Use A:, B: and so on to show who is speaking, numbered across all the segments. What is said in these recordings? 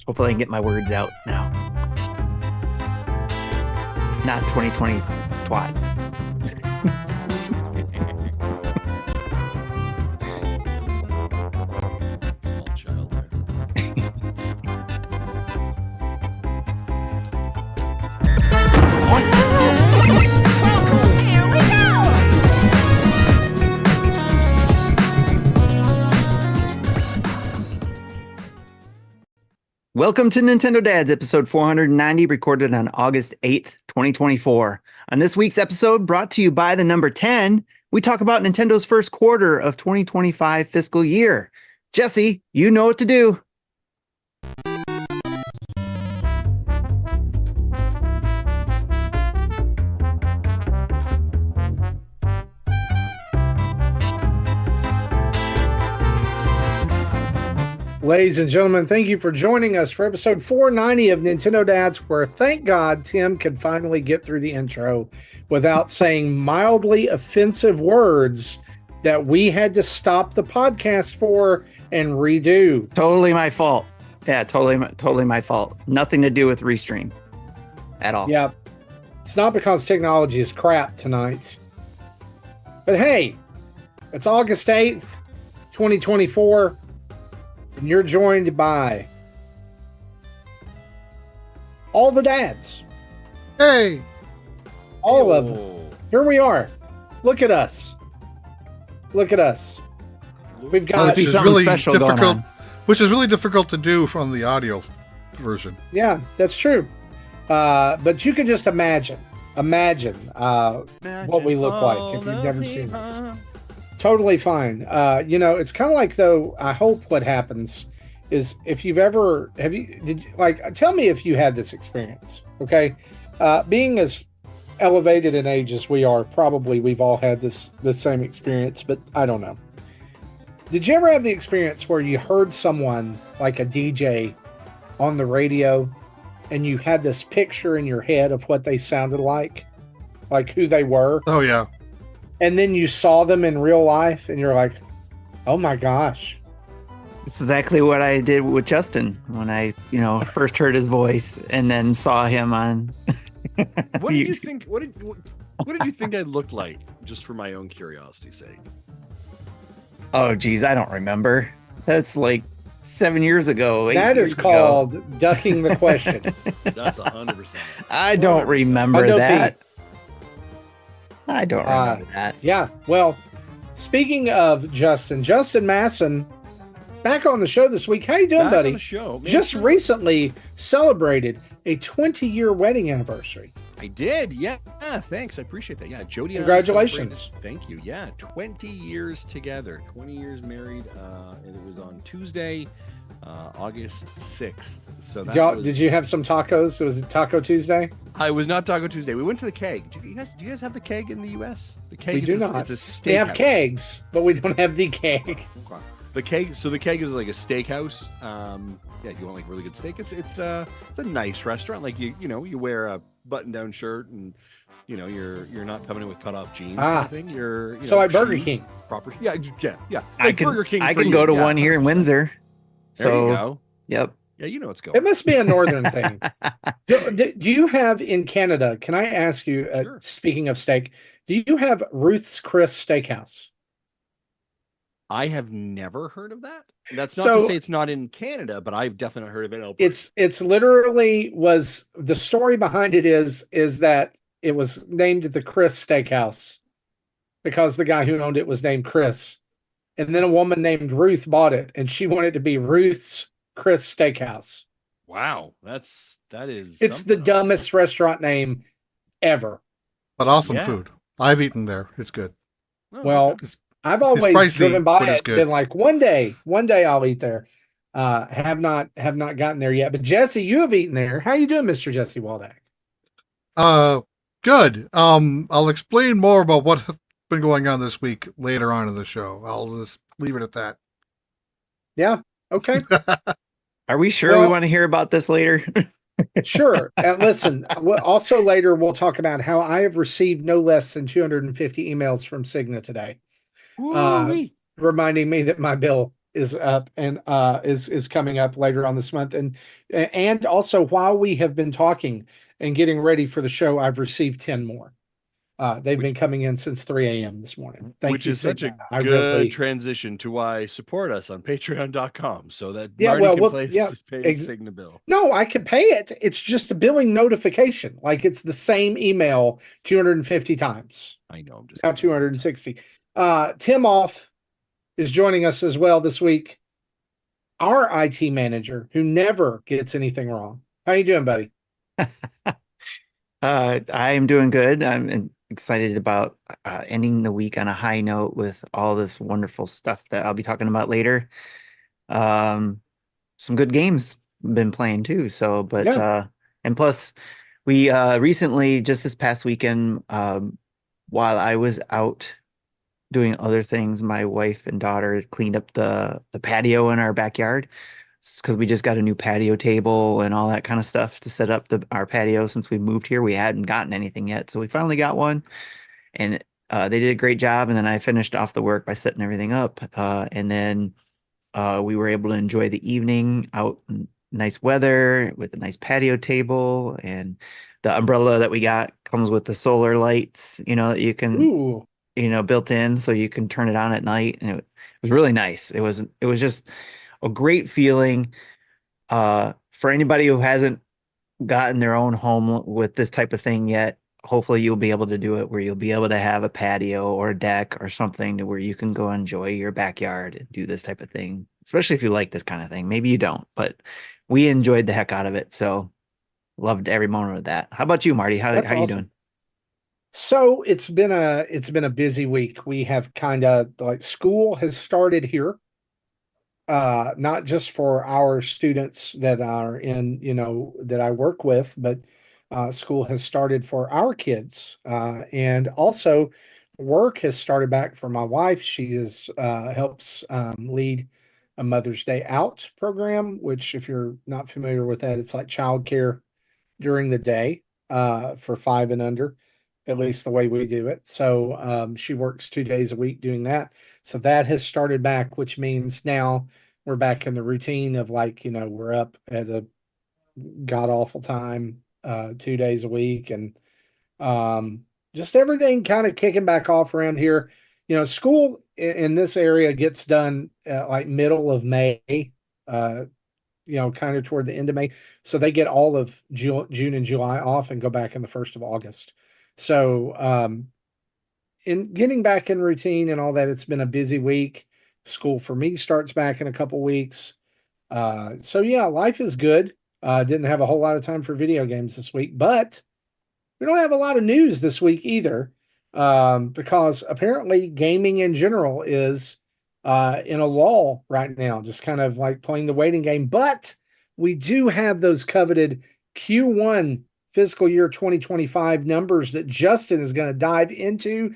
A: Hopefully I can get my words out now. Not 2020 twat.
B: Small child there.
C: Here we go!
A: Welcome to Nintendo Dads, episode 490, recorded on August 8th, 2024. On this week's episode, brought to you by the number 10, we talk about Nintendo's first quarter of 2025 fiscal year. Jesse, you know what to do.
D: Ladies and gentlemen, thank you for joining us for episode 490 of Nintendo Dads, where thank God Tim could finally get through the intro without saying mildly offensive words that we had to stop the podcast for and redo.
A: Totally my fault. Yeah, totally my fault. Nothing to do with Restream at all.
D: Yeah, it's not because technology is crap tonight. But hey, it's August 8th, 2024. And you're joined by all the dads.
E: Hey!
D: All of them. Here we are. Look at us. Look at us. We've got
A: Must be something special going on.
E: Which is really difficult to do from the audio version.
D: Yeah, that's true. But you can just imagine what we look like if you've never seen us. Totally fine. It's kind of like, though, I hope what happens is if you've ever, tell me if you had this experience, okay? Being as elevated in age as we are, probably we've all had the same experience, but I don't know. Did you ever have the experience where you heard someone, like a DJ, on the radio, and you had this picture in your head of what they sounded like who they were?
E: Oh, yeah.
D: And then you saw them in real life and you're like, oh my gosh.
A: It's exactly what I did with Justin when I, first heard his voice and then saw him on.
B: What did you think? What did you think I looked like? Just for my own curiosity's sake.
A: Oh, geez, I don't remember. That's like 7 years ago.
D: That is called ducking the question.
B: That's 100%.
A: I don't remember that. I don't remember that.
D: Yeah. Well, speaking of Justin Masson, back on the show this week. How you doing,
B: Back
D: buddy?
B: on the show. Man,
D: Just recently celebrated a 20-year wedding anniversary.
B: I did. Yeah. Thanks. I appreciate that. Yeah. Jody.
D: Congratulations.
B: Thank you. Yeah. 20 years together. 20 years married. And it was on Tuesday, August 6th. So that
D: did you have some tacos? Was it Taco Tuesday?
B: I was not Taco Tuesday. We went to the Keg. Do you guys have the Keg in the U.S.? The Keg.
D: We do not.
B: It's a steakhouse.
D: They have kegs, but we don't have the keg.
B: Okay. The Keg. So the Keg is like a steakhouse. Yeah, you want like really good steak. It's a nice restaurant. Like you wear a button-down shirt and you're not coming in with cut-off jeans. Kind of thing. You're
D: so at Burger King.
B: Proper. Yeah.
A: Like Burger King. I can go to one here in Windsor.
B: There you go.
A: Yep.
B: Yeah, you know what's going.
D: It must be a northern thing. Do you have in Canada? Can I ask you?
B: Sure.
D: Speaking of steak, do you have Ruth's Chris Steakhouse?
B: I have never heard of that. That's not to say it's not in Canada, but I've definitely heard of it in Alberta.
D: It's literally was the story behind it is that it was named the Chris Steakhouse because the guy who owned it was named Chris, and then a woman named Ruth bought it, and she wanted to be Ruth's Chris Steakhouse.
B: Wow, that is.
D: It's the dumbest restaurant name ever,
E: but awesome food. I've eaten there. It's good.
B: Oh,
D: well.
B: okay.
D: I've always
E: pricey,
D: driven by it,
E: good.
D: been like, one day I'll eat there. Have not gotten there yet. But Jesse, you have eaten there. How you doing, Mr. Jesse Waldeck?
E: Good. I'll explain more about what's been going on this week later on in the show. I'll just leave it at that.
D: Yeah. Okay.
A: Are we sure we want to hear about this later?
D: Sure. And listen, also later we'll talk about how I have received no less than 250 emails from Cigna today. Reminding me that my bill is up and is coming up later on this month. And also while we have been talking and getting ready for the show, I've received 10 more. They've been coming in since 3 a.m. this morning. Thank you,
B: is such a
D: I
B: good
D: really
B: transition to why support us on patreon.com so that
D: Yeah,
B: Marty
D: well,
B: can pay
D: ex-
B: Cigna bill.
D: No, I can pay it. It's just a billing notification. Like it's the same email 250 times.
B: I know, I'm just
D: Now 260. Tim Off is joining us as well this week. Our IT manager who never gets anything wrong. How you doing, buddy?
A: I am doing good. I'm excited about ending the week on a high note with all this wonderful stuff that I'll be talking about later. Some good games been playing too. So, but
D: Yeah.
A: and plus, we recently, just this past weekend, while I was out doing other things, my wife and daughter cleaned up the patio in our backyard because we just got a new patio table and all that kind of stuff to set up our patio since we moved here. We hadn't gotten anything yet, so we finally got one, and they did a great job. And then I finished off the work by setting everything up, and then we were able to enjoy the evening out in nice weather with a nice patio table, and the umbrella that we got comes with the solar lights, that you can,
D: Ooh.
A: built in so you can turn it on at night. And it was really nice. It was just a great feeling. For anybody who hasn't gotten their own home with this type of thing yet, hopefully you'll be able to do it where you'll be able to have a patio or a deck or something to where you can go enjoy your backyard and do this type of thing, especially if you like this kind of thing. Maybe you don't, but we enjoyed the heck out of it. So loved every moment of that. How about you, Marty? How
D: That's
A: you
D: awesome.
A: doing?
D: So it's been a busy week. We have kind of like school has started here. Not just for our students that are in, that I work with, but school has started for our kids. And also work has started back for my wife. She helps lead a Mother's Day Out program, which if you're not familiar with that, it's like childcare during the day for 5 and under, at least the way we do it. So she works 2 days a week doing that. So that has started back, which means now we're back in the routine of we're up at a god awful time 2 days a week, and just everything kind of kicking back off around here. School in this area gets done like middle of May, kind of toward the end of May. So they get all of June and July off and go back in the 1st of August. So in getting back in routine and all that, it's been a busy week. School for me starts back in a couple weeks. So yeah, life is good. Didn't have a whole lot of time for video games this week, but we don't have a lot of news this week either, because apparently gaming in general is in a lull right now, just kind of like playing the waiting game. But we do have those coveted Q1 fiscal year 2025 numbers that Justin is going to dive into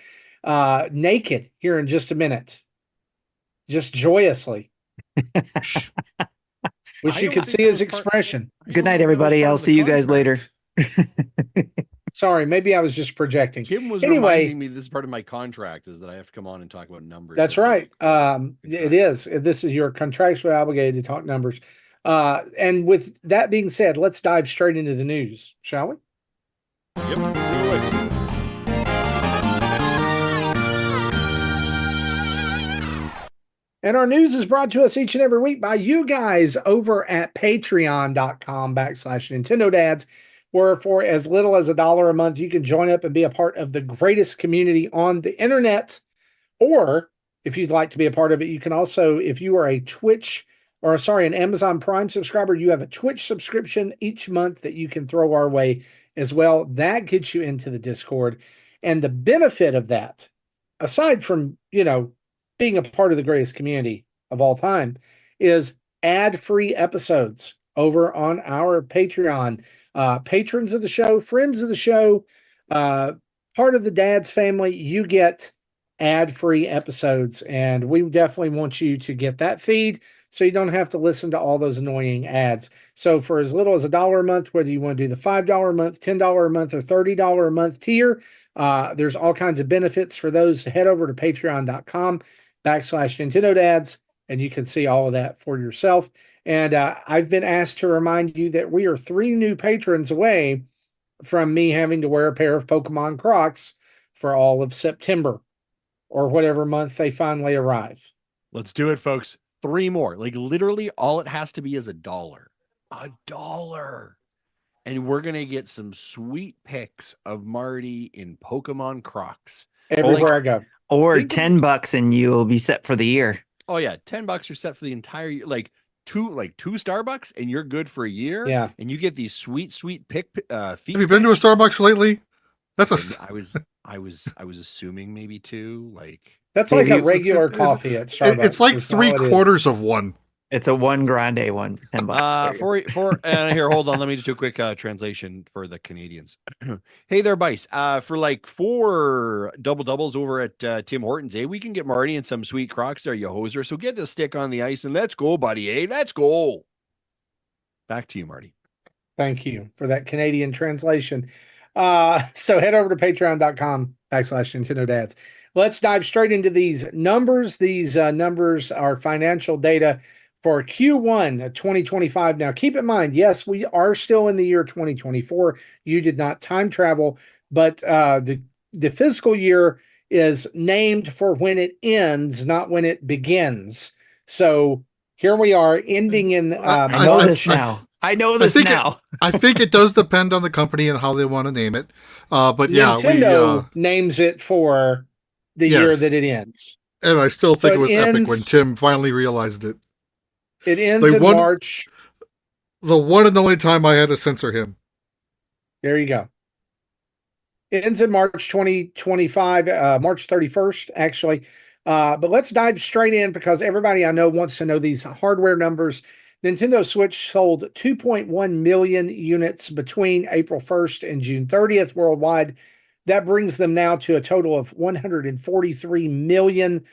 D: naked here in just a minute. Just joyously. Wish you could see his expression.
A: Good night, everybody. I'll see you guys later.
D: Sorry, maybe I was just projecting.
B: Kim was reminding me this is part of my contract is that I have to come on and talk about numbers.
D: That's right. It is. This is your contractually obligated to talk numbers. And with that being said, let's dive straight into the news, shall we?
B: Yep. Do it.
D: And our news is brought to us each and every week by you guys over at patreon.com/NintendoDads, where for as little as $1 a month, you can join up and be a part of the greatest community on the internet. Or if you'd like to be a part of it, you can also, if you are an Amazon Prime subscriber, you have a Twitch subscription each month that you can throw our way as well. That gets you into the Discord. And the benefit of that, aside from, being a part of the greatest community of all time, is ad-free episodes over on our Patreon. Patrons of the show, friends of the show, part of the Dads family, you get ad-free episodes, and we definitely want you to get that feed so you don't have to listen to all those annoying ads. So for as little as $1 a month, whether you want to do the $5 a month, $10 a month, or $30 a month tier, there's all kinds of benefits for those. Head over to patreon.com/NintendoDads and you can see all of that for yourself. And I've been asked to remind you that we are 3 new patrons away from me having to wear a pair of Pokemon Crocs for all of September or whatever month they finally arrive.
B: Let's do it, folks. 3 more. Like literally all it has to be is $1. $1. And we're going to get some sweet pics of Marty in Pokemon Crocs.
D: Everywhere I go.
A: Or $10 and you'll be set for the year.
B: Oh yeah, $10 you're set for the entire year. Like two Starbucks and you're good for a year.
D: Yeah.
B: And you get these sweet feet.
E: Have you been to a Starbucks lately? That's
B: I was assuming maybe 2. Like
D: that's like a regular coffee at Starbucks.
E: It's like 3/4 of one.
A: It's a 1 grande one, $10.
B: Here, hold on. Let me just do a quick translation for the Canadians. Hey there, Bice. For like 4 doubles over at Tim Hortons, we can get Marty and some sweet Crocs there, you hoser. So get the stick on the ice and let's go, buddy. Let's go. Back to you, Marty.
D: Thank you for that Canadian translation. So head over to patreon.com/Nintendo Dads. Let's dive straight into these numbers. These numbers are financial data for Q1 2025. Now, keep in mind, yes, we are still in the year 2024. You did not time travel, but the fiscal year is named for when it ends, not when it begins. So here we are ending in.
A: I know this now. I know this now.
E: I think it does depend on the company and how they want to name it. But yeah,
D: Nintendo names it for the year that it ends.
E: And I still think it was epic when Tim finally realized it.
D: It ends in March.
E: The one and only time I had to censor him.
D: There you go. It ends in March 2025, March 31st, actually. But let's dive straight in because everybody I know wants to know these hardware numbers. Nintendo Switch sold 2.1 million units between April 1st and June 30th worldwide. That brings them now to a total of 143 million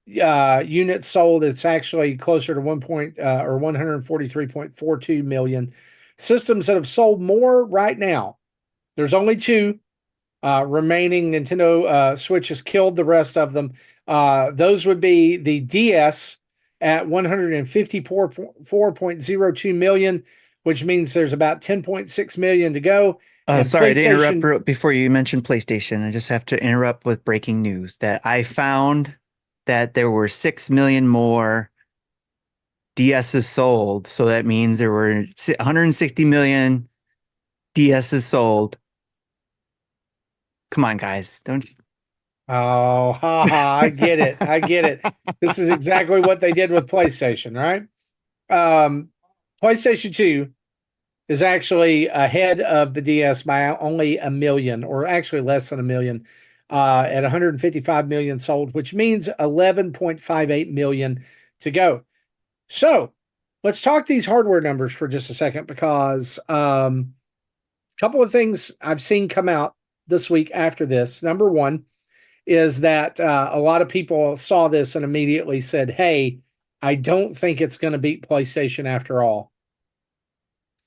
D: units sold. It's actually closer to 143.42 million. Systems that have sold more right now. There's only 2 remaining. Nintendo Switch has killed the rest of them. Those would be the DS at 154.02 million, which means there's about 10.6 million to go.
A: Sorry to interrupt before you mention PlayStation. I just have to interrupt with breaking news that I found that there were 6 million more DSs sold. So that means there were 160 million DSs sold. Come on, guys. Don't you?
D: Oh, I get it. I get it. This is exactly what they did with PlayStation, right? PlayStation 2 is actually ahead of the DS by only 1 million, or actually less than 1 million, at 155 million sold, which means 11.58 million to go. So let's talk these hardware numbers for just a second, because a couple of things I've seen come out this week after this. Number one is that a lot of people saw this and immediately said, hey, I don't think it's going to beat PlayStation after all.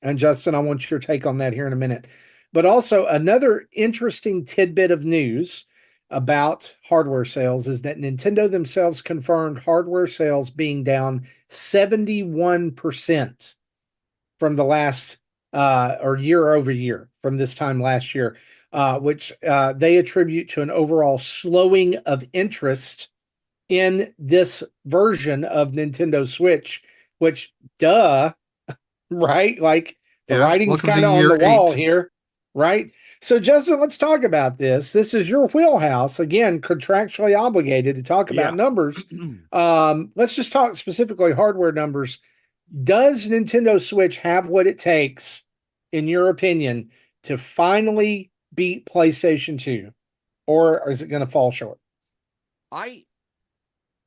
D: And Justin, I want your take on that here in a minute. But also another interesting tidbit of news about hardware sales is that Nintendo themselves confirmed hardware sales being down 71% from the last or year over year from this time last year, which they attribute to an overall slowing of interest in this version of Nintendo Switch, which right? Like the writing's kind of on the wall here, right? So Justin, let's talk about this. This is your wheelhouse. Again, contractually obligated to talk about numbers. Let's just talk specifically hardware numbers. Does Nintendo Switch have what it takes, in your opinion, to finally beat PlayStation 2? Or is it going to fall short?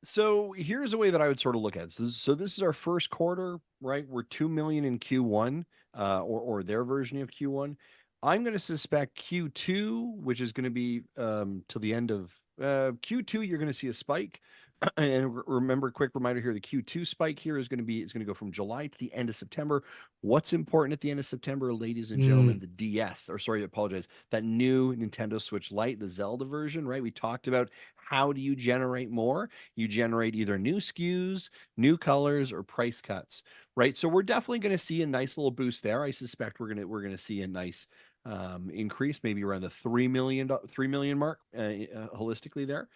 B: So here's a way that I would sort of look at it. So this is our first quarter, right? We're 2 million in Q1, or their version of Q1. I'm going to suspect Q2, which is going to be till the end of Q2, you're going to see a spike. And remember, quick reminder here, the Q2 spike here is going to go from July to the end of September. What's important at the end of September, ladies and gentlemen? The DS, or sorry, I apologize, that new Nintendo Switch Lite, the Zelda version, right? We talked about how do you generate more? You generate either new SKUs, new colors, or price cuts, right? So we're definitely going to see a nice little boost there. I suspect we're going to see a nice increase, maybe around the 3 million mark holistically there.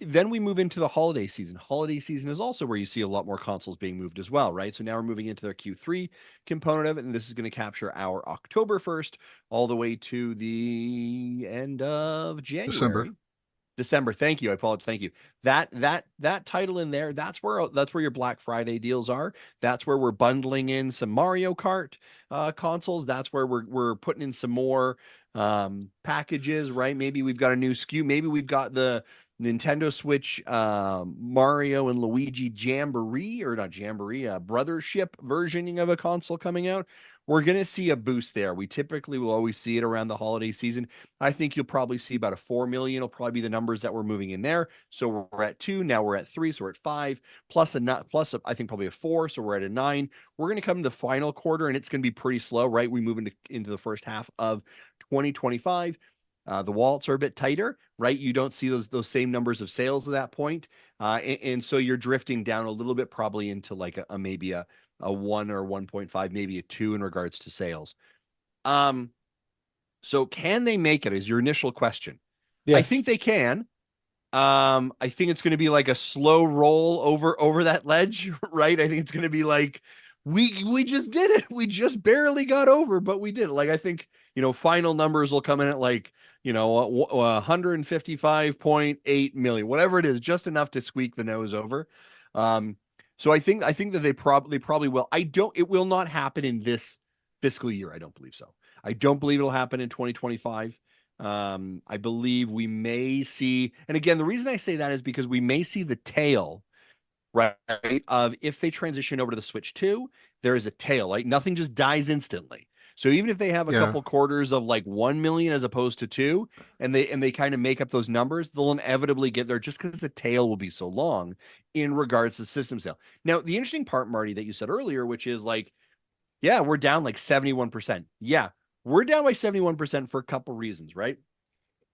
B: Then we move into the holiday season. Holiday season is also where you see a lot more consoles being moved as well, right? So now we're moving into their Q3 component of it, and this is going to capture our October 1st all the way to the end of January. December. Thank you. I apologize. Thank you. That title in there, that's where your Black Friday deals are. That's where we're bundling in some Mario Kart consoles. That's where we're putting in some more packages, right? Maybe we've got a new SKU. Maybe we've got the Nintendo Switch Mario and Luigi Jamboree, or not Jamboree, Brothership versioning of a console coming out. We're going to see a boost there. We typically will always see it around the holiday season. I think you'll probably see about a 4 million. It'll probably be the numbers that we're moving in there. So we're at 2. Now we're at 3. So we're at 5 plus I think probably a 4. So we're at a 9. We're going to come to the final quarter, and it's going to be pretty slow, right? We move into the first half of 2025. The wallets are a bit tighter, right? You don't see those same numbers of sales at that point. And so you're drifting down a little bit, probably into like maybe a 1 or 1.5, maybe a 2 in regards to sales. So can they make it, is your initial question? Yes. I think they can. I think it's going to be like a slow roll over that ledge, right? I think it's going to be like, we just did it. We just barely got over, but we did it. Like, I think, final numbers will come in at like, 155.8 million, whatever it is, just enough to squeak the nose over. So I think that they probably will. It will not happen in this fiscal year. I don't believe so. I don't believe it'll happen in 2025. I believe we may see, and again, the reason I say that is because we may see the tail, right, of if they transition over to the Switch 2, there is a tail, like nothing just dies instantly. So even if they have a couple quarters of like 1 million as opposed to 2, and they kind of make up those numbers, they'll inevitably get there just because the tail will be so long in regards to system sale. Now, the interesting part, Marty, that you said earlier, which is like, yeah, we're down like 71%. Yeah, we're down by 71% for a couple reasons, right?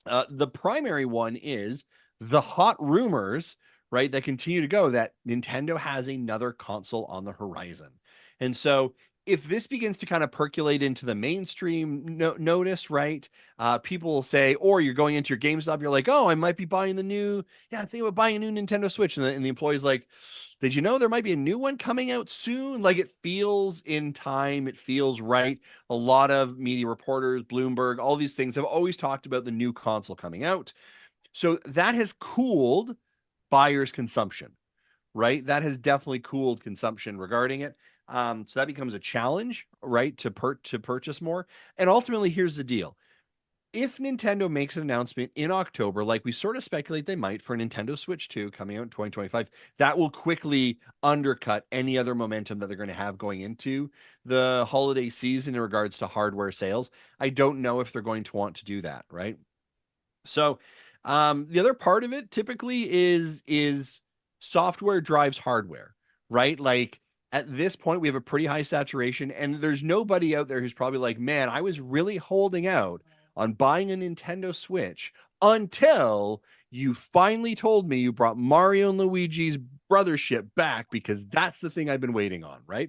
B: The primary one is the hot rumors, right, that continue to go that Nintendo has another console on the horizon. And so if this begins to kind of percolate into the mainstream notice, right, people will say, or you're going into your GameStop, you're like, oh, I might be buying I'm thinking about buying a new Nintendo Switch. And the employee's like, did you know there might be a new one coming out soon? Like, it feels in time. It feels right. A lot of media reporters, Bloomberg, all these things have always talked about the new console coming out. So that has cooled buyers' consumption, right? That has definitely cooled consumption regarding it. So that becomes a challenge, right, to purchase more. And ultimately, here's the deal. If Nintendo makes an announcement in October, like we sort of speculate they might for Nintendo Switch 2 coming out in 2025, that will quickly undercut any other momentum that they're going to have going into the holiday season in regards to hardware sales. I don't know if they're going to want to do that, right? So the other part of it typically is software drives hardware, right? Like, at this point, we have a pretty high saturation, and there's nobody out there who's probably like, man, I was really holding out on buying a Nintendo Switch until you finally told me you brought Mario and Luigi's Brothership back, because that's the thing I've been waiting on, right?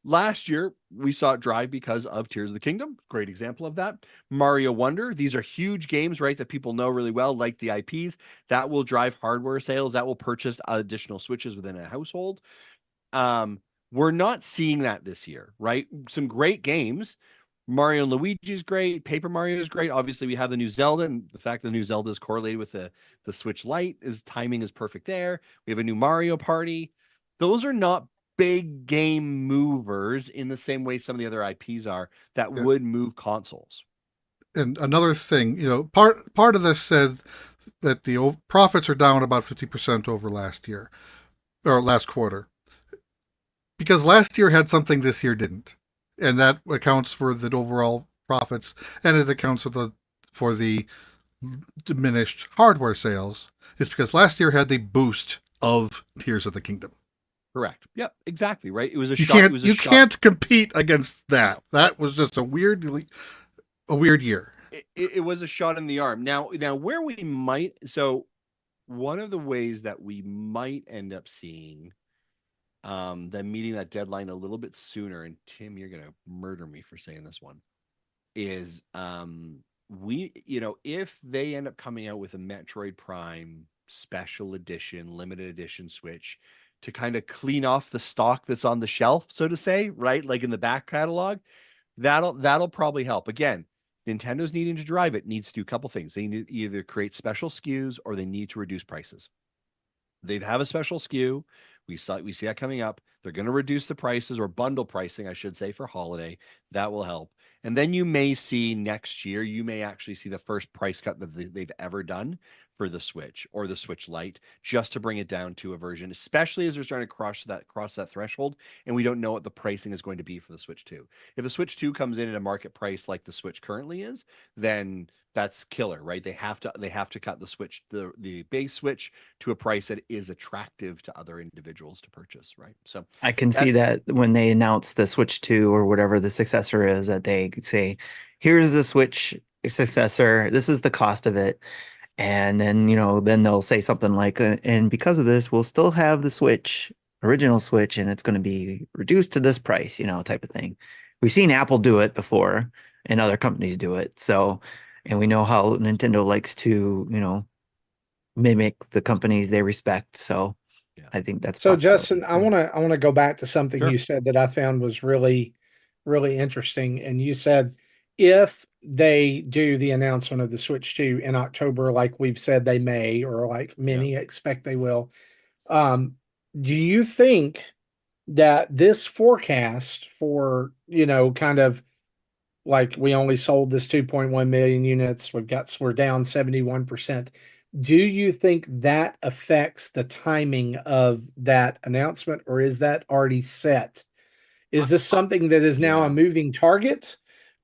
B: Last year, we saw it drive because of Tears of the Kingdom. Great example of that. Mario Wonder. These are huge games, right, that people know really well, like the IPs. That will drive hardware sales. That will purchase additional Switches within a household. We're not seeing that this year, right? Some great games. Mario and Luigi is great. Paper Mario is great. Obviously, we have the new Zelda, and the fact that the new Zelda is correlated with the Switch Lite, timing is perfect there. We have a new Mario Party. Those are not big game movers in the same way some of the other IPs are that would move consoles.
E: And another thing, part of this said that the profits are down about 50% over last year or last quarter, because last year had something this year didn't, and that accounts for the overall profits, and it accounts for the diminished hardware sales. is because last year had the boost of Tears of the Kingdom.
B: Correct. Yep, exactly. Right. It was a
E: You
B: shot.
E: can't
B: It was a
E: you
B: shot.
E: can't compete against that. That was just a weird year.
B: It was a shot in the arm. Now where we might, so one of the ways that we might end up seeing them meeting that deadline a little bit sooner, and Tim, you're gonna murder me for saying this one, is we, if they end up coming out with a Metroid Prime special edition, limited edition Switch to kind of clean off the stock that's on the shelf, so to say, right? Like in the back catalog, that'll probably help. Again, Nintendo's needing to drive it, needs to do a couple things. They need to either create special SKUs or they need to reduce prices. They'd have a special SKU. We see that coming up. They're going to reduce the prices, or bundle pricing, I should say, for holiday. That will help. And then you may see next year, you may actually see the first price cut that they've ever done for the Switch or the Switch Lite, just to bring it down to a version, especially as they're starting to cross that threshold, and we don't know what the pricing is going to be for the Switch 2. If the Switch 2 comes in at a market price like the Switch currently is, then that's killer, right? They have to cut the Switch, the base Switch, to a price that is attractive to other individuals to purchase, right? So
A: I can see that when they announce the Switch 2 or whatever the successor is, that they say, here's the Switch successor, this is the cost of it. And then, then they'll say something like, and because of this, we'll still have the Switch, original Switch, and it's going to be reduced to this price, type of thing. We've seen Apple do it before and other companies do it. So, and we know how Nintendo likes to, mimic the companies they respect. So
B: yeah.
A: I think that's
D: so.
A: possible.
D: Justin, I want to go back to something
B: Sure.
D: you said that I found was really, really interesting. And you said if they do the announcement of the Switch 2 in October, like we've said they may, or like many expect they will, do you think that this forecast for, kind of like we only sold this 2.1 million units, we're down 71%. Do you think that affects the timing of that announcement, or is that already set? Is this something that is now a moving target,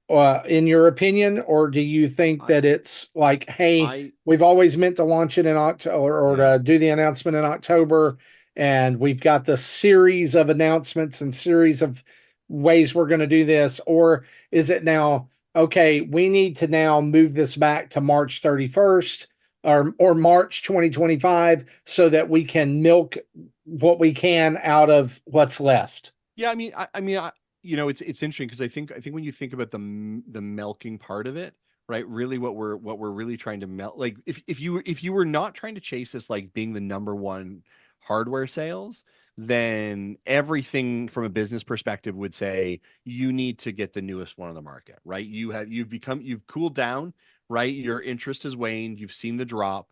D: in your opinion, or do you think that it's like, hey, we've always meant to launch it in October, or to do the announcement in October, and we've got the series of announcements and series of ways we're going to do this? Or is it now, okay, we need to now move this back to March 31st or March 2025 so that we can milk what we can out of what's left?
B: Yeah, I mean, it's interesting because I think when you think about the milking part of it, right? Really, what we're really trying to milk, like if you were not trying to chase this like being the number one hardware sales, then everything from a business perspective would say you need to get the newest one on the market, right? You've cooled down, right? Your interest has waned. You've seen the drop.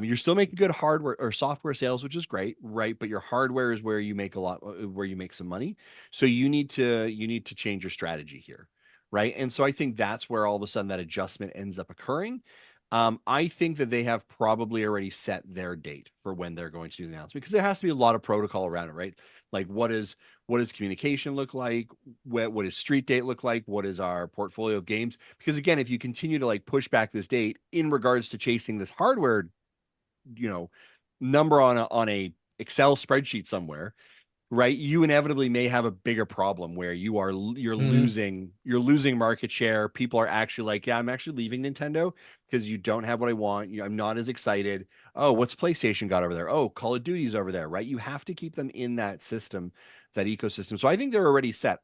B: You're still making good hardware or software sales, which is great, right? But your hardware is where you make where you make some money. So you need to change your strategy here, right? And so I think that's where all of a sudden that adjustment ends up occurring. I think that they have probably already set their date for when they're going to do the announcement, because there has to be a lot of protocol around it, right? Like what does communication look like? What does street date look like? What is our portfolio of games? Because again, if you continue to like push back this date in regards to chasing this hardware, number on a Excel spreadsheet somewhere, right, you inevitably may have a bigger problem where you're losing market share. People are actually like, yeah, I'm actually leaving Nintendo because you don't have what I want. I'm not as excited. Oh, what's PlayStation got over there? Oh, Call of Duty's over there, right? You have to keep them in that system, that ecosystem. So I think they're already set.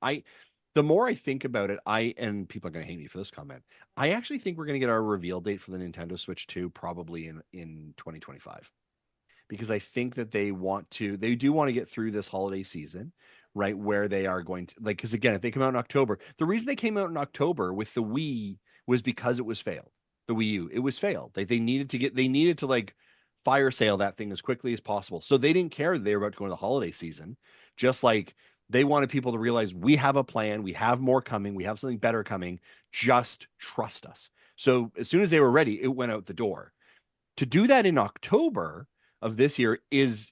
B: The more I think about it, and people are going to hate me for this comment, I actually think we're going to get our reveal date for the Nintendo Switch 2 probably in 2025. Because I think that they do want to get through this holiday season, right? Where they are going to, like, because again, if they come out in October, the reason they came out in October with the Wii was because it was failed. The Wii U, it was failed. They needed to like fire sale that thing as quickly as possible. So they didn't care that they were about to go into the holiday season, just like they wanted people to realize we have a plan, we have more coming, we have something better coming, just trust us. So as soon as they were ready, it went out the door. To do that in October of this year is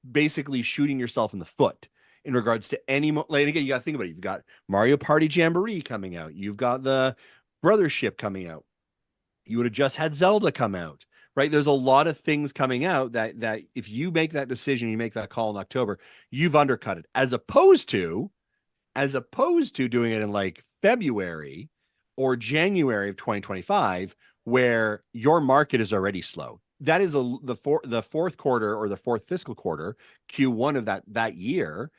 B: basically shooting yourself in the foot in regards to like, again, you got to think about it. You've got Mario Party Jamboree coming out. You've got the Brothership coming out. You would have just had Zelda come out, right? There's a lot of things coming out that if you make that decision, you make that call in October, you've undercut it, as opposed to doing it in like February or January of 2025, where your market is already slow. That is the fourth quarter, or the fourth fiscal quarter, Q1 of that year,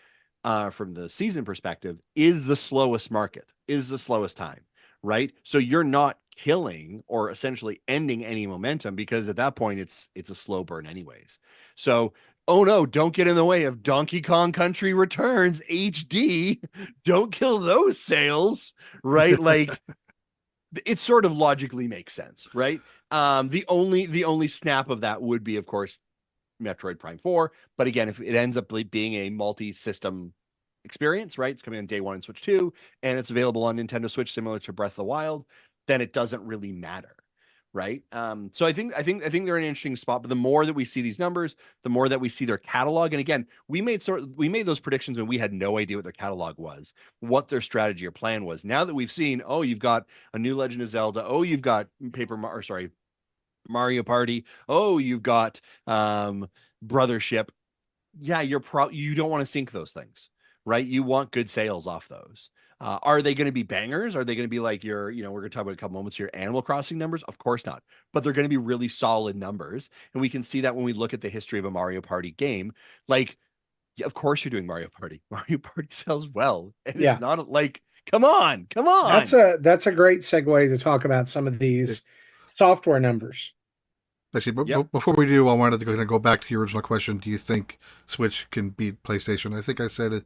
B: from the season perspective, is the slowest market, is the slowest time, right? So you're not killing or essentially ending any momentum, because at that point it's a slow burn anyways. So, oh no, don't get in the way of Donkey Kong Country Returns HD. Don't kill those sales, right? Like, it sort of logically makes sense, right? The only snap of that would be, of course, Metroid Prime 4. But again, if it ends up being a multi-system experience, right? It's coming on day one in Switch 2, and it's available on Nintendo Switch, similar to Breath of the Wild, then it doesn't really matter, right? So I think they're in an interesting spot. But the more that we see these numbers, the more that we see their catalog. And again, we made those predictions when we had no idea what their catalog was, what their strategy or plan was. Now that we've seen, oh, you've got a new Legend of Zelda, oh, you've got Mario Party, oh, you've got Brothership. Yeah, you don't want to sink those things, right? You want good sales off those. Are they going to be bangers? Are they going to be like we're going to talk about a couple moments here, Animal Crossing numbers? Of course not. But they're going to be really solid numbers. And we can see that when we look at the history of a Mario Party game. Like, yeah, of course you're doing Mario Party. Mario Party sells well. And it's not like, come on.
D: That's a great segue to talk about some of these software numbers.
E: Actually, before we do, I wanted to go back to your original question. Do you think Switch can beat PlayStation? I think I said it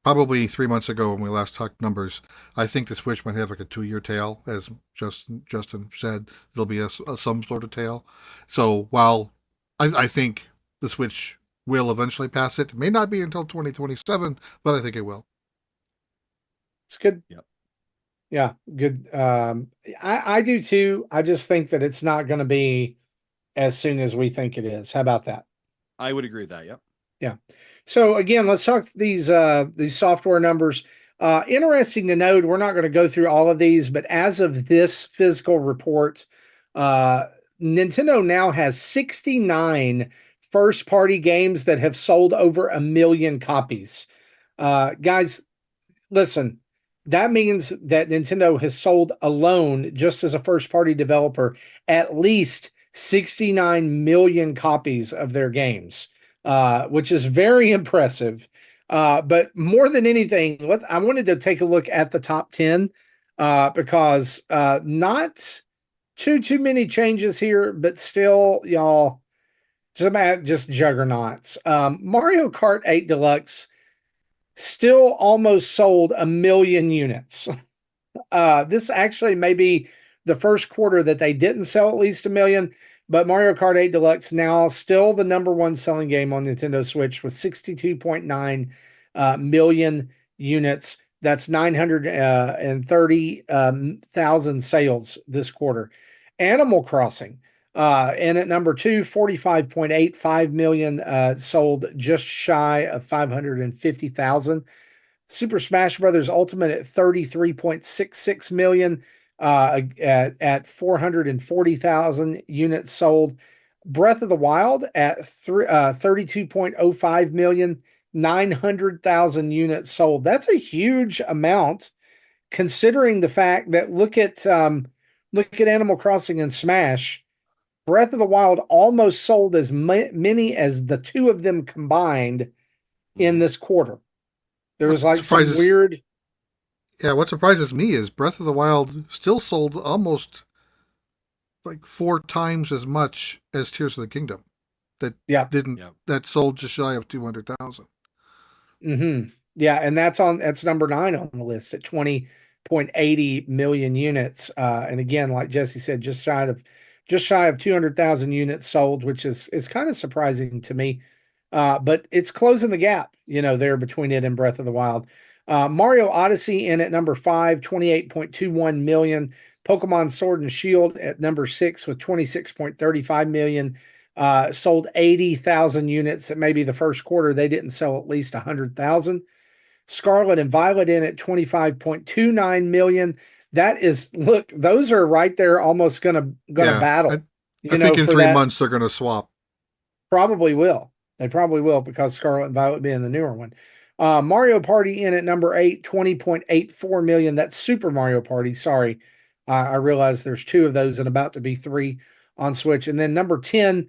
E: probably 3 months ago when we last talked numbers. I think the Switch might have like a 2-year tail, as Justin said. There'll be some sort of tail. So while I think the Switch will eventually pass it may not be until 2027, but I think it will.
D: It's good.
B: Yep.
D: Yeah, good. I do too. I just think that it's not going to be as soon as we think it is. How about that?
B: I would agree with that. Yep.
D: Yeah. So again, let's talk these software numbers. Interesting to note, we're not going to go through all of these, but as of this fiscal report, Nintendo now has 69 first-party games that have sold over 1 million copies. Guys, listen, that means that Nintendo has sold alone, just as a first-party developer, at least 69 million copies of their games, which is very impressive. But more than anything, I wanted to take a look at the top 10 because not too many changes here, but still, y'all, just juggernauts. Mario Kart 8 Deluxe still almost sold 1 million units. This actually may be the first quarter that they didn't sell at least 1 million, but Mario Kart 8 Deluxe now still the number one selling game on Nintendo Switch with 62.9 million units. That's 930,000 sales this quarter. Animal Crossing, and at number 2, 45.85 million sold, just shy of 550,000. Super Smash Brothers Ultimate at 33.66 million, at 440,000 units sold. Breath of the Wild at 32.05 million, 900,000 units sold. That's a huge amount, considering the fact that look at Animal Crossing and Smash. Breath of the Wild almost sold as many as the two of them combined in this quarter. There was like some weird.
E: Yeah, what surprises me is Breath of the Wild still sold almost like 4 times as much as Tears of the Kingdom. That sold just shy of 200,000.
D: Mm-hmm. Yeah, and that's number 9 on the list at 20.80 million units. And again, like Jesse said, just shy of 200,000 units sold, which is kind of surprising to me. But it's closing the gap, there between it and Breath of the Wild. Mario Odyssey in at number 5, 28.21 million. Pokemon Sword and Shield at number 6 with 26.35 million. Sold 80,000 units. That may be the first quarter they didn't sell at least 100,000. Scarlet and Violet in at 25.29 million. That is, look, those are right there almost gonna battle.
E: I think in 3 months they're going to swap.
D: Probably will. They probably will because Scarlet and Violet being the newer one. Mario Party in at number 8, 20.84 million. That's Super Mario Party. Sorry. I realize there's 2 of those and about to be 3 on Switch. And then number 10,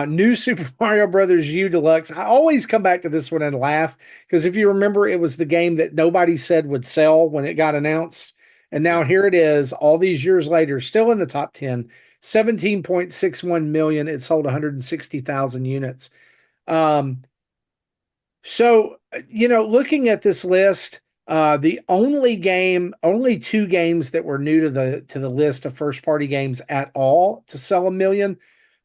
D: New Super Mario Brothers U Deluxe. I always come back to this one and laugh because if you remember, it was the game that nobody said would sell when it got announced. And now here it is, all these years later, still in the top 10, 17.61 million. It sold 160,000 units. So, looking at this list, the only 2 games that were new to the list of first party games at all to sell a million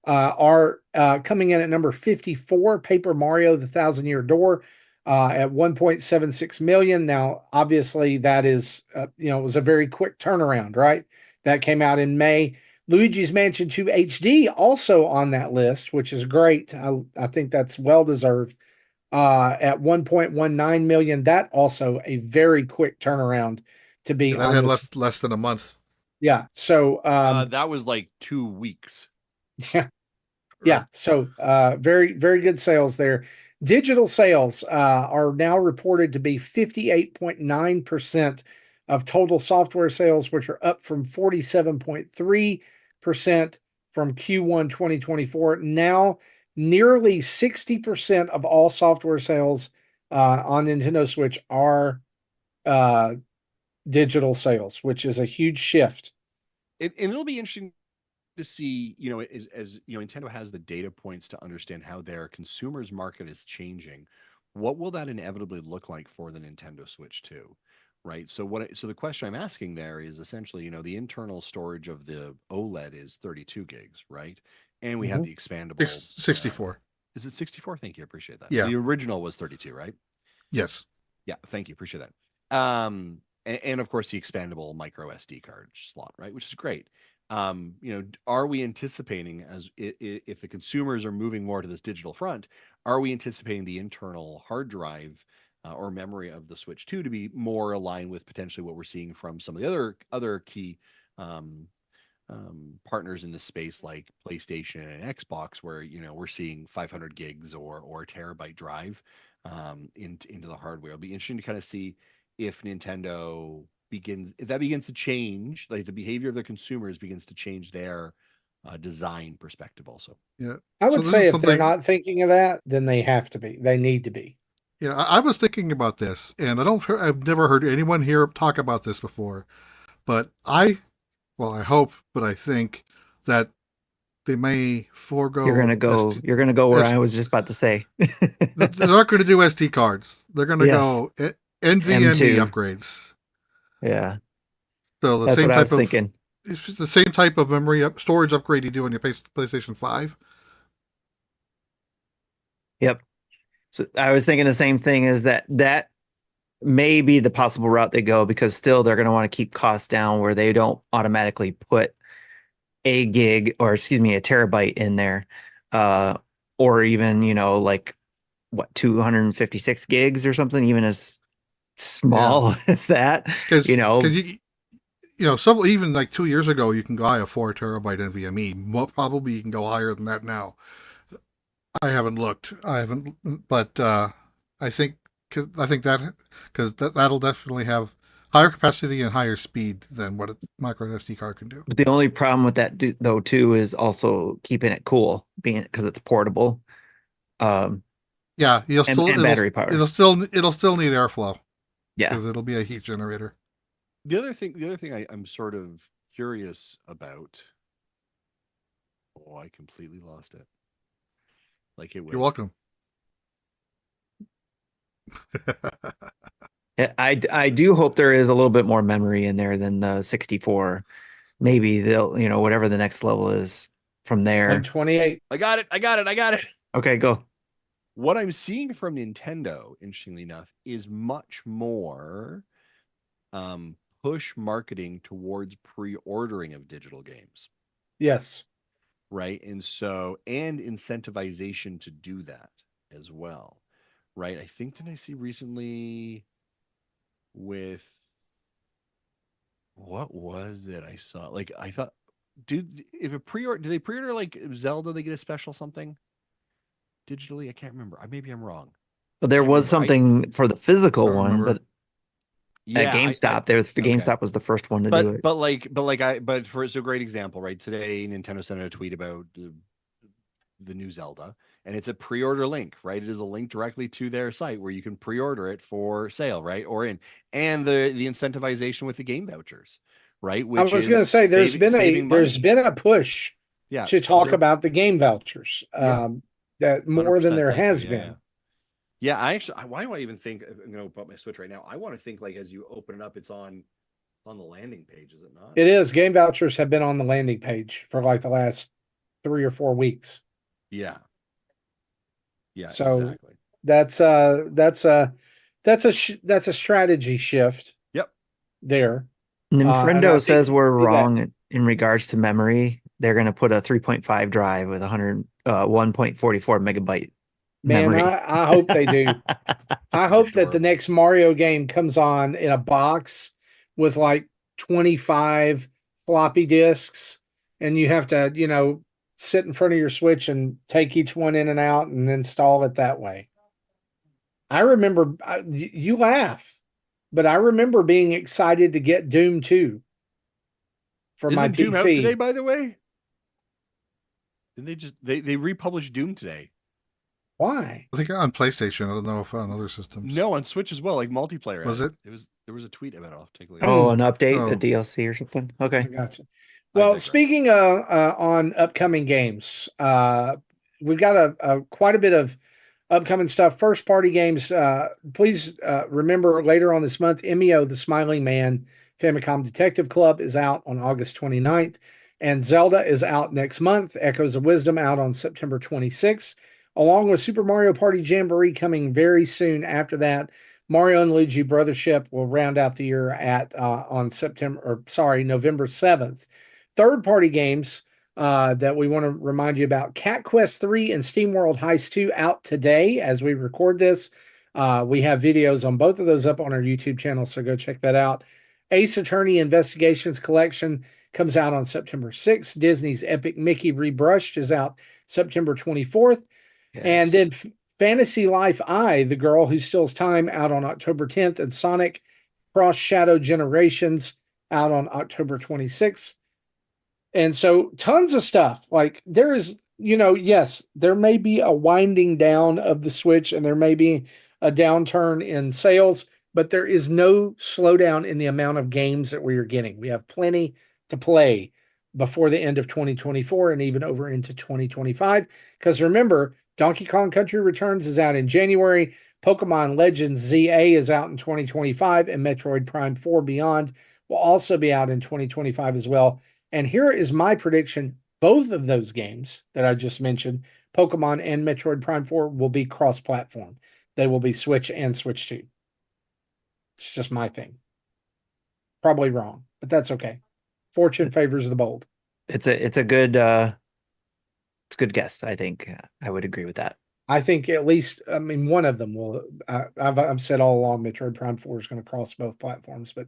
D: are coming in at number 54, Paper Mario: The Thousand Year Door, at 1.76 million. Now, obviously, that is it was a very quick turnaround, right? That came out in May. Luigi's Mansion 2 HD also on that list, which is great. I think that's well deserved. At 1.19 million. That also a very quick turnaround to be
E: that
D: on
E: had
D: this.
E: less than a month.
D: Yeah. So
B: that was like 2 weeks.
D: Yeah. Yeah. So very, very good sales there. Digital sales are now reported to be 58.9% of total software sales, which are up from 47.3% from Q1 2024. Now, nearly 60% of all software sales on Nintendo Switch are digital sales, which is a huge shift.
B: And it'll be interesting to see, as Nintendo has the data points to understand how their consumers market is changing. What will that inevitably look like for the Nintendo Switch 2? Right. So the question I'm asking there is essentially, the internal storage of the OLED is 32 gigs, right? And we have the expandable
E: 64.
B: Is it 64? Thank you. I appreciate that.
E: Yeah.
B: The original was 32, right?
E: Yes.
B: Yeah. Thank you. Appreciate that. And of course the expandable micro SD card slot, right? Which is great. Are we anticipating if the consumers are moving more to this digital front, are we anticipating the internal hard drive or memory of the Switch 2 to be more aligned with potentially what we're seeing from some of the other key partners in this space like PlayStation and Xbox, where we're seeing 500 gigs or a terabyte drive into the hardware. It'll be interesting to kind of see if Nintendo begins to change, like the behavior of the consumers begins to change their design perspective also.
E: Yeah,
D: I would say if they're not thinking of that, then they have to be. They need to be.
E: Yeah, I was thinking about this, and I've never heard anyone here talk about this before, but I hope, but I think that they may forego.
A: You're gonna go where I was just about to say.
E: They're not going to do SD cards. They're going to go NVMe upgrades.
A: Yeah.
E: So
A: that's what I was thinking.
E: It's the same type of memory storage upgrade you do on your PlayStation 5.
A: Yep. So I was thinking the same thing, is that may be the possible route they go, because still they're going to want to keep costs down where they don't automatically put a terabyte in there. Or even, like 256 gigs or something, even as small as that,
E: some, even like 2 years ago, you can buy a 4 terabyte NVMe. Probably you can go higher than that now. I haven't looked. But I think that because that'll definitely have higher capacity and higher speed than what a micro SD card can do.
A: But the only problem with that though too is also keeping it cool, because it's portable.
E: Battery power. It'll still need airflow.
A: Yeah,
E: because it'll be a heat generator.
B: The other thing I'm sort of curious about. Oh, I completely lost it. Like it will.
E: You're welcome.
A: I do hope there is a little bit more memory in there than the 64. Maybe they'll, whatever the next level is from there.
D: 128.
B: I got it.
A: Okay, go.
B: What I'm seeing from Nintendo, interestingly enough, is much more push marketing towards pre-ordering of digital games.
D: Yes.
B: Right. And incentivization to do that as well. Right. I think, did I see recently with, what was it I saw? Like, I thought if a pre-order, do they pre-order like Zelda? They get a special something digitally. I can't remember. Maybe I'm wrong.
A: But there
B: Can't
A: was
B: remember.
A: something for the physical
E: Don't
A: one,
E: remember.
A: but at
B: Yeah,
A: GameStop, there the
B: okay.
A: GameStop was the first one to do
B: But
A: it.
B: but for it's a great example, right? Today Nintendo sent out a tweet about the new Zelda, and it's a pre-order link, right? It is a link directly to their site where you can pre-order it for sale, right? And the incentivization with the game vouchers, right?
D: I
B: Which
D: was going
B: is
D: to say
B: saving
D: there's
B: money.
D: been a push
B: Yeah,
D: to talk
B: they're
D: about the game vouchers,
B: yeah,
D: that more than
B: 100%.
D: there
B: Thank you.
D: has
B: Yeah, yeah.
D: been.
B: Yeah, why do I even think I'm gonna open up my Switch right now? I want to think like as you open it up, it's on the landing page, is it not?
D: It is. Game vouchers have been on the landing page for like the last 3 or 4 weeks.
B: Yeah. Yeah,
D: So
B: exactly.
D: that's a strategy shift
B: Yep.
D: there. And I
A: Ninfrendo
D: think
A: says we're
D: see that.
A: wrong in regards to memory. They're going to put a 3.5 drive with 1.44 megabyte
D: Man,
A: memory.
D: I hope they do. I
B: I'm
D: hope that
B: sure
D: the
B: it will.
D: next Mario game comes on in a box with like 25 floppy disks, and you have to, sit in front of your Switch and take each one in and out and install it that way. I remember, you laugh, but I remember being excited to get Doom 2 for my
B: Isn't Doom out today,
D: PC.
B: by the way? Didn't they just they republished Doom today?
D: Why?
E: I think on PlayStation. I don't know if on other systems.
B: No, on Switch as well, like multiplayer.
E: Was it?
B: There was a tweet about it. I'll take a look at
A: Oh,
B: it.
A: an update, a
E: Oh,
A: DLC or something.
D: I
A: Okay.
D: gotcha.
B: I
D: Well,
B: digress.
D: speaking on upcoming games, we've got a quite a bit of upcoming stuff. First party games. Please remember later on this month, MEO, the Smiling Man Famicom Detective Club is out on August 29th, and Zelda is out next month. Echoes of Wisdom out on September 26th, along with Super Mario Party Jamboree coming very soon after that. Mario and Luigi Brothership will round out the year at November 7th. Third party games that we want to remind you about: Cat Quest 3 and SteamWorld Heist 2 out today as we record this. We have videos on both of those up on our YouTube channel, so go check that out. Ace Attorney Investigations Collection comes out on September 6th. Disney's Epic Mickey Rebrushed is out September 24th.
A: Yes.
D: And then Fantasy Life I, The Girl Who Steals Time, out on October 10th, and Sonic Cross Shadow Generations out on October 26th. And so tons of stuff. Like there is, yes, there may be a winding down of the Switch and there may be a downturn in sales, but there is no slowdown in the amount of games that we are getting. We have plenty to play before the end of 2024 and even over into 2025. Because remember, Donkey Kong Country Returns is out in January. Pokemon Legends ZA is out in 2025, and Metroid Prime 4 Beyond will also be out in 2025 as well. And here is my prediction. Both of those games that I just mentioned, Pokemon and Metroid Prime 4, will be cross-platform. They will be Switch and Switch 2. It's just my thing. Probably wrong, but that's okay. Fortune favors the bold.
A: It's a good guess. I think I would agree with that.
D: I think at least, one of them will. I've said all along Metroid Prime 4 is going to cross both platforms. But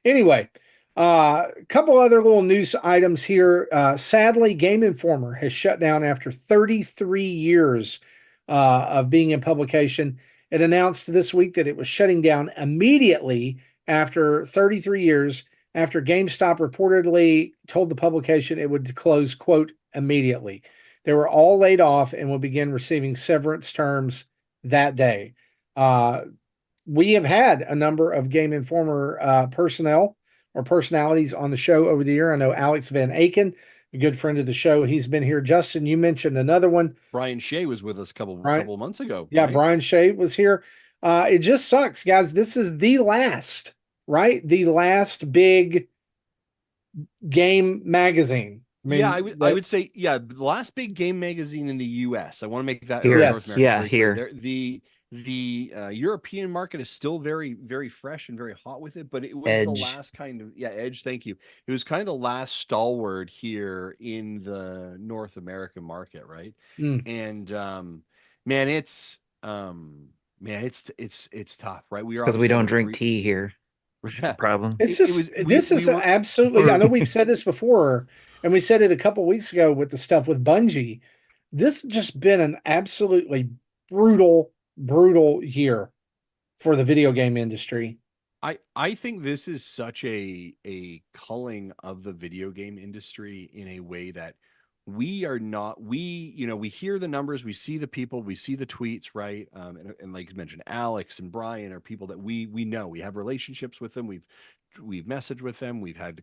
D: anyway, a couple other little news items here. Sadly, Game Informer has shut down after 33 years of being in publication. It announced this week that it was shutting down immediately after 33 years, after GameStop reportedly told the publication it would close, quote, immediately. They were all laid off and will begin receiving severance terms that day. We have had a number of Game Informer personnel or personalities on the show over the year. I know Alex Van Aken, a good friend of the show. He's been here. Justin, you mentioned another one.
B: Brian Shea was with us a couple months ago.
D: Yeah,
B: right?
D: Brian Shea was here. It just sucks, guys. This is the last, right? The last big game magazine.
B: I would say, the last big game magazine in the U.S. I want to make that
A: Here.
B: North America
A: Yeah,
B: very clear.
A: here.
B: The European market is still very, very fresh and very hot with it, but it was
A: Edge.
B: the last kind of Edge. Thank you. It was kind of the last stalwart here in the North American market, right? And man, it's tough, right?
A: Because we don't drink tea here. Which is a problem.
D: It's just absolutely. I know we've said this before. And we said it a couple weeks ago with the stuff with Bungie. This has just been an absolutely brutal, brutal year for the video game industry.
B: I think this is such a culling of the video game industry in a way that we are not, we hear the numbers, we see the people, we see the tweets, right? And like you mentioned, Alex and Brian are people that we know, we have relationships with them, we've messaged with them, we've had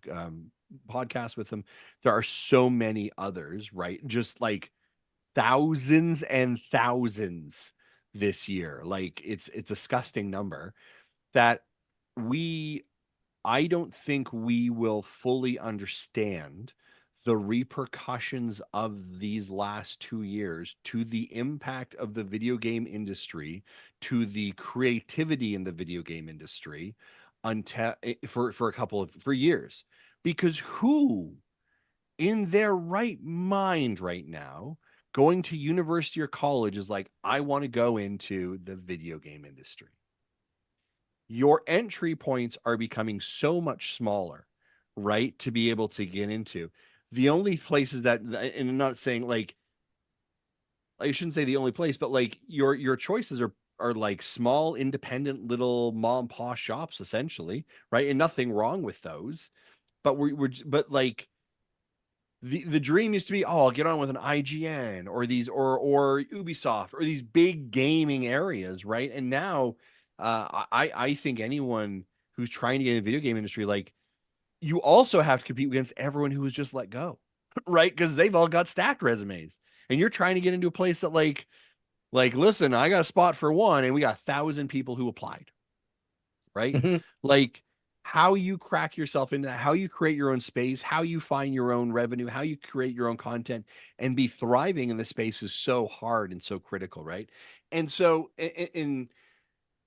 B: podcasts with them. There are so many others, right? Just like thousands and thousands this year. Like it's a disgusting number that we I don't think we will fully understand the repercussions of these last 2 years to the impact of the video game industry, to the creativity in the video game industry until for a couple of for years. Because who in their right mind right now going to university or college is like, I want to go into the video game industry? Your entry points are becoming so much smaller, right? To be able to get into the only places that, and I'm not saying like, I shouldn't say the only place, but like your choices are like small, independent little mom pa shops, essentially, right? And nothing wrong with those, but but like the dream used to be, oh, I'll get on with an IGN or these or Ubisoft or these big gaming areas, right? And now I think anyone who's trying to get in the video game industry, like you also have to compete against everyone who was just let go, right? Because they've all got stacked resumes, and you're trying to get into a place that listen, I got a spot for one, and we got 1,000 people who applied, right?
D: Mm-hmm.
B: Like how you crack yourself into that, how you create your own space, how you find your own revenue, how you create your own content and be thriving in the space is so hard and so critical, right? And so in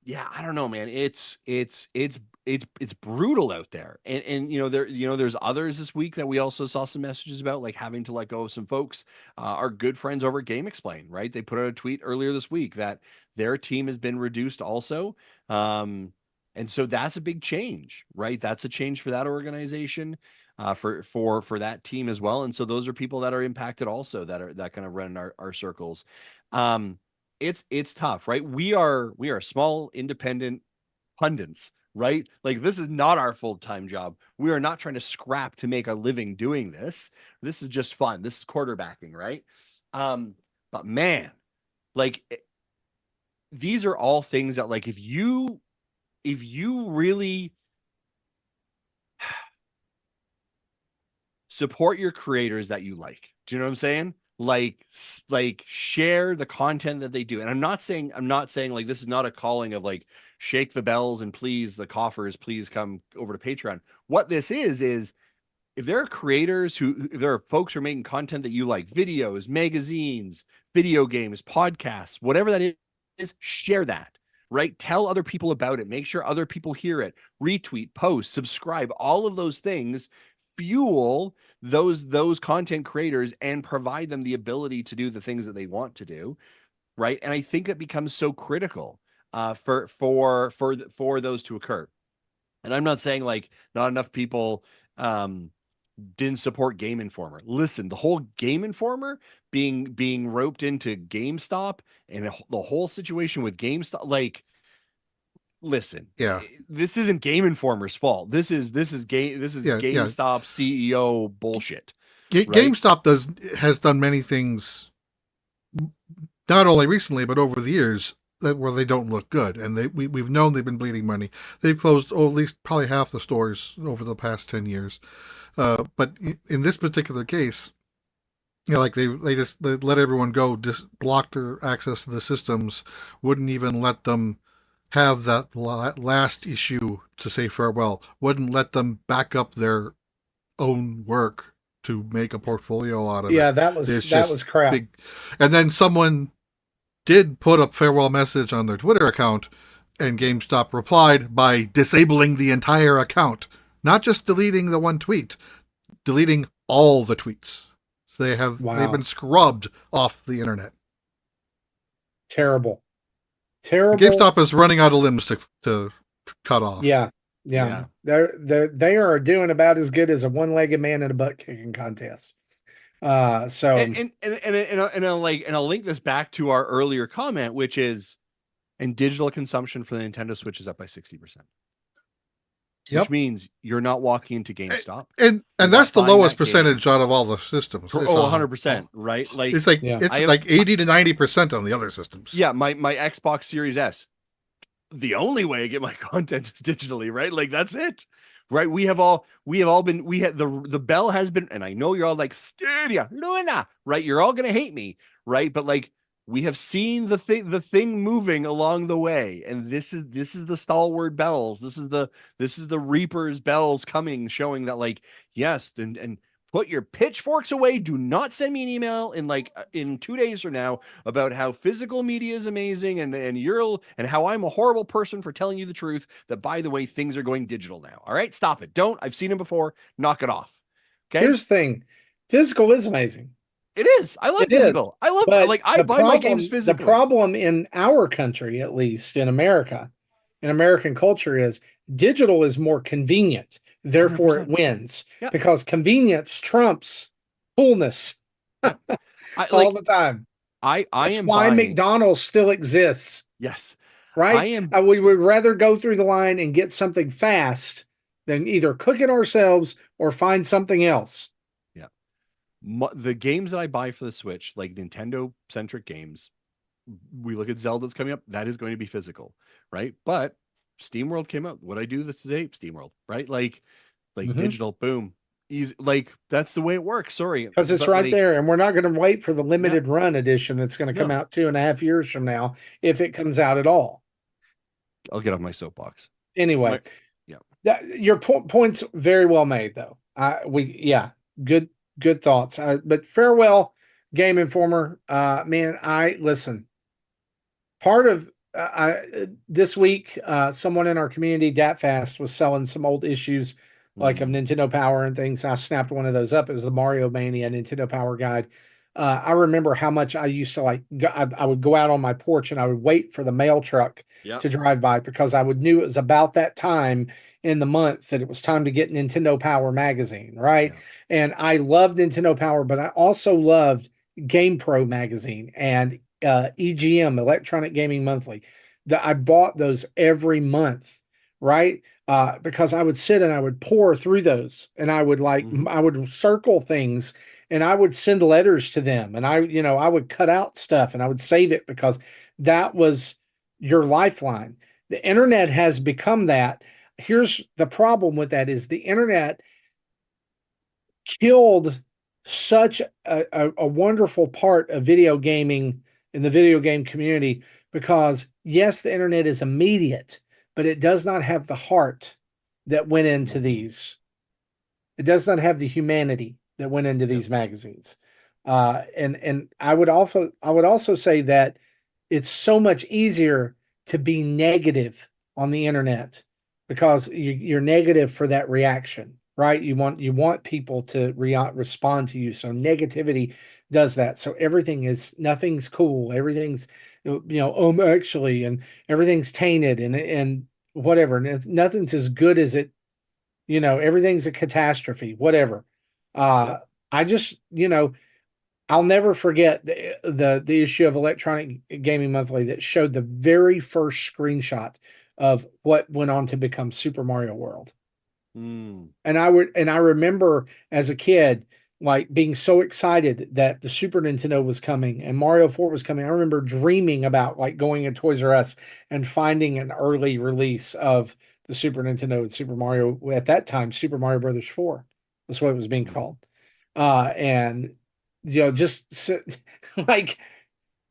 B: yeah, I don't know, man. It's brutal out there. And there's others this week that we also saw some messages about, like having to let go of some folks. Our good friends over at Game Explain, right? They put out a tweet earlier this week that their team has been reduced also. And so that's a big change, right? That's a change for that organization, for that team as well. And so those are people that are impacted also that kind of run our circles. It's tough, right? We are small independent pundits, right? Like this is not our full-time job. We are not trying to scrap to make a living doing this. This is just fun. This is quarterbacking, right? But man, like these are all things that like if you really support your creators that you like, do you know what I'm saying? Like share the content that they do. And I'm not saying like this is not a calling of like shake the bells and please the coffers, please come over to Patreon. What this is if there are creators if there are folks who are making content that you like, videos, magazines, video games, podcasts, whatever that is, share that, right? Tell other people about it. Make sure other people hear it. Retweet, post, subscribe, all of those things fuel those content creators and provide them the ability to do the things that they want to do, right? And I think it becomes so critical for those to occur. And I'm not saying like not enough people didn't support Game Informer. Listen, the whole Game Informer being roped into GameStop and the whole situation with GameStop, like listen,
E: yeah,
B: this isn't Game Informer's fault. This is GameStop CEO bullshit. Right?
E: GameStop has done many things, not only recently but over the years, where they don't look good, and we've known they've been bleeding money. They've closed at least probably half the stores over the past 10 years. But in this particular case, like they let everyone go, just blocked their access to the systems, wouldn't even let them have that last issue to say farewell, wouldn't let them back up their own work to make a portfolio out of it.
D: Yeah, that was crap.
E: And then someone did put a farewell message on their Twitter account, and GameStop replied by disabling the entire account, not just deleting the one tweet, deleting all the tweets. So they've been scrubbed off the internet.
D: Terrible.
E: GameStop is running out of limbs to cut off.
D: Yeah. Yeah. They are doing about as good as a one-legged man in a butt kicking contest. So
B: and I'll link this back to our earlier comment, which is, and digital consumption for the Nintendo Switch is up by 60%.
E: Yep.
B: Which means you're not walking into GameStop.
E: And that's the lowest percentage out of all the systems.
B: Oh, 100%, right? Like
E: it's like 80 to 90% on the other systems.
B: Yeah, my Xbox Series S. The only way I get my content is digitally, right? Like that's it. Right? We have all been, the bell has been, and I know you're all like, Stadia, Luna, right? You're all gonna hate me, right? But like, we have seen the thing moving along the way, and this is the stalwart bells. This is the Reaper's bells coming, showing that like, yes, and put your pitchforks away. Do not send me an email in 2 days from now about how physical media is amazing and how I'm a horrible person for telling you the truth. That, by the way, things are going digital now. All right, stop it. Don't. I've seen it before. Knock it off. Okay.
D: Here's the thing: physical is amazing.
B: It is. I love physical. I love like I buy my games physically.
D: The problem in our country, at least in America, in American culture, is digital is more convenient. Therefore, 100%. It wins because convenience trumps coolness all the time. That's why McDonald's still exists.
B: Yes,
D: right. We would rather go through the line and get something fast than either cook it ourselves or find something else.
B: The games that I buy for the Switch, like Nintendo centric games, we look at Zelda's coming up. That is going to be physical, right? But SteamWorld came out. What I do this today, SteamWorld, right? Like digital, boom, easy. Like that's the way it works. Sorry,
D: because it's right there, and we're not going to wait for the limited run edition that's going to come out 2.5 years from now, if it comes out at all.
B: I'll get off my soapbox.
D: Anyway, your point's very well made, though. Good thoughts. But farewell, Game Informer. Man, listen. Part of this week, someone in our community, DatFast, was selling some old issues like of Nintendo Power and things. I snapped one of those up. It was the Mario Mania Nintendo Power Guide. I remember how much I used to I would go out on my porch and I would wait for the mail truck to drive by because I knew it was about that time in the month that it was time to get Nintendo Power magazine, right? Yeah. And I loved Nintendo Power, but I also loved Game Pro magazine and EGM, Electronic Gaming Monthly. I bought those every month, right? Because I would sit and I would pour through those, and I would I would circle things, and I would send letters to them, and I would cut out stuff and I would save it because that was your lifeline. The internet has become that. Here's the problem with that is the internet killed such a wonderful part of video gaming in the video game community because, yes, the internet is immediate, but it does not have the heart that went into these. It does not have the humanity that went into these magazines. And I would also say that it's so much easier to be negative on the internet because you're negative for that reaction, right? You want people to respond to you. So negativity does that. So nothing's cool. Everything's, actually, and everything's tainted and whatever. And nothing's as good as it, everything's a catastrophe, whatever. I just, I'll never forget the issue of Electronic Gaming Monthly that showed the very first screenshot of what went on to become Super Mario World. And I remember as a kid, like being so excited that the Super Nintendo was coming and Mario 4 was coming. I remember dreaming about like going to Toys R Us and finding an early release of the Super Nintendo and Super Mario. At that time, Super Mario Brothers 4. That's what it was being called. And just like,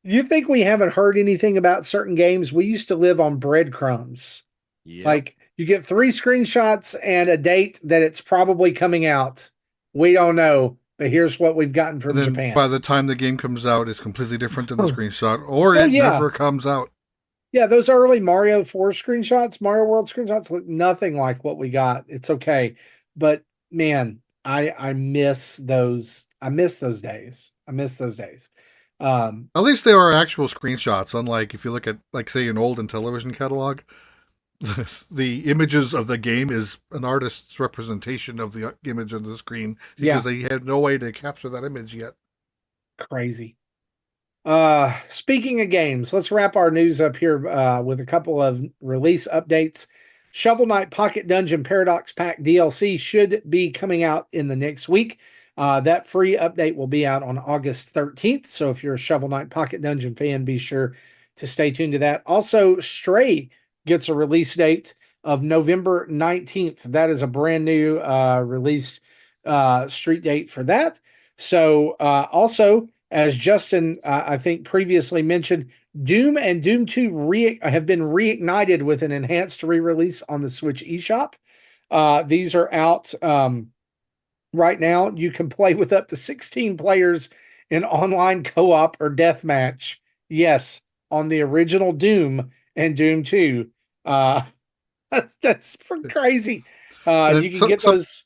D: you think we haven't heard anything about certain games? We used to live on breadcrumbs. Yep. Like you get 3 screenshots and a date that it's probably coming out. We don't know, but here's what we've gotten from Japan.
E: By the time the game comes out, it's completely different than the screenshot, or it never comes out.
D: Yeah, those early Mario 4 screenshots, Mario World screenshots look nothing like what we got. It's okay. But man, I miss those. I miss those days.
E: At least they are actual screenshots, unlike if you look at, like, say, an old television catalog. the images of the game is an artist's representation of the image on the screen because they had no way to capture that image yet.
D: Crazy. Speaking of games, let's wrap our news up here with a couple of release updates. Shovel Knight Pocket Dungeon Paradox Pack DLC should be coming out in the next week. That free update will be out on August 13th. So if you're a Shovel Knight Pocket Dungeon fan, be sure to stay tuned to that. Also, Stray gets a release date of November 19th. That is a brand new released street date for that. So also, as Justin, I think previously mentioned, Doom and Doom 2 have been reignited with an enhanced re-release on the Switch eShop. These are out right now. You can play with up to 16 players in online co-op or deathmatch. Yes, on the original Doom and Doom 2. That's crazy. You can get those.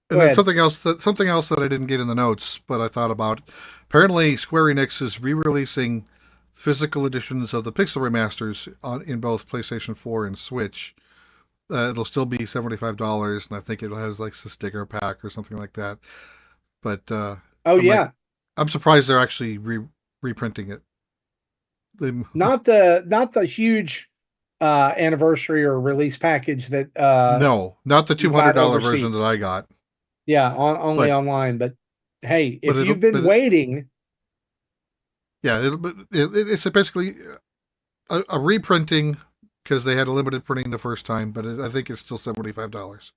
E: And then something else that I didn't get in the notes, but I thought about. Apparently, Square Enix is re-releasing physical editions of the Pixel remasters in both PlayStation 4 and Switch. It'll still be $75, and I think it has like the sticker pack or something like that. But I'm surprised they're actually reprinting it.
D: Not the huge anniversary or release package that
E: no, not the $200 version that I got.
D: Yeah, only online. But hey, if you've been waiting,
E: it's basically a reprinting because they had a limited printing the first time, but I think it's still $75.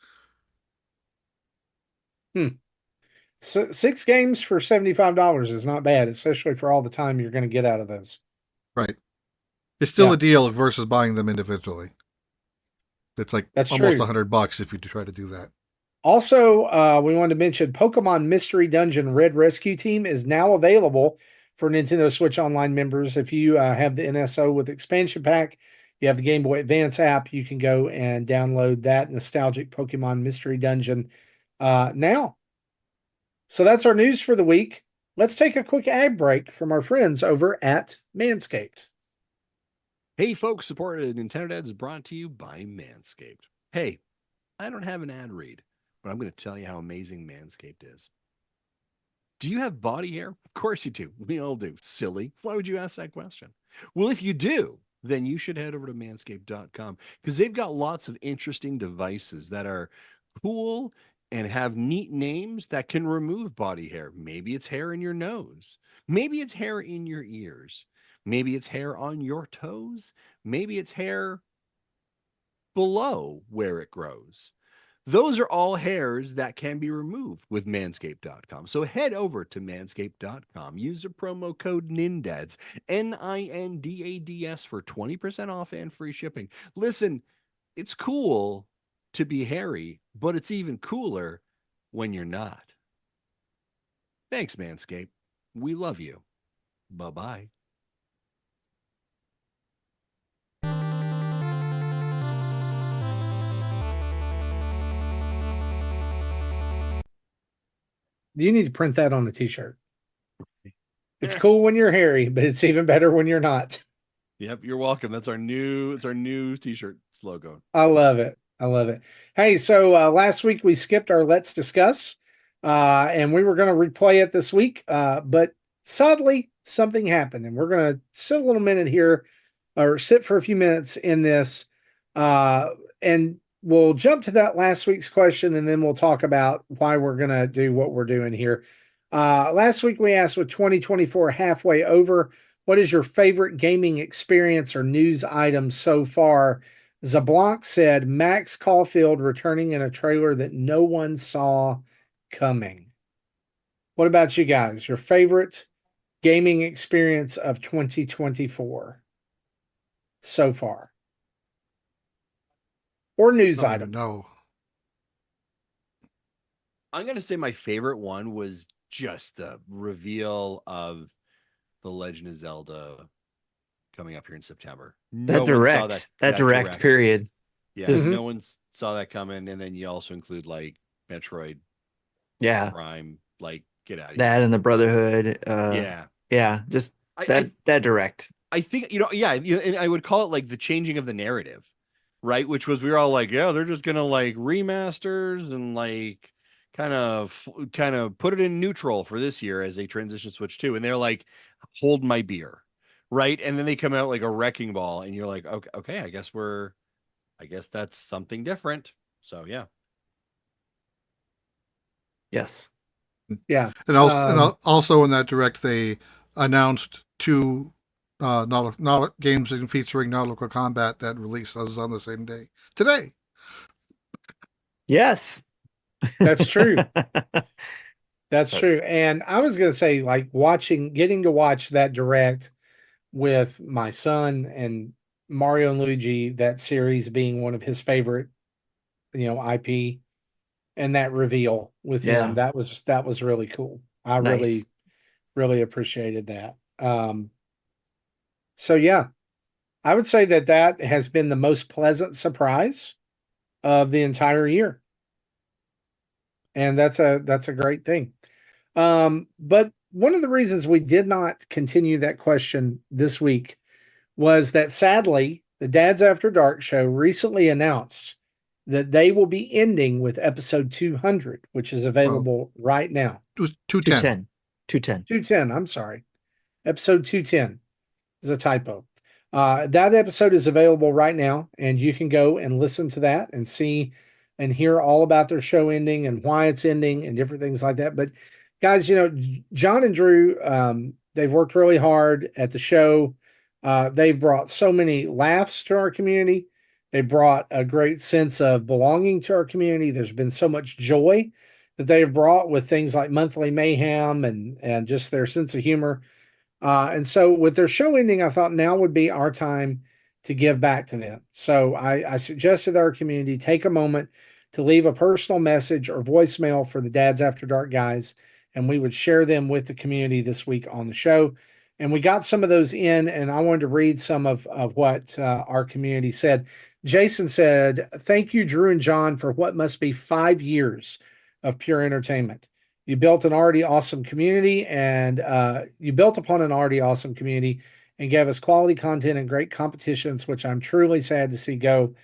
D: So 6 games for $75 is not bad, especially for all the time you're going to get out of those.
E: Right. It's still a deal versus buying them individually. It's like almost $100 if you try to do that.
D: Also, we wanted to mention Pokemon Mystery Dungeon Red Rescue Team is now available for Nintendo Switch Online members. If you have the NSO with expansion pack, you have the Game Boy Advance app, you can go and download that nostalgic Pokemon Mystery Dungeon now. So that's our news for the week. Let's take a quick ad break from our friends over at Manscaped.
B: Hey folks, support of NINDADS is brought to you by Manscaped. Hey, I don't have an ad read, but I'm going to tell you how amazing Manscaped is. Do you have body hair? Of course you do. We all do. Silly. Why would you ask that question? Well, if you do, then you should head over to manscaped.com because they've got lots of interesting devices that are cool and have neat names that can remove body hair. Maybe it's hair in your nose. Maybe it's hair in your ears. Maybe it's hair on your toes. Maybe it's hair below where it grows. Those are all hairs that can be removed with manscaped.com. So head over to manscaped.com. Use the promo code NINDADS, NINDADS, for 20% off and free shipping. Listen, it's cool to be hairy, but it's even cooler when you're not. Thanks, Manscaped. We love you. Bye-bye.
D: You need to print that on a t-shirt. It's cool when you're hairy, but it's even better when you're not.
B: Yep, you're welcome. It's our new t-shirt slogan.
D: I love it. Hey, so last week we skipped our Let's Discuss, and we were going to replay it this week, but sadly something happened, and we're going to sit for a few minutes in this, and we'll jump to that last week's question, and then we'll talk about why we're going to do what we're doing here. Last week we asked, with 2024 halfway over, what is your favorite gaming experience or news item so far? Zablanc said Max Caulfield returning in a trailer that no one saw coming. What about you guys? Your favorite gaming experience of 2024 so far? Or news item?
E: No.
B: I'm going to say my favorite one was just the reveal of The Legend of Zelda coming up here in September.
A: That direct period.
B: Yeah, no one saw that coming. And then you also include like Metroid, Prime, like get out of here.
A: That and the Brotherhood.
B: Yeah,
A: just that direct.
B: I think, yeah, and I would call it like the changing of the narrative, right? Which was, we were all like, yeah, they're just gonna like remasters and like kind of put it in neutral for this year as they transition Switch 2. And they're like, hold my beer, right? And then they come out like a wrecking ball, and you're like, okay, I guess that's something different. So yeah.
A: Yes.
D: Yeah.
E: And also in that direct, they announced two not games featuring nautical combat that releases on the same day today.
A: Yes.
D: That's true. That's true. And I was going to say, like, getting to watch that direct with my son and Mario and Luigi, that series being one of his favorite, IP, and that reveal with him,
A: Yeah.
D: that was really cool. I
A: Nice.
D: really appreciated that. So yeah, I would say that has been the most pleasant surprise of the entire year. And that's a great thing. But one of the reasons we did not continue that question this week was that sadly, the Dads After Dark show recently announced that they will be ending with episode 200, which is available right now.
E: It was 210.
A: 210.
D: 210, I'm sorry. Episode 210 is a typo. That episode is available right now, and you can go and listen to that and see and hear all about their show ending and why it's ending and different things like that. But guys, John and Drew, they've worked really hard at the show. They've brought so many laughs to our community. They brought a great sense of belonging to our community. There's been so much joy that they've brought with things like monthly mayhem and just their sense of humor. And so with their show ending, I thought now would be our time to give back to them. So I suggested our community take a moment to leave a personal message or voicemail for the Dads After Dark guys, and we would share them with the community this week on the show. And we got some of those in, and I wanted to read some of what our community said. Jason said, "Thank you, Drew and John, for what must be 5 years of pure entertainment. You built an already awesome community, and you built upon an already awesome community and gave us quality content and great competitions, which I'm truly sad to see go.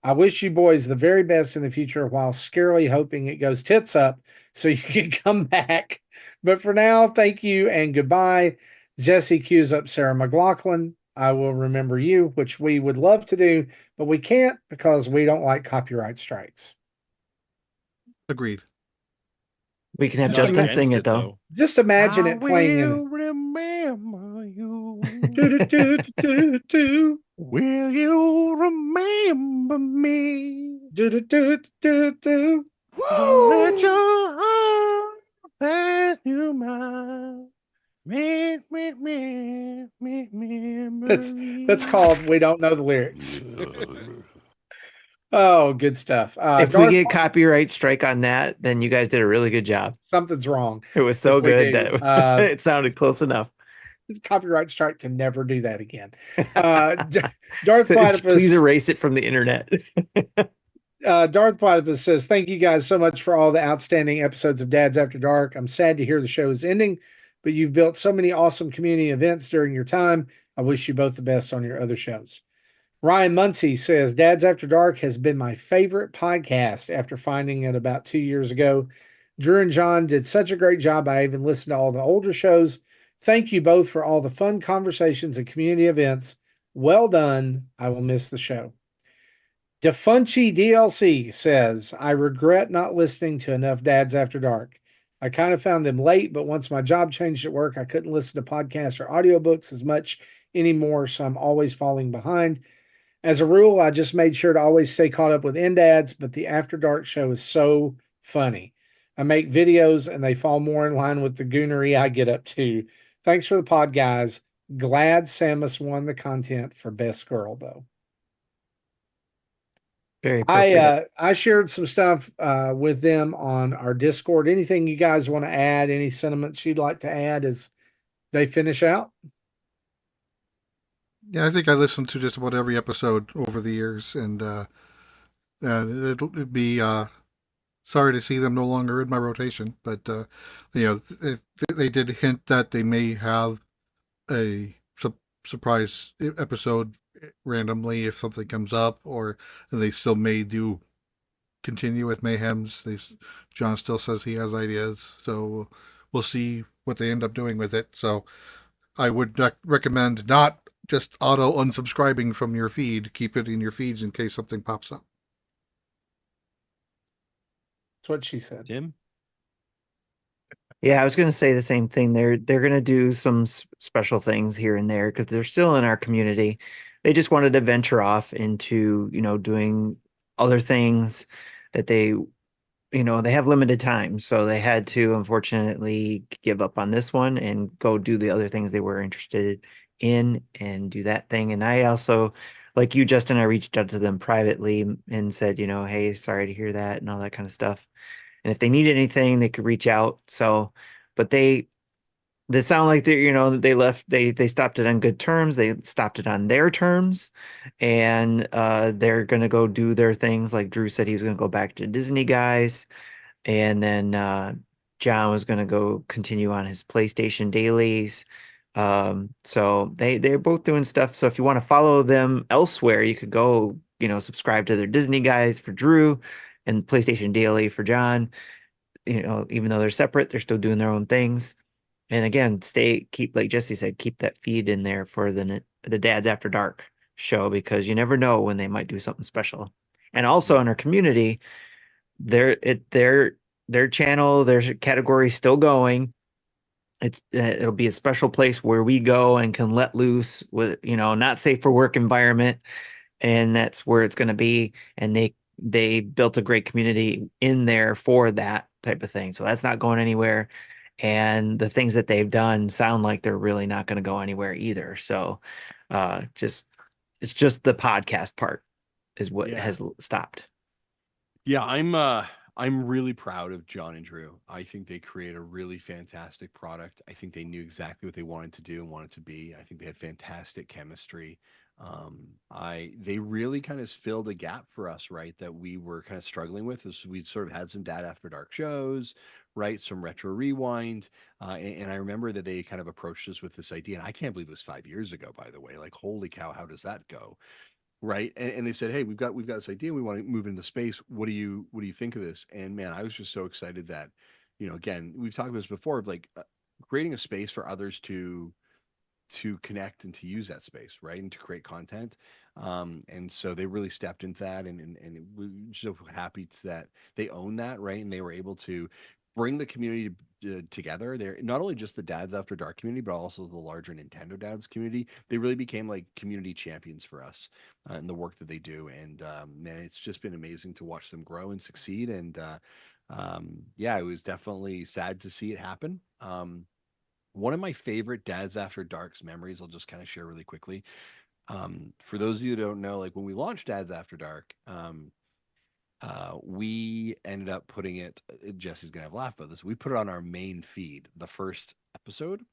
D: I wish you boys the very best in the future while scarily hoping it goes tits up so you can come back. But for now, thank you and goodbye." Jesse cues up Sarah McLaughlin. "I will remember you," which we would love to do, but we can't because we don't like copyright strikes.
E: Agreed.
A: We can have
D: Just
A: Justin sing it, though.
D: Just imagine it playing in.
B: Remember you.
D: Do-do-do-do-do.
B: Will you remember me?
D: Do-do-do-do-do.
B: Don't let your heart pass you by.
D: That's called We Don't Know the Lyrics. Oh, good stuff.
A: If we get copyright strike on that, then you guys did a really good job.
D: Something's wrong.
A: It was so good
D: do.
A: that it sounded close enough.
D: Copyright strike to never do that again. Darth Platypus,
A: please erase it from the internet.
D: Darth Platypus says, "Thank you guys so much for all the outstanding episodes of Dads After Dark. I'm sad to hear the show is ending, but you've built so many awesome community events during your time. I wish you both the best on your other shows." Ryan Muncie says, "Dads After Dark has been my favorite podcast after finding it about 2 years ago. Drew and John did such a great job. I even listened to all the older shows. Thank you both for all the fun conversations and community events. Well done. I will miss the show." Defunchi DLC says, "I regret not listening to enough Dads After Dark. I kind of found them late, but once my job changed at work, I couldn't listen to podcasts or audiobooks as much anymore, so I'm always falling behind. As a rule, I just made sure to always stay caught up with NINDADS, but the After Dark show is so funny. I make videos and they fall more in line with the goonery I get up to. Thanks for the pod, guys. Glad Samus won the content for Best Girl, though."
A: Very appropriate.
D: I shared some stuff with them on our Discord. Anything you guys want to add? Any sentiments you'd like to add as they finish out?
E: Yeah, I think I listened to just about every episode over the years, and it'd be sorry to see them no longer in my rotation. But they did hint that they may have a surprise episode randomly if something comes up, or they still may do continue with Mayhems. John still says he has ideas, so we'll see what they end up doing with it. So I would recommend not just auto unsubscribing from your feed. Keep it in your feeds in case something pops up.
D: That's what she said.
B: Tim?
A: Yeah, I was going to say the same thing. They're going to do some special things here and there because they're still in our community. They just wanted to venture off into, doing other things that they have limited time. So they had to unfortunately give up on this one and go do the other things they were interested in and do that thing. And I also, like you, Justin, I reached out to them privately and said, hey, sorry to hear that and all that kind of stuff. And if they need anything, they could reach out. So, but they sound like they left, they stopped it on good terms. They stopped it on their terms, and they're gonna go do their things. Like Drew said, he was gonna go back to Disney guys, and then John was gonna go continue on his PlayStation dailies. So they're both doing stuff. So if you want to follow them elsewhere, you could go, subscribe to their Disney guys for Drew and PlayStation Daily for John. Even though they're separate, they're still doing their own things. And again, keep, like Jesse said, keep that feed in there for the Dads After Dark show, because you never know when they might do something special. And also in our community, their channel, their category is still going. It'll be a special place where we go and can let loose with, not safe for work environment. And that's where it's going to be. And they built a great community in there for that type of thing. So that's not going anywhere. And the things that they've done sound like they're really not going to go anywhere either. So it's just the podcast part is what has stopped.
B: Yeah, I'm really proud of John and Drew. I think they create a really fantastic product. I think they knew exactly what they wanted to do and wanted to be. I think they had fantastic chemistry. They really kind of filled a gap for us, right? That we were kind of struggling with. As we sort of had some Dad After Dark shows, right? Some retro rewind. And I remember that they kind of approached us with this idea. And I can't believe it was 5 years ago, by the way. Like, holy cow, how does that go? Right. And they said, hey, we've got this idea. We want to move into the space. What do you think of this? And man, I was just so excited that, again, we've talked about this before, of like creating a space for others to connect and to use that space, right, and to create content. And so they really stepped into that, and we're so happy that they own that, right, and they were able to bring the community together. They're not only just the Dads After Dark community, but also the larger Nintendo Dads community. They really became like community champions for us in the work that they do. And man, it's just been amazing to watch them grow and succeed. And yeah, it was definitely sad to see it happen. One of my favorite Dads After Dark's memories, I'll just kind of share really quickly. For those of you who don't know, like when we launched Dads After Dark, we ended up putting it, Jesse's gonna have a laugh about this. We put it on our main feed, the first episode.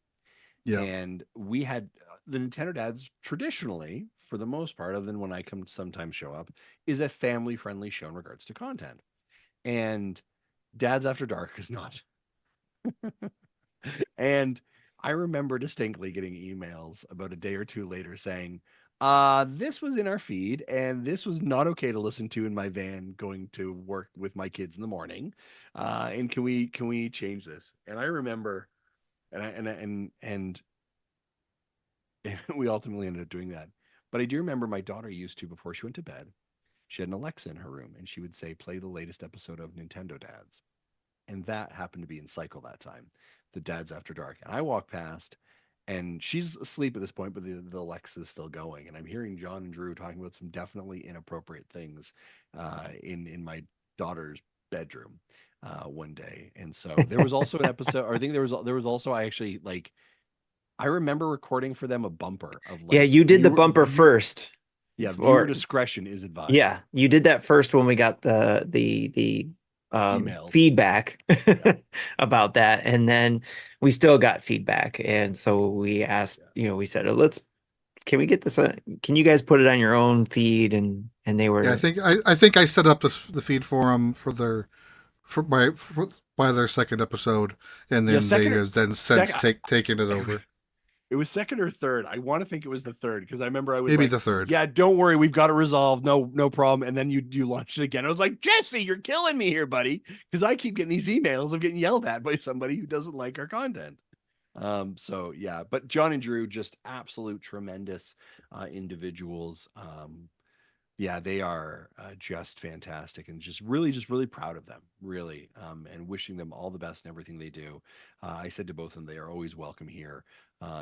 B: Yeah. And we had the Nintendo Dads traditionally, for the most part, other than when I sometimes show up, is a family friendly show in regards to content. And Dads After Dark is not. And I remember distinctly getting emails about a day or two later saying, this was in our feed and this was not okay to listen to in my van going to work with my kids in the morning. And can we change this? And I remember, and we ultimately ended up doing that. But I do remember my daughter used to, before she went to bed, she had an Alexa in her room and she would say, play the latest episode of Nintendo Dads. And that happened to be in cycle that time, the Dads After Dark. And I walk past and she's asleep at this point, but the Alexa is still going. And I'm hearing John and Drew talking about some definitely inappropriate things in my daughter's bedroom one day. And so there was also an episode, or I think there was also, I remember recording for them a bumper of like,
A: yeah, you did the bumper first.
B: Yeah, viewer discretion is advised.
A: Yeah, you did that first when we got the feedback about that, and then we still got feedback, and so we asked, we said, can we get this? Can you guys put it on your own feed? And they were.
E: Yeah, I think I set up the feed for them by their second episode, and then they then since taken it over.
B: It was second or third. I want to think it was the third because I remember I was
E: Maybe
B: like,
E: the third.
B: "Yeah, don't worry, we've got it resolved. No problem." And then you launched it again. I was like, "Jesse, you're killing me here, buddy," because I keep getting these emails of getting yelled at by somebody who doesn't like our content. So yeah, but John and Drew, just absolute tremendous individuals. Yeah, they are just fantastic, and just really proud of them, really, and wishing them all the best in everything they do. I said to both of them, they are always welcome here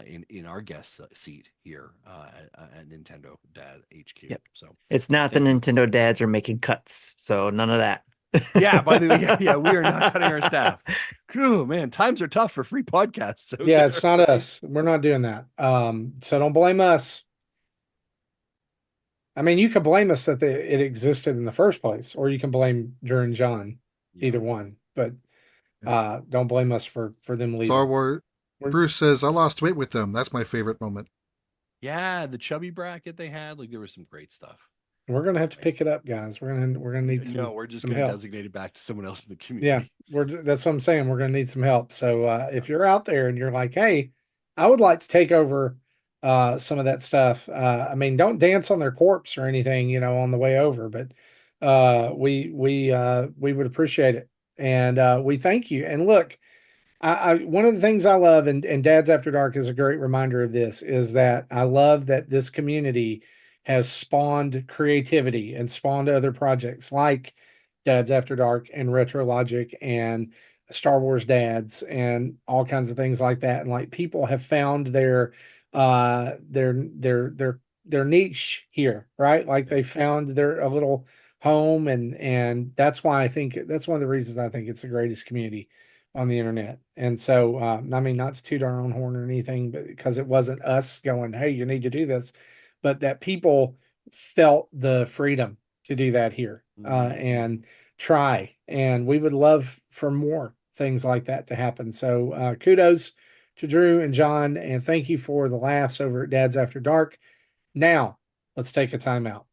B: in our guest seat here at Nintendo Dad HQ.
A: Yep.
B: So
A: It's not the
B: thank you.
A: Nintendo dads are making cuts, so none of that.
B: Yeah, by the way, yeah, we are not cutting our staff. Cool, man, times are tough for free podcasts. So
D: Yeah, it's not us. We're not doing that. So don't blame us. I mean, you could blame us that it existed in the first place, or you can blame Drew and John, either one. But don't blame us for them leaving.
E: Star Wars. Bruce says, I lost weight with them. That's my favorite moment.
B: Yeah, the chubby bracket they had, like there was some great stuff.
D: We're gonna have to pick it up, guys. We're gonna need some.
B: No, we're just gonna designate it back to someone else in the community.
D: Yeah, that's what I'm saying. We're gonna need some help. So if you're out there and you're like, hey, I would like to take over some of that stuff. I mean, don't dance on their corpse or anything, on the way over, but we would appreciate it. And we thank you. And look, I one of the things I love, and Dad's After Dark is a great reminder of this, is that I love that this community has spawned creativity and spawned other projects like Dad's After Dark and Retro Logic and Star Wars Dads and all kinds of things like that. And like people have found their niche here, right? Like they found their a little home, and that's why I think that's one of the reasons I think it's the greatest community on the internet. And so, I mean, not to toot our own horn or anything, but because it wasn't us going, hey, you need to do this, but that people felt the freedom to do that here and try. And we would love for more things like that to happen. So kudos to Drew and John, and thank you for the laughs over at Dad's After Dark. Now, let's take a timeout.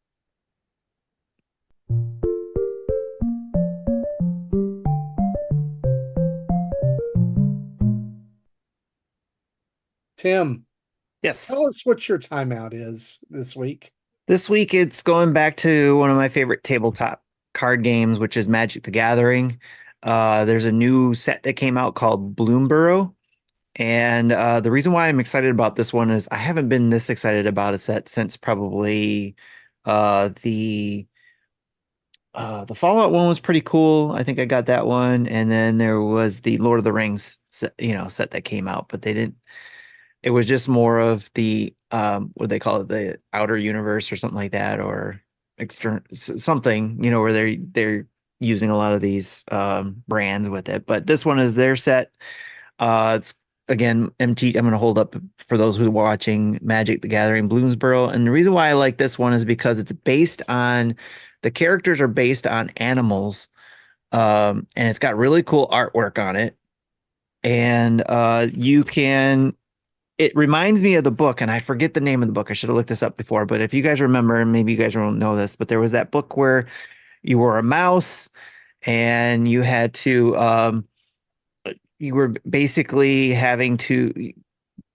D: Tim,
A: Yes.
D: tell us what your timeout is this week.
A: This week, it's going back to one of my favorite tabletop card games, which is Magic the Gathering. There's a new set that came out called Bloomburrow. And the reason why I'm excited about this one is I haven't been this excited about a set since probably the Fallout one was pretty cool. I think I got that one. And then there was the Lord of the Rings set, set that came out, but they didn't. It was just more of the what they call it, the outer universe or something like that, or external something, where they're using a lot of these brands with it. But this one is their set. It's again MT. I'm going to hold up for those who are watching Magic the Gathering Bloomsbury. And the reason why I like this one is because it's based on the characters are based on animals, and it's got really cool artwork on it. And you can. It reminds me of the book, and I forget the name of the book. I should have looked this up before, but if you guys remember, and maybe you guys don't know this, but there was that book where you were a mouse and you had to, you were basically having to,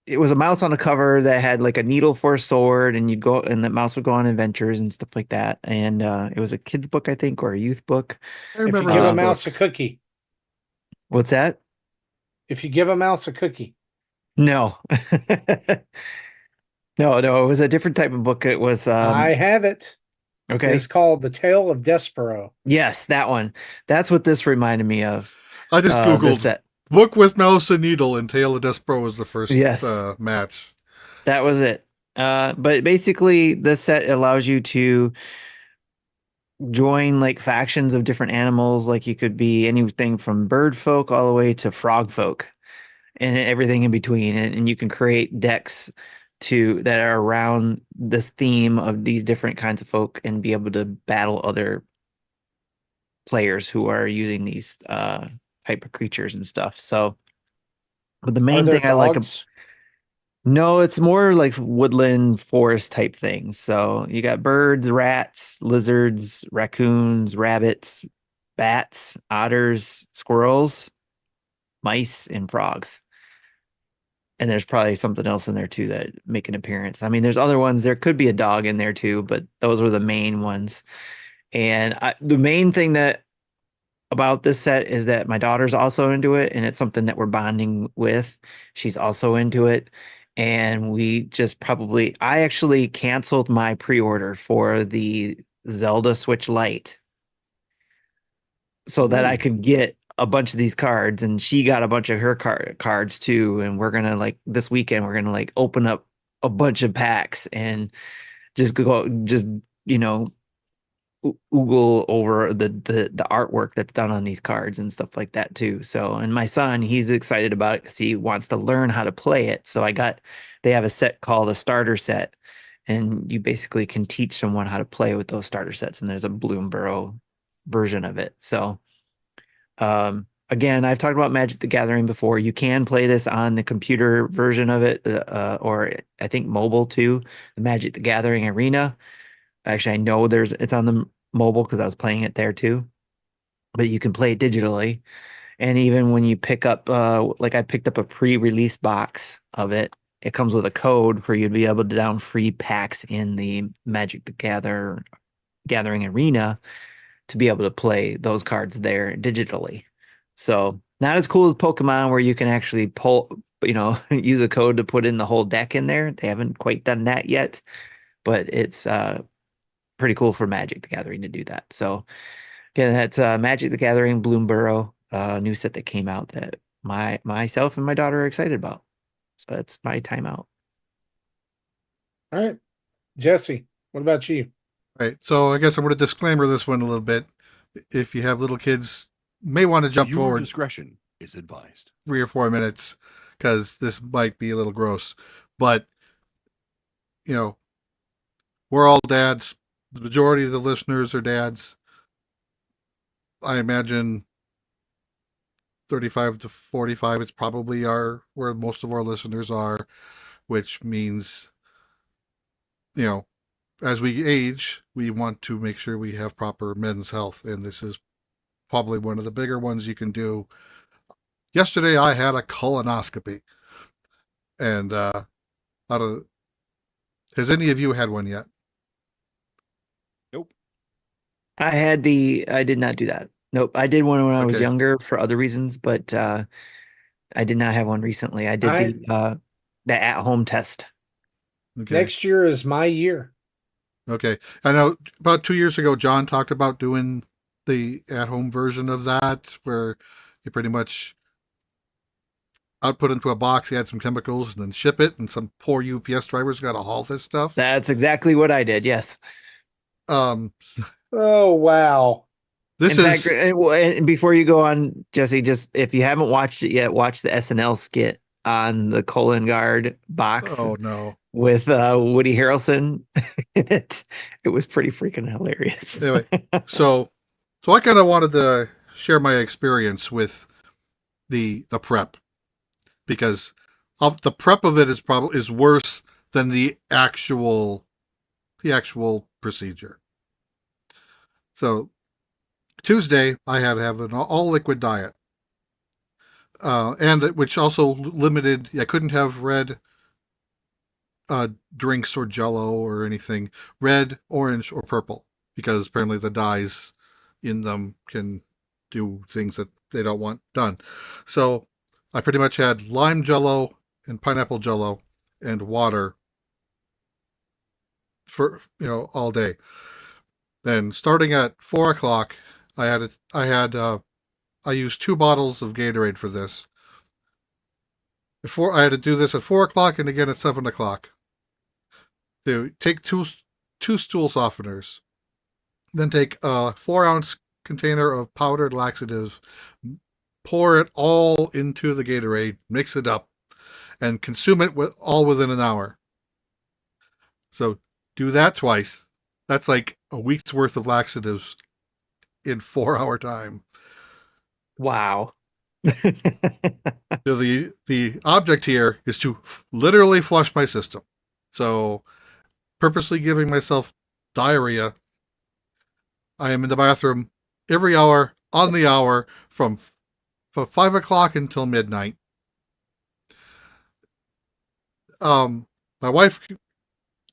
A: it was a mouse on a cover that had like a needle for a sword, and you'd go, and the mouse would go on adventures and stuff like that. And it was a kid's book, I think, or a youth book.
E: I remember
D: if you give a
E: that
D: mouse
E: book.
D: a cookie.
A: What's that?
D: If you give a mouse a cookie.
A: No. No, it was a different type of book. It was
D: I have it.
A: okay.
D: It's called The Tale of Despereaux.
A: Yes, that one. That's what this reminded me of.
E: I just Googled book with mouse and needle, and Tale of Despero was the first match.
A: That was it. But basically, this set allows you to join like factions of different animals. Like you could be anything from bird folk all the way to frog folk, and everything in between. And you can create decks that are around this theme of these different kinds of folk, and be able to battle other players who are using these type of creatures and stuff. So, but the main thing I like, no, it's more like woodland forest type things. So you got birds, rats, lizards, raccoons, rabbits, bats, otters, squirrels, mice, and frogs. And there's probably something else in there too that make an appearance. I mean, there's other ones. There could be a dog in there too, but those were the main ones. And the main thing that about this set is that my daughter's also into it, and it's something that we're bonding with. She's also into it. And I actually canceled my pre-order for the Zelda Switch Lite so that I could get a bunch of these cards, and she got a bunch of her cards too. And we're gonna this weekend, we're gonna open up a bunch of packs and just you know oogle over the artwork that's done on these cards and stuff like that too. So, and my son, he's excited about it because he wants to learn how to play it. So they have a set called a starter set, and you basically can teach someone how to play with those starter sets. And there's a Bloomburrow version of it. So, again, I've talked about Magic the Gathering before. You can play this on the computer version of it, or I think mobile too, the Magic the Gathering Arena. Actually, I know it's on the mobile because I was playing it there too. But you can play it digitally. And even when you pick up, I picked up a pre-release box of it, it comes with a code where you'd be able to down free packs in the Magic the Gathering Arena to be able to play those cards there digitally. So not as cool as Pokemon where you can actually use a code to put in the whole deck in there. They haven't quite done that yet, but it's pretty cool for Magic the Gathering to do that. So again, that's Magic the Gathering Bloomburrow, new set that came out that myself and my daughter are excited about. So that's my timeout.
D: All right. Jesse, what about you?
E: Right. So I guess I'm going to disclaimer this one a little bit. If you have little kids, may want to jump forward.
B: Discretion is advised.
E: 3 or 4 minutes because this might be a little gross. But, we're all dads. The majority of the listeners are dads. I imagine 35 to 45 is probably where most of our listeners are, which means, as we age, we want to make sure we have proper men's health. And this is probably one of the bigger ones you can do. Yesterday, I had a colonoscopy. And has any of you had one yet?
B: Nope.
A: I did not do that. Nope. I did one when I was younger for other reasons, but I did not have one recently. I did the at-home test.
E: Okay.
D: Next year is my year.
E: Okay. I know about 2 years ago, John talked about doing the at-home version of that, where you pretty much output into a box, you add some chemicals, and then ship it, and some poor UPS drivers got to haul this stuff.
A: That's exactly what I did, yes.
D: Oh, wow.
A: Before you go on, Jesse, just if you haven't watched it yet, watch the SNL skit on the colon guard box.
E: Oh, no.
A: With Woody Harrelson in it. It was pretty freaking hilarious.
E: Anyway, so I kind of wanted to share my experience with the prep, because the prep of it is worse than the actual procedure. So Tuesday, I had to have an all liquid diet, and which also limited. I couldn't have red drinks or Jello or anything, red, orange, or purple, because apparently the dyes in them can do things that they don't want done. So I pretty much had lime Jello and pineapple Jello and water for all day. Then starting at 4 o'clock, I used 2 bottles of Gatorade for this. I had to do this at 4 o'clock and again at 7 o'clock. To take two stool softeners, then take a 4-ounce container of powdered laxative, pour it all into the Gatorade, mix it up, and consume it all within an hour. So do that twice. That's like a week's worth of laxatives in 4-hour time.
A: Wow.
E: So the object here is to literally flush my system. So purposely giving myself diarrhea. I am in the bathroom every hour, on the hour, from 5 o'clock until midnight. My wife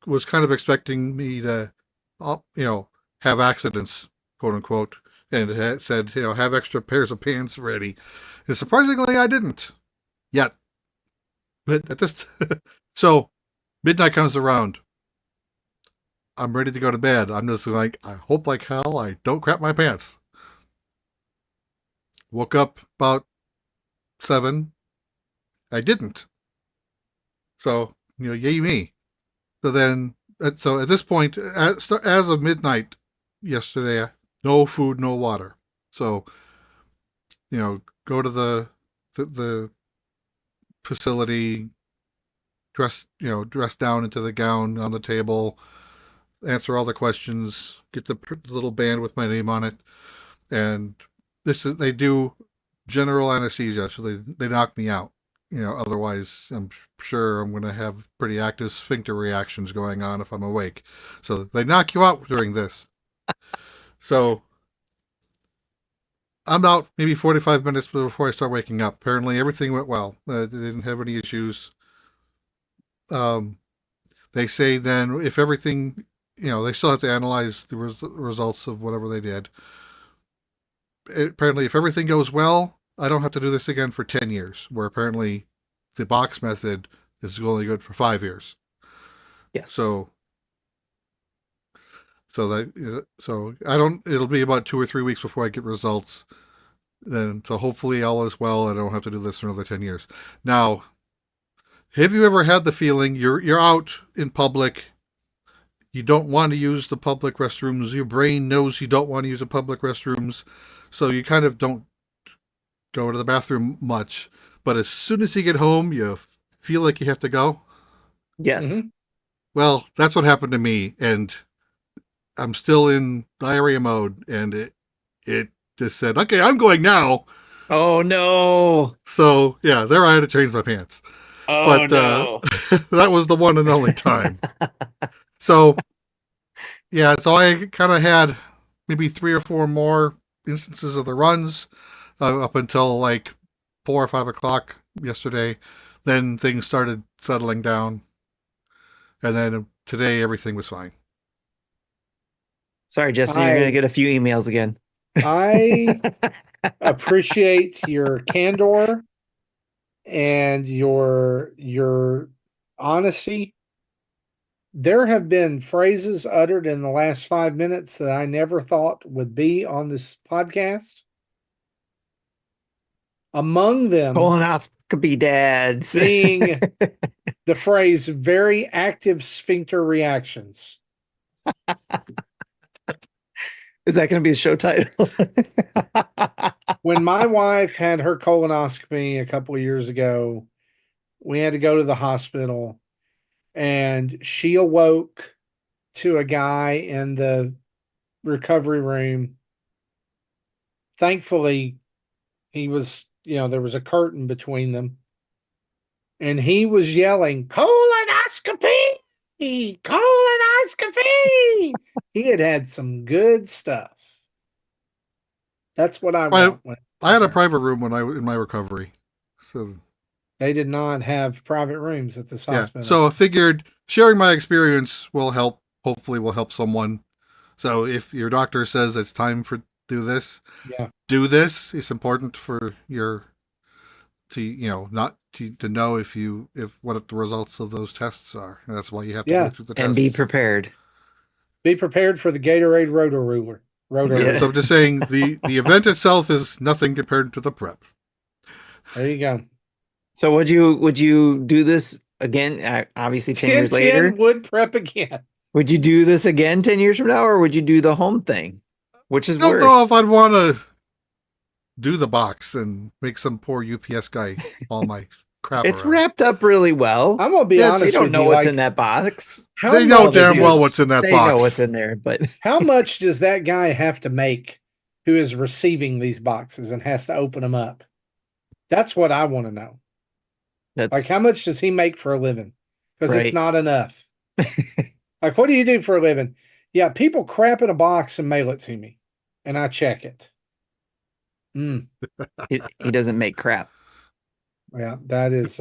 E: was kind of expecting me to, have accidents, quote unquote, and had said, have extra pairs of pants ready. And surprisingly, I didn't yet. But at this, so midnight comes around. I'm ready to go to bed. I'm just like, I hope like hell I don't crap my pants. Woke up about 7. I didn't. So, yay me. So then, so at this point, as of midnight yesterday, no food, no water. So, go to the facility, dress down into the gown on the table, answer all the questions, get the little band with my name on it, and they do general anesthesia, so they knock me out. Otherwise I'm sure I'm going to have pretty active sphincter reactions going on if I'm awake. So they knock you out during this. So I'm out maybe 45 minutes before I start waking up. Apparently everything went well. They didn't have any issues. They say then if everything, they still have to analyze the results of whatever they did. Apparently if everything goes well, I don't have to do this again for 10 years, where apparently the box method is only good for 5 years.
A: Yes.
E: So it'll be about 2 or 3 weeks before I get results. Then, so hopefully all is well. I don't have to do this for another 10 years. Now, have you ever had the feeling you're out in public, you don't want to use the public restrooms, your brain knows you don't want to use the public restrooms, so you kind of don't go to the bathroom much, but as soon as you get home, you feel like you have to go?
A: Yes.
D: Mm-hmm.
E: Well, that's what happened to me, and I'm still in diarrhea mode, and it just said, okay, I'm going now.
A: Oh, no.
E: So, yeah, there I had to change my pants.
A: Oh,
E: But
A: no.
E: that was the one and only time. So, yeah, so I kind of had maybe 3 or 4 more instances of the runs up until like 4 or 5 o'clock yesterday. Then things started settling down. And then today, everything was fine.
A: Sorry, Justin, you're going to get a few emails again.
D: I appreciate your candor and your honesty. There have been phrases uttered in the last 5 minutes that I never thought would be on this podcast. Among them,
A: Colonoscopy dads.
D: being the phrase very active sphincter reactions.
A: Is that going to be the show title?
D: When my wife had her colonoscopy a couple of years ago, we had to go to the hospital, and she awoke to a guy in the recovery room. Thankfully, he was, there was a curtain between them, and he was yelling, "Colonoscopy! Colonoscopy!" He had some good stuff. That's what I want.
E: I had a private room in my recovery. So
D: they did not have private rooms at this hospital.
E: So I figured sharing my experience will help. Hopefully will help someone. So if your doctor says it's time for do this, do this. It's important for to know if what the results of those tests are. And that's why you have to go through the tests.
A: And be prepared.
D: Be prepared for the Gatorade rotor ruler.
E: So I'm just saying the event itself is nothing compared to the prep.
D: There you go.
A: So would you do this again? Obviously, 10 years later,
D: would prep again.
A: Would you do this again 10 years from now, or would you do the home thing? Which is worse?
E: I don't know if I'd want to do the box and make some poor UPS guy all my crap.
A: It's
E: around.
A: wrapped up really well.
D: I'm gonna be honest.
A: They don't know what's in that box.
E: They know damn well what's in that box. They
A: know what's in there, but
D: how much does that guy have to make who is receiving these boxes and has to open them up? That's what I want to know. Like, how much does he make for a living? Because it's not enough. Like, what do you do for a living? Yeah, people crap in a box and mail it to me, and I check it.
A: He doesn't make crap.
D: Yeah, that is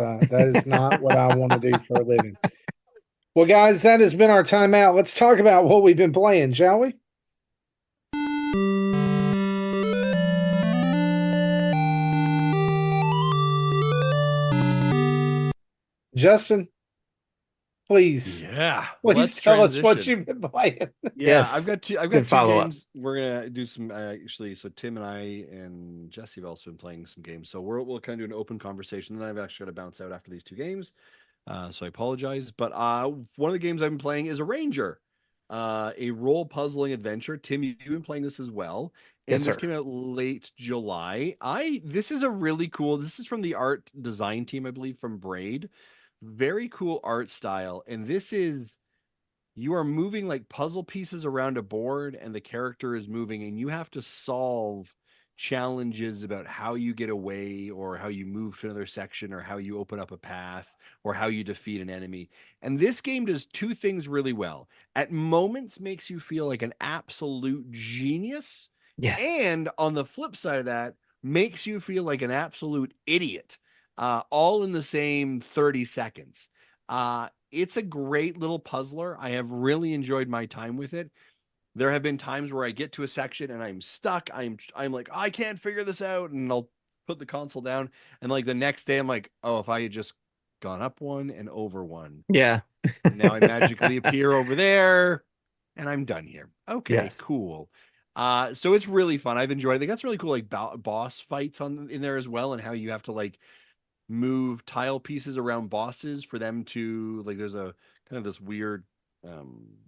D: not what I want to do for a living. Well, guys, that has been our time out. Let's talk about what we've been playing, shall we? Justin, please,
B: Yeah,
D: please
B: let's
D: tell us what
B: transition.
D: you've been playing.
B: Yeah, I've
A: Yes.
B: got two. I've got
A: Good
B: two
A: follow up.
B: games. We're gonna do some actually. So Tim and I and Jesse have also been playing some games. So we'll kind of do an open conversation. Then I've actually got to bounce out after these two games. So I apologize. But one of the games I've been playing is a Ranger, a role puzzling adventure. Tim, you've been playing this as well,
A: Yes,
B: and this
A: sir.
B: came out late July. This is a really cool. This is from the art design team, I believe, from Braid. Very cool art style, and this is you are moving like puzzle pieces around a board and the character is moving and you have to solve challenges about how you get away or how you move to another section or how you open up a path or how you defeat an enemy. And this game does two things really well. At moments makes you feel like an absolute genius,
A: Yes.
B: and on the flip side of that makes you feel like an absolute idiot. All in the same 30 seconds. It's a great little puzzler. I have really enjoyed my time with it. There have been times where I get to a section and I'm stuck. I'm like, I can't figure this out, and I'll put the console down. And like the next day, I'm like, oh, if I had just gone up one and over one,
A: Yeah.
B: now I magically appear over there, and I'm done here. Okay,
A: Yes.
B: cool. So it's really fun. I've enjoyed it. They got some really cool like boss fights on in there as well, and how you have to like move tile pieces around bosses for them to like there's a kind of this weird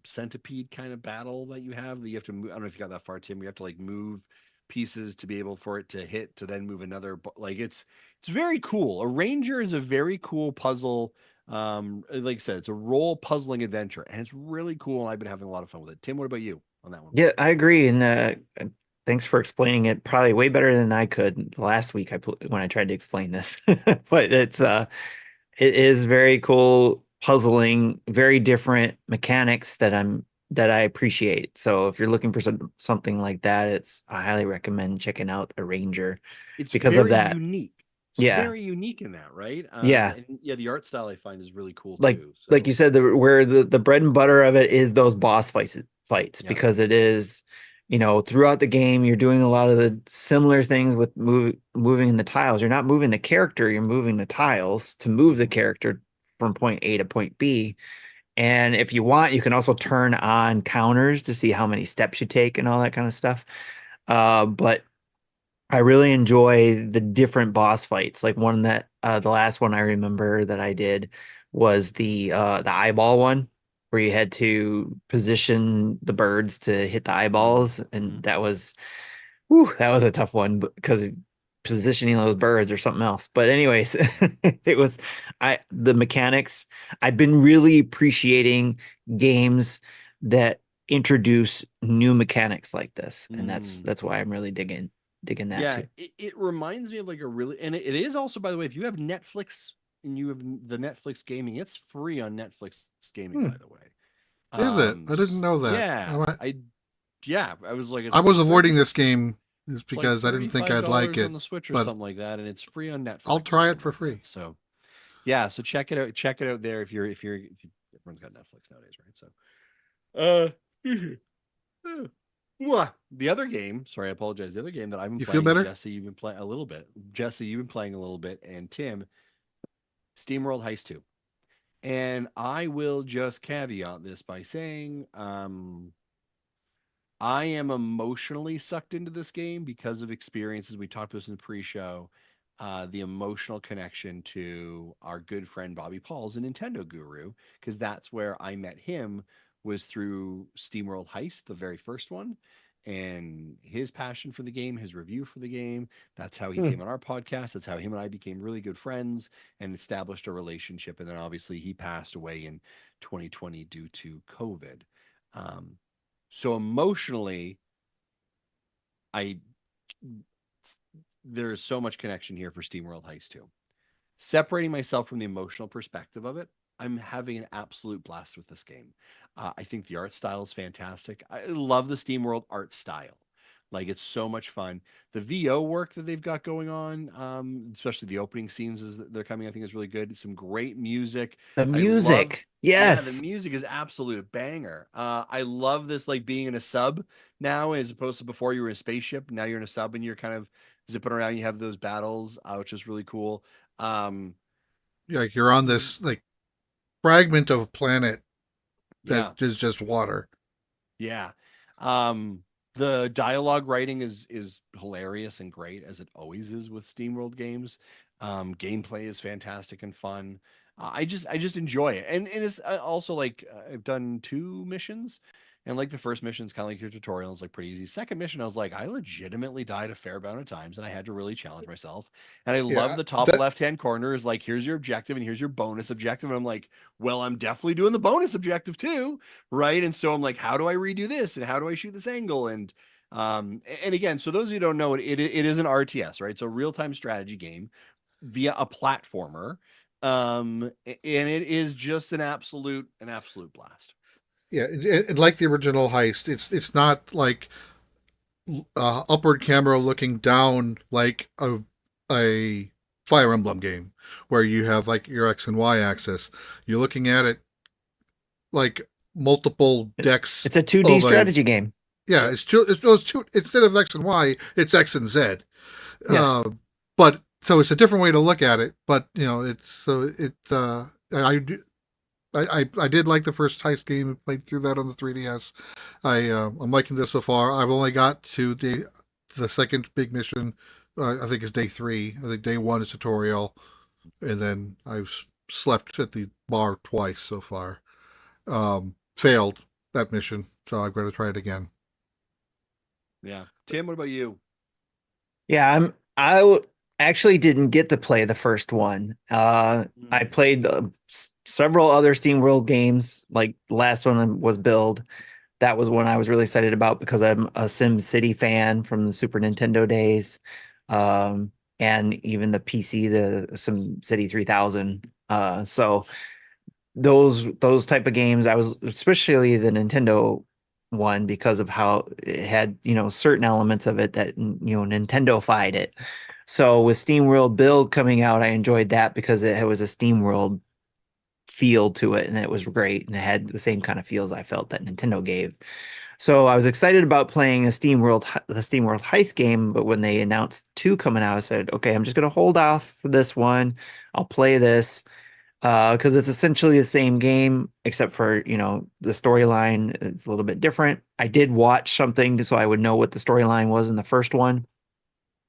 B: centipede kind of battle that you have that you have to move. I don't know if you got that far, Tim. You have to like move pieces to be able for it to hit to then move another like it's very cool. A ranger is a very cool puzzle. Like I said, it's a role puzzling adventure and it's really cool, and I've been having a lot of fun with it. Tim, what about you on that one?
A: Yeah, I agree. And thanks for explaining it probably way better than I could last week when I tried to explain this. But it is very cool, puzzling, very different mechanics that I appreciate. So if you're looking for something like that, I highly recommend checking out a Ranger
B: It's
A: because of
B: very
A: that.
B: unique. It's
A: Yeah.
B: very unique in that, right?
A: Yeah.
B: And yeah, the art style I find is really cool
A: like
B: too.
A: like
B: So
A: you said, where the bread and butter of it is those boss fights
B: yeah.
A: because it is, throughout the game you're doing a lot of the similar things with moving the tiles. You're not moving the character, you're moving the tiles to move the character from point A to point B. And if you want, you can also turn on counters to see how many steps you take and all that kind of stuff. But I really enjoy the different boss fights. Like the last one I remember that I did was the eyeball one, where you had to position the birds to hit the eyeballs,
B: Mhm.
A: and that was a tough one because positioning those birds or something else. But anyways, it was the mechanics. I've been really appreciating games that introduce new mechanics like this, and that's
B: Mm.
A: that's why I'm really digging that
B: Yeah,
A: too.
B: it reminds me of like a really, and it is also, by the way, if you have Netflix and you have the Netflix gaming, it's free on Netflix gaming,
E: Hmm.
B: by the way.
E: Is it? I didn't know that.
B: Yeah, I was like,
E: I
B: it's like
E: was avoiding this game is
B: it's like
E: because I didn't think I'd like
B: $35 on
E: it,
B: the Switch or
E: but
B: something like that, and it's free on
E: I'll
B: Netflix or
E: try it
B: something
E: for
B: like
E: free.
B: that. So yeah, so check it out. Check it out there if everyone's got Netflix nowadays, right? So the other game, sorry, I apologize. The other game that I've been
E: You feel
B: playing, and
E: better?
B: Jesse, you've been playing a little bit. Jesse, you've been playing a little bit, and Tim, SteamWorld Heist 2. And I will just caveat this by saying, I am emotionally sucked into this game because of experiences. We talked about this in the pre-show. The emotional connection to our good friend Bobby Paul's a Nintendo guru, because that's where I met him was through SteamWorld Heist, the very first one, and his passion for the game, his review for the game. That's how he
D: Hmm.
B: came on our podcast. That's how him and I became really good friends and established a relationship. And then obviously he passed away in 2020 due to COVID. Um, so emotionally, I there is so much connection here for SteamWorld Heist 2. Separating myself from the emotional perspective of it, I'm having an absolute blast with this game. I think the art style is fantastic. I love the SteamWorld art style. Like it's so much fun. The VO work that they've got going on, especially the opening scenes as they're coming, I think is really good. Some great music.
A: The
B: I love,
A: music.
B: yeah, the
A: Yes.
B: music is absolute banger. I love this, like being in a sub now as opposed to before you were in a spaceship. Now you're in a sub and you're kind of zipping around. You have those battles, which is really cool. Um,
E: Yeah, like you're on this like fragment of a planet
B: yeah,
E: that is just water.
B: yeah. The dialogue writing is hilarious and great as it always is with SteamWorld games. Gameplay is fantastic and fun. I just enjoy it, and it's also like I've done 2 missions, and like the first mission is kind of like your tutorial. It's like pretty easy. Second mission, I was like, I legitimately died a fair amount of times, and I had to really challenge myself. And I love
E: Yeah,
B: the top
E: that
B: left hand corner is like, here's your objective, and here's your bonus objective. And I'm like, well, I'm definitely doing the bonus objective too, right? And so I'm like, how do I redo this, and how do I shoot this angle, and again, so those of you who don't know it, it is an RTS, right? So real time strategy game via a platformer, and it is just an absolute blast.
E: yeah, like the original Heist, it's not like upward camera looking down like a Fire Emblem game where you have like your X and Y axis. You're looking at it like multiple decks
A: It's a 2D
E: of a
A: strategy game.
E: yeah. It's those two instead of X and Y, it's X and Z.
A: Yes.
E: But so it's a different way to look at it. But you know, it's so it. I did like the first Heist game. Played through that on the 3DS. I'm liking this so far. I've only got to the second big mission. I think it's day 3. I think day 1 is tutorial, and then I've slept at the bar twice so far. Failed that mission, so I've got to try it again.
B: Yeah. Tim, what about you?
A: Yeah, actually didn't get to play the first one. I played several other SteamWorld games. Like the last one was Build. That was one I was really excited about because I'm a Sim City fan from the Super Nintendo days, um, and even the PC, the Sim City 3000. So those type of games, I was especially the Nintendo one because of how it had, certain elements of it that, Nintendo-fied it. So with SteamWorld Build coming out, I enjoyed that because it was a SteamWorld feel to it and it was great and it had the same kind of feels I felt that Nintendo gave. So I was excited about playing the SteamWorld Heist game, but when they announced 2 coming out, I said, okay, I'm just going to hold off for this one. I'll play this because it's essentially the same game except for the storyline is a little bit different. I did watch something so I would know what the storyline was in the first one,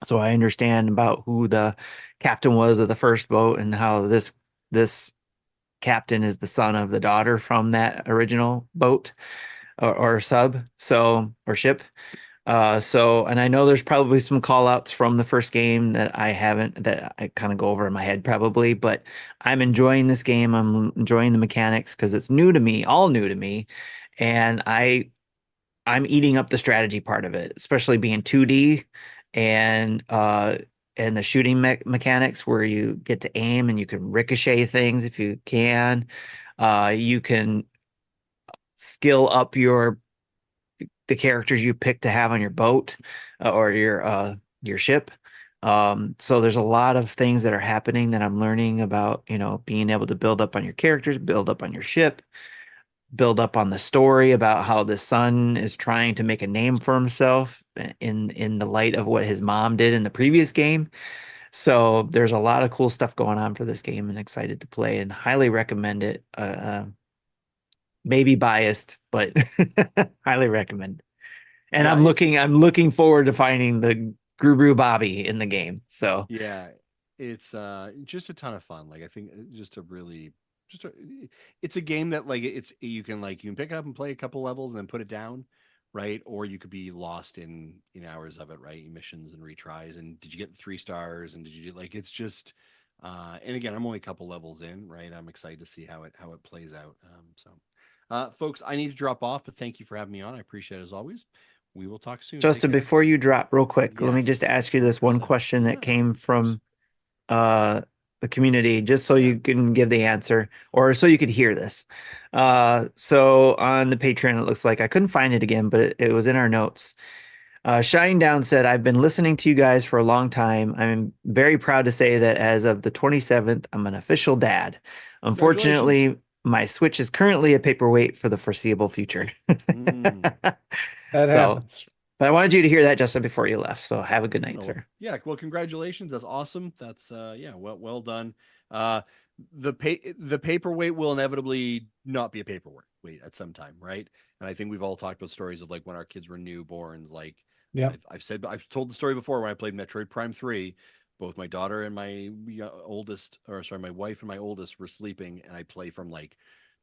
A: so I understand about who the captain was of the first boat and how this captain is the son of the daughter from that original boat or sub, or ship. And I know there's probably some call outs from the first game that I kind of go over in my head probably, but I'm enjoying this game. I'm enjoying the mechanics because it's new to me, all new to me. And I'm eating up the strategy part of it, especially being 2D and the shooting mechanics where you get to aim and you can ricochet things if you can. You can skill up the characters you pick to have on your boat or your ship. So there's a lot of things that are happening that I'm learning about, being able to build up on your characters, build up on your ship, build up on the story about how the son is trying to make a name for himself in the light of what his mom did in the previous game. So there's a lot of cool stuff going on for this game and excited to play and highly recommend it. Maybe biased, but highly recommend. And
B: Yeah,
A: I'm looking forward to finding the Guru Bobby in the game. So
B: yeah, it's just a ton of fun. Like I think just a really just a, it's a game that like you can pick it up and play a couple levels and then put it down, right? Or you could be lost in hours of it, right? Missions and retries, and did you get the 3 stars, and did you do like it's just and again, I'm only a couple levels in, right? I'm excited to see how it plays out. Folks, I need to drop off, but thank you for having me on. I appreciate it as always. We will talk soon. Take
A: Justin,
B: care.
A: before you drop real quick, let me just
B: Yes.
A: ask you this one
B: 100%.
A: question
B: Yeah,
A: that came
B: of course.
A: from the community, just so
B: Yeah.
A: you can give the answer or so you could hear this. So on the Patreon, it looks like I couldn't find it again, but it was in our notes. Shinedown said, I've been listening to you guys for a long time. I'm very proud to say that as of the 27th, I'm an official dad. Unfortunately, my Switch is currently a paperweight for the foreseeable future.
D: That
A: So,
D: happens.
A: but I wanted you to hear that, Justin, before you left. So have a good night, sir.
B: Yeah, well, congratulations. That's awesome. That's yeah, well done. The paperweight will inevitably not be a paperweight at some time, right? And I think we've all talked about stories of like when our kids were newborns. Like,
D: Yeah,
B: I've told the story before when I played Metroid Prime 3. Both my daughter and my my wife and my oldest were sleeping, and I play from like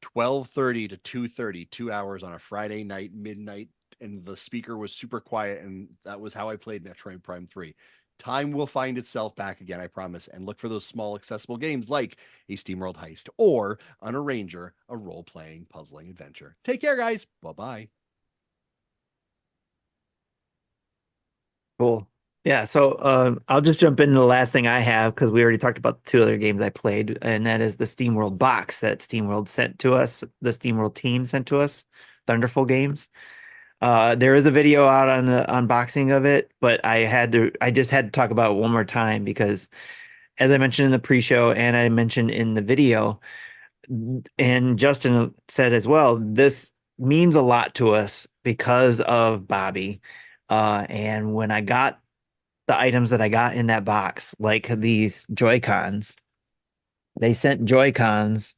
B: 12:30 to 2:30, 2 hours on a Friday night, midnight, and the speaker was super quiet, and that was how I played Metroid Prime 3. Time will find itself back again, I promise, and look for those small accessible games like a SteamWorld Heist or an Arranger, a role-playing puzzling adventure. Take care, guys. Bye-bye.
A: Cool. Yeah, so I'll just jump into the last thing I have because we already talked about the two other games I played, and that is the SteamWorld box that SteamWorld sent to us, the SteamWorld team sent to us, Thunderful Games. There is a video out on the unboxing of it, but I just had to talk about it one more time because as I mentioned in the pre-show and I mentioned in the video, and Justin said as well, this means a lot to us because of Bobby. And when I got the items that I got in that box, like these Joy-Cons, they sent Joy-Cons,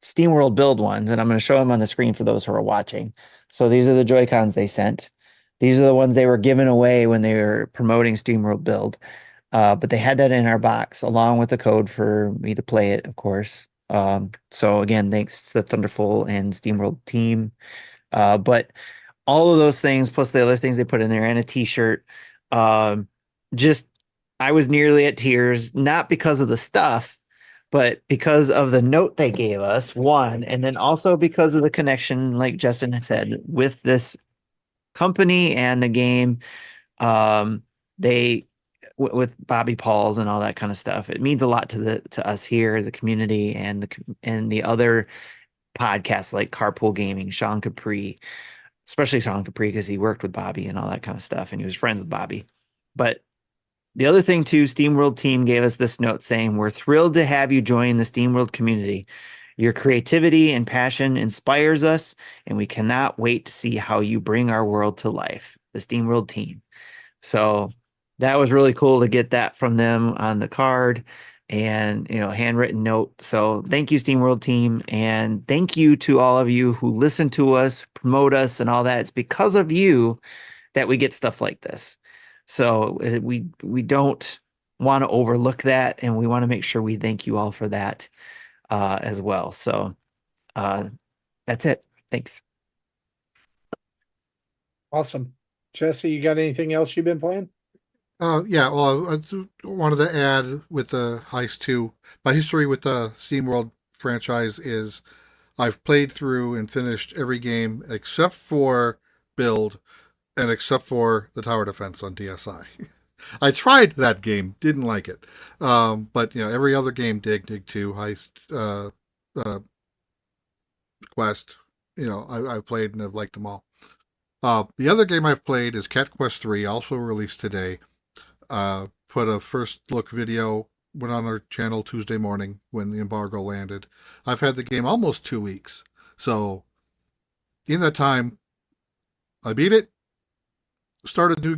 A: SteamWorld build ones, and I'm going to show them on the screen for those who are watching. So these are the Joy-Cons they sent. These are the ones they were giving away when they were promoting SteamWorld build. But they had that in our box along with the code for me to play it, of course. So again, thanks to the Thunderful and SteamWorld team. But all of those things, plus the other things they put in there, and a T-shirt, um, just I was nearly at tears, not because of the stuff, but because of the note they gave us, one, and then also because of the connection, like Justin had said, with this company and the game. They with Bobby Pauls and all that kind of stuff. It means a lot to us here, the community, and the other podcasts like Carpool Gaming, Sean Capri, especially Sean Capri because he worked with Bobby and all that kind of stuff, and he was friends with Bobby. But the other thing too, SteamWorld team gave us this note saying, "We're thrilled to have you join the SteamWorld community. Your creativity and passion inspires us, and we cannot wait to see how you bring our world to life." The SteamWorld team. So that was really cool to get that from them on the card and, handwritten note. So thank you, SteamWorld team. And thank you to all of you who listen to us, promote us, and all that. It's because of you that we get stuff like this. So we don't want to overlook that, and we want to make sure we thank you all for that as well. So that's it. Thanks.
D: Awesome. Jesse, you got anything else you've been playing?
E: Yeah, well, I wanted to add with the Heist 2, my history with the SteamWorld franchise is I've played through and finished every game except for Build and except for the Tower Defense on DSi. I tried that game, didn't like it. But, every other game, Dig 2, Heist, Quest, I've played and I've liked them all. The other game I've played is Cat Quest 3, also released today. Put a first look video, went on our channel Tuesday morning when the embargo landed. I've had the game almost 2 weeks. So in that time, I beat it, started new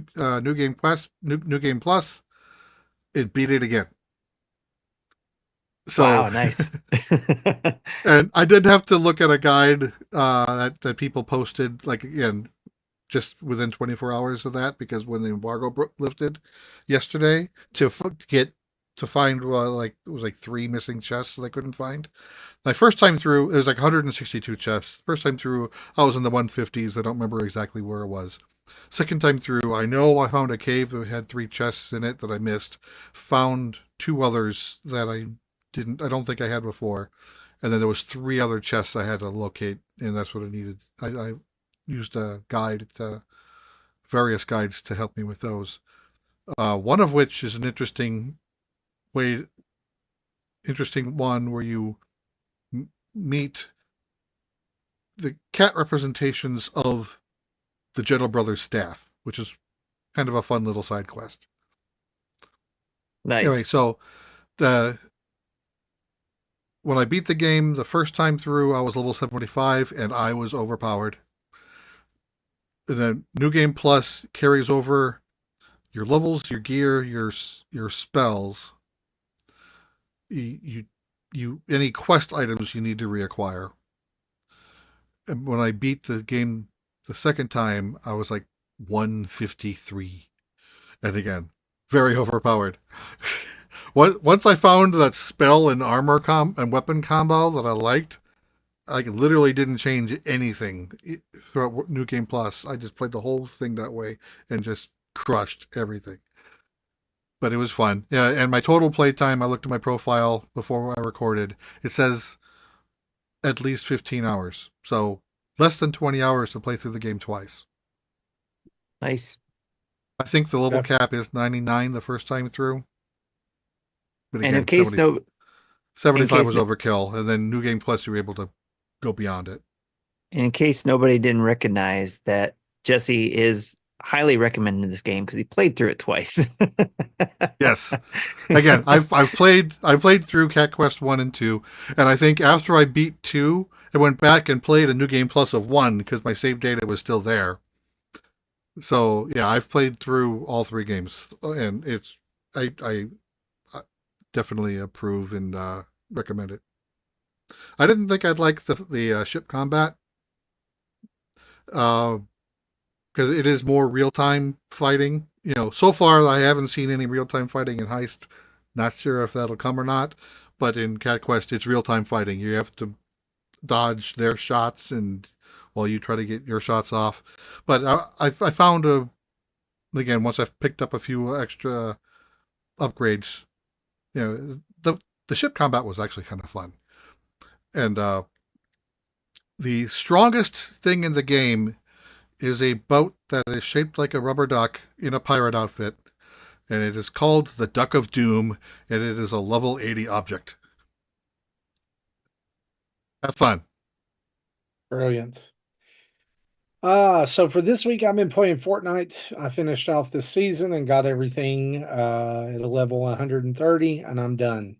E: game quest, new game plus, it beat it again. So,
A: wow, nice.
E: And I did have to look at a guide that people posted, like, again, just within 24 hours of that, because when the embargo lifted yesterday, to find it was like 3 missing chests that I couldn't find. My first time through, it was like 162 chests. First time through, I was in the 150s. I don't remember exactly where it was. Second time through, I know I found a cave that had 3 chests in it that I missed. Found 2 others that I don't think I had before. And then there was 3 other chests I had to locate, and that's what I needed. I used various guides to help me with those. One of which is an interesting one where you meet the cat representations of the Gentle Brothers staff, which is kind of a fun little side quest.
A: Nice.
E: Anyway, so when I beat the game the first time through, I was level 75 and I was overpowered. And then New Game Plus carries over your levels, your gear, your spells, you any quest items you need to reacquire. And when I beat the game the second time, I was like 153, and again, very overpowered. Once I found that spell and armor and weapon combo that I liked, I literally didn't change anything throughout New Game Plus. I just played the whole thing that way and just crushed everything. But it was fun. Yeah, and my total play time, I looked at my profile before I recorded. It says at least 15 hours. So less than 20 hours to play through the game twice.
A: Nice.
E: I think the level cap is 99 the first time through. But again,
A: and in case
E: 75 was overkill, and then New Game Plus, you were able to go beyond it.
A: And in case nobody didn't recognize that Jesse is highly recommending this game because he played through it twice.
E: Yes. Again, I've played through Cat Quest 1 and 2, and I think after I beat 2, I went back and played a New Game Plus of 1 because my save data was still there. So yeah, I've played through all 3 games, and I definitely approve and recommend it. I didn't think I'd like the ship combat because it is more real-time fighting. You know, so far I haven't seen any real-time fighting in Heist. Not sure if that'll come or not, but in Cat Quest it's real-time fighting. You have to dodge their shots and while you try to get your shots off. But I found again, once I've picked up a few extra upgrades, you know, the ship combat was actually kind of fun. And the strongest thing in the game is a boat that is shaped like a rubber duck in a pirate outfit, and it is called the Duck of Doom, and it is a level 80 object. Have fun.
D: Brilliant. So for this week, I've been playing Fortnite. I finished off this season and got everything at a level 130, and I'm done.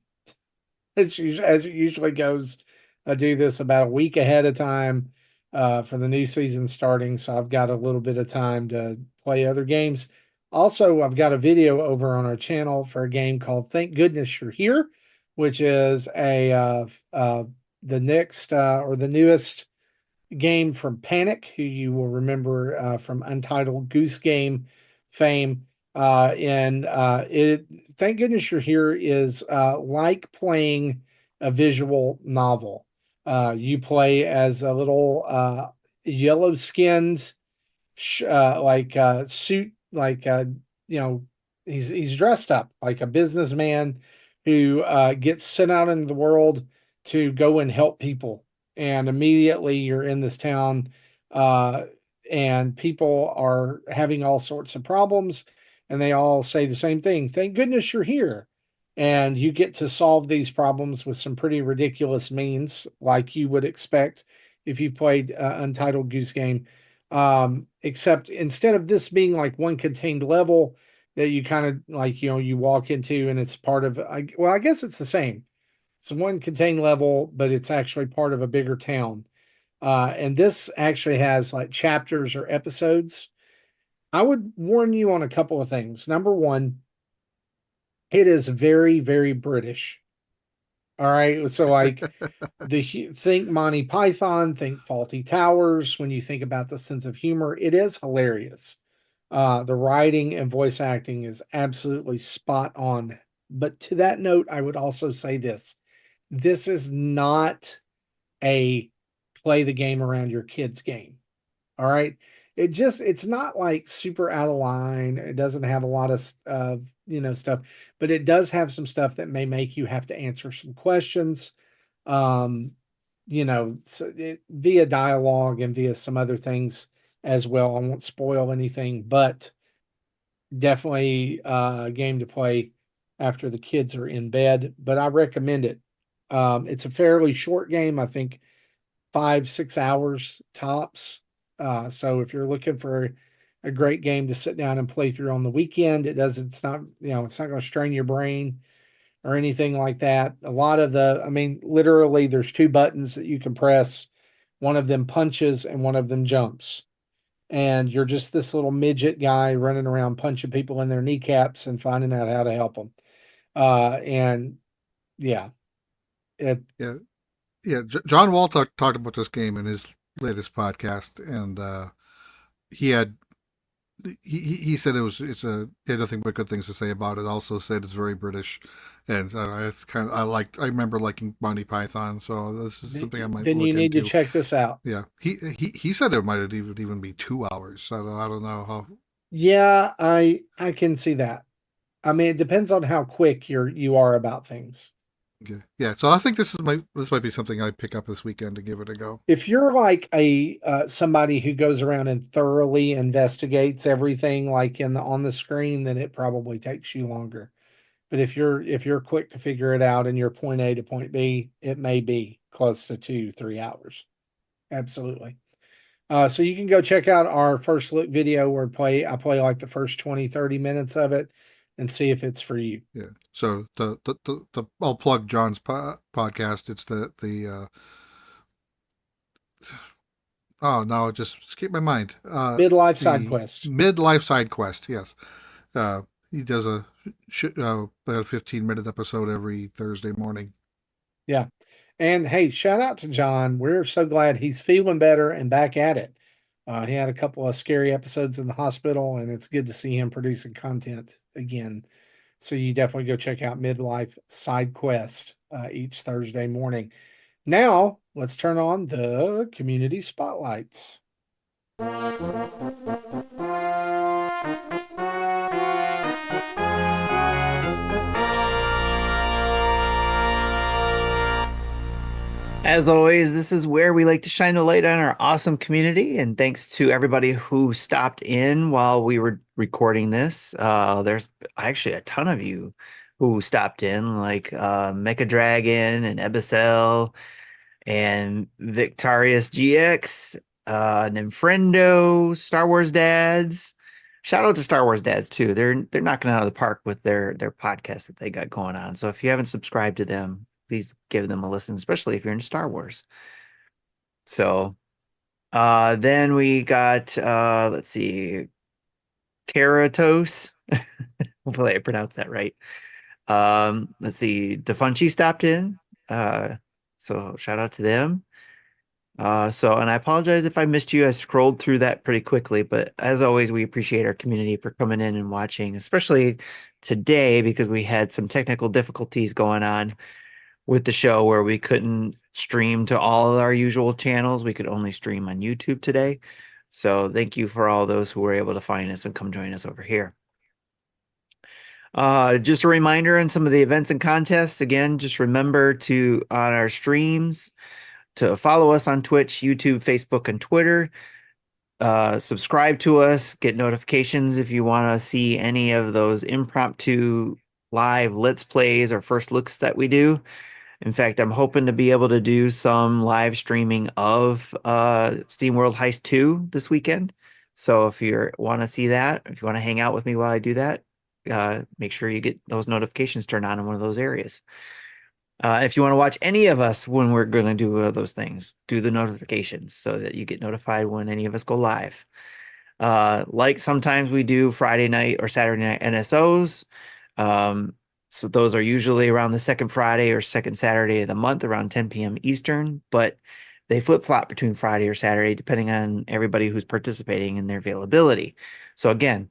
D: As it usually goes, I do this about a week ahead of time for the new season starting, so I've got a little bit of time to play other games. Also, I've got a video over on our channel for a game called Thank Goodness You're Here, which is the next or the newest game from Panic, who you will remember from Untitled Goose Game fame. Thank Goodness You're Here is like playing a visual novel. You play as a little yellow skinned suit, he's dressed up like a businessman who gets sent out into the world to go and help people. And immediately you're in this town and people are having all sorts of problems, and they all say the same thing: thank goodness you're here. And you get to solve these problems with some pretty ridiculous means, like you would expect if you played Untitled Goose Game. Except instead of this being like one contained level that you kind of like, you walk into and it's part of, I guess it's the same. It's one contained level, but it's actually part of a bigger town. And this actually has like chapters or episodes. I would warn you on a couple of things. Number one, it is very, very British. All right. So like think Monty Python, think Faulty Towers. When you think about the sense of humor, it is hilarious. The writing and voice acting is absolutely spot on. But to that note, I would also say this. This is not a play the game around your kids game. All right. It's not like super out of line. It doesn't have a lot of stuff, but it does have some stuff that may make you have to answer some questions, via dialogue and via some other things as well. I won't spoil anything, but definitely a game to play after the kids are in bed, but I recommend it. It's a fairly short game. I think 5-6 hours tops. So if you're looking for a great game to sit down and play through on the weekend. It's not, it's not going to strain your brain or anything like that. A lot of literally there's two buttons that you can press. One of them punches and one of them jumps. And you're just this little midget guy running around punching people in their kneecaps and finding out how to help them. And yeah,
E: John Wall talked about this game in his latest podcast, and he said he had nothing but good things to say about it. Also said it's very British, and I remember liking Monty Python, so this is something I might.
D: Then you need to check this out.
E: Yeah, he said it might even be 2 hours. I don't know how.
D: Yeah, I can see that. I mean, it depends on how quick you are about things.
E: Yeah. So I think this might be something I pick up this weekend to give it a go.
D: If you're like somebody who goes around and thoroughly investigates everything like on the screen, then it probably takes you longer. But if you're quick to figure it out and you're point A to point B, it may be close to 2-3 hours. Absolutely. So you can go check out our first look video where I play like the first 20-30 minutes of it and see if it's for you.
E: Yeah. So the I'll plug John's podcast. It's the oh no, it just escaped my mind.
D: Midlife Side Quest.
E: Midlife Side Quest. Yes. He does about a 15-minute episode every Thursday morning.
D: Yeah. And hey, shout out to John. We're so glad he's feeling better and back at it. He had a couple of scary episodes in the hospital, and it's good to see him producing content again. So you definitely go check out Midlife Side Quest each Thursday morning. Now, let's turn on the community spotlights.
A: As always, this is where we like to shine the light on our awesome community. And thanks to everybody who stopped in while we were recording this. There's actually a ton of you who stopped in, like Mecha Dragon and Ebicel and Victorious GX, Ninfrendo, Star Wars Dads. Shout out to Star Wars Dads too. They're knocking it out of the park with their podcast that they got going on. So if you haven't subscribed to them, please give them a listen, especially if you're into Star Wars. So then we got let's see, Keratos. Hopefully I pronounced that right. Let's see, Defunchi stopped in. So shout out to them. And I apologize if I missed you. I scrolled through that pretty quickly, but as always, we appreciate our community for coming in and watching, especially today because we had some technical difficulties going on with the show where we couldn't stream to all of our usual channels. We could only stream on YouTube today. So thank you for all those who were able to find us and come join us over here. Just a reminder on some of the events and contests. Again, just remember to, on our streams, to follow us on Twitch, YouTube, Facebook, and Twitter. Subscribe to us, get notifications if you want to see any of those impromptu live Let's Plays or first looks that we do. In fact, I'm hoping to be able to do some live streaming of SteamWorld Heist 2 this weekend. So if you want to see that, if you want to hang out with me while I do that, make sure you get those notifications turned on in one of those areas. If you want to watch any of us when we're going to do those things, do the notifications so that you get notified when any of us go live. Like sometimes we do Friday night or Saturday night NSOs. So those are usually around the second Friday or second Saturday of the month around 10 p.m. Eastern, but they flip-flop between Friday or Saturday depending on everybody who's participating and their availability. So again,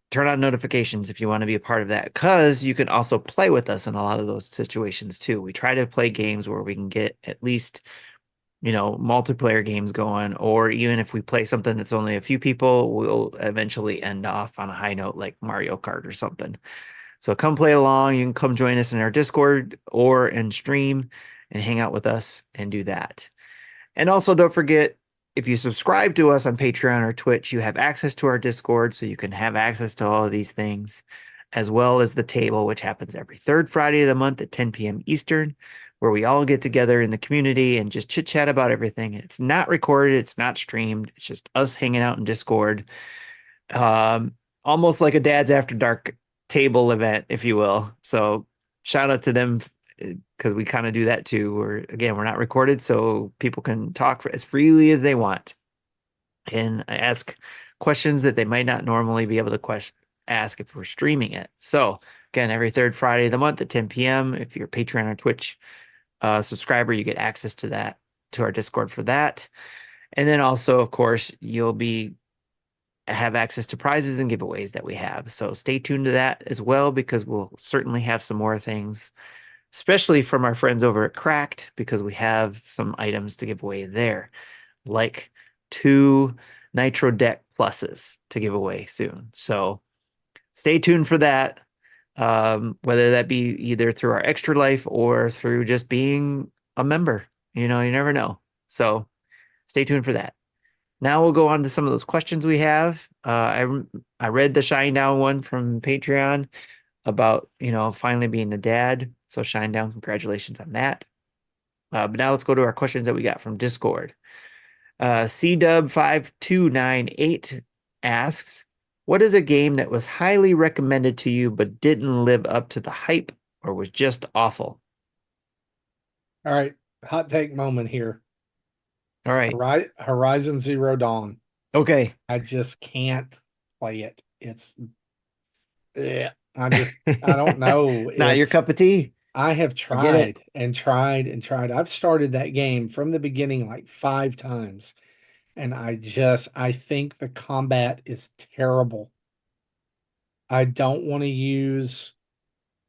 A: turn on notifications if you want to be a part of that, because you can also play with us in a lot of those situations too. We try to play games where we can get at least, multiplayer games going, or even if we play something that's only a few people, we'll eventually end off on a high note like Mario Kart or something. So come play along. You can come join us in our Discord or in stream and hang out with us and do that. And also don't forget, if you subscribe to us on Patreon or Twitch, you have access to our Discord, so you can have access to all of these things, as well as the table, which happens every third Friday of the month at 10 p.m. Eastern, where we all get together in the community and just chit chat about everything. It's not recorded. It's not streamed. It's just us hanging out in Discord, Almost like a Dad's After Dark table event, if you will. So shout out to them because we kind of do that too. We're not recorded, so people can talk as freely as they want. And I ask questions that they might not normally be able to ask if we're streaming it. So again, every third Friday of the month at 10 p.m. If you're a Patreon or Twitch subscriber, you get access to our Discord for that. And then also, of course, you'll have access to prizes and giveaways that we have. So stay tuned to that as well, because we'll certainly have some more things, especially from our friends over at Cracked, because we have some items to give away there, like 2 Nitro Deck Pluses to give away soon. So stay tuned for that. Whether that be either through our Extra Life or through just being a member, you never know. So stay tuned for that. Now we'll go on to some of those questions we have. I read the Shinedown one from Patreon about, finally being a dad. So Shinedown, congratulations on that. But now let's go to our questions that we got from Discord. CDub5298 asks, what is a game that was highly recommended to you but didn't live up to the hype or was just awful?
D: All right, hot take moment here.
A: All right.
D: Horizon Zero Dawn.
A: Okay.
D: I just can't play it. I don't know.
A: Not your cup of tea.
D: I have tried and tried and tried. I've started that game from the beginning like 5 times. And I think the combat is terrible. I don't want to use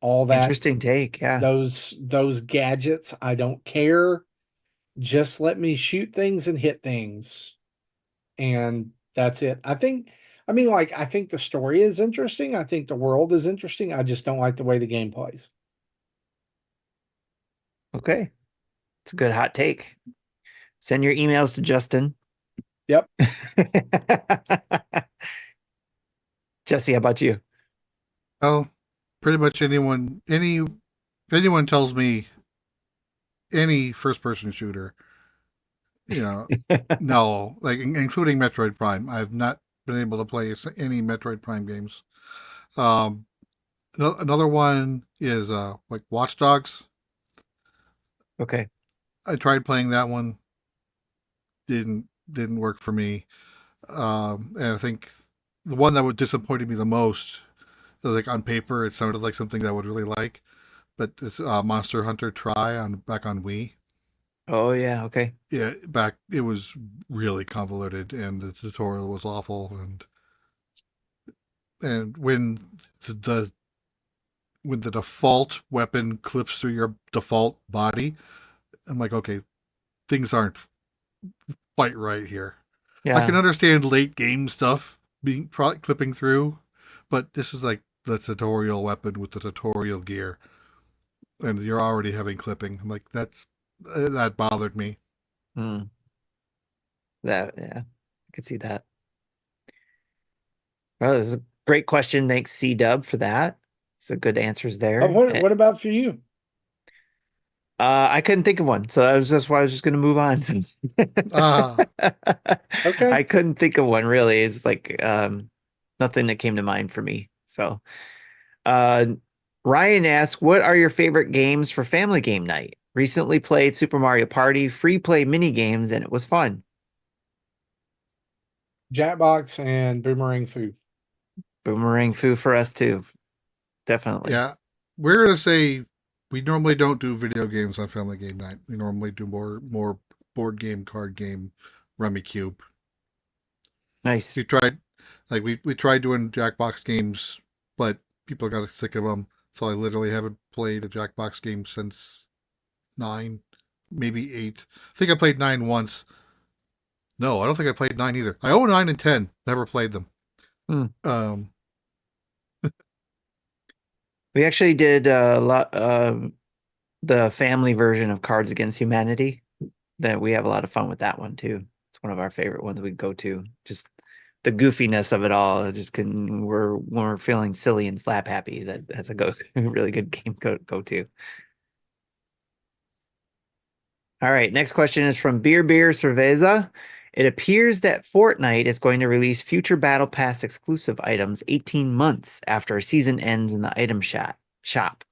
D: all that.
A: Interesting take. Yeah.
D: Those gadgets. I don't care. Just let me shoot things and hit things. And that's it. I think the story is interesting. I think the world is interesting. I just don't like the way the game plays.
A: Okay. It's a good hot take. Send your emails to Justin.
D: Yep.
A: Jesse, how about you?
E: Well, pretty much if anyone tells me any first-person shooter, no, like including Metroid Prime, I've not been able to play any Metroid Prime games. Another one is like Watch Dogs.
A: Okay.
E: I tried playing that one. Didn't work for me. And I think the one that would disappointed me the most, like on paper, it sounded like something that I would really like, but this Monster Hunter back on Wii.
A: Oh yeah, okay.
E: Yeah, it was really convoluted and the tutorial was awful, and when the default weapon clips through your default body, I'm like, okay, things aren't quite right here.
A: Yeah.
E: I can understand late game stuff being clipping through, but this is like the tutorial weapon with the tutorial gear, and you're already having clipping. I'm like, that bothered me.
A: Yeah, I could see that. Well, this is a great question. Thanks, C-Dub, for that. So good answers there.
D: What about for you?
A: I couldn't think of one, so that's why I was just going to move on.
D: Okay.
A: I couldn't think of one really. It's like nothing that came to mind for me. So, Ryan asks, "What are your favorite games for family game night? Recently played Super Mario Party free play mini games, and it was fun."
D: Jackbox and Boomerang Foo.
A: Boomerang Foo for us too, definitely.
E: Yeah, we're gonna say we normally don't do video games on family game night. We normally do more board game, card game, Rummy Cube.
A: Nice.
E: We tried doing Jackbox games, but people got sick of them. So I literally haven't played a Jackbox game since 9, maybe 8. I think I played 9 once. No, I don't think I played 9 either. I own 9 and 10. Never played them.
A: We actually did a lot the family version of Cards Against Humanity. That we have a lot of fun with that one too. It's one of our favorite ones we go to. Just the goofiness of it all. We're feeling silly and slap happy. That's a really good game go to. All right, next question is from Beer Cerveza. It appears that Fortnite is going to release future Battle Pass exclusive items 18 months after a season ends in the item shop.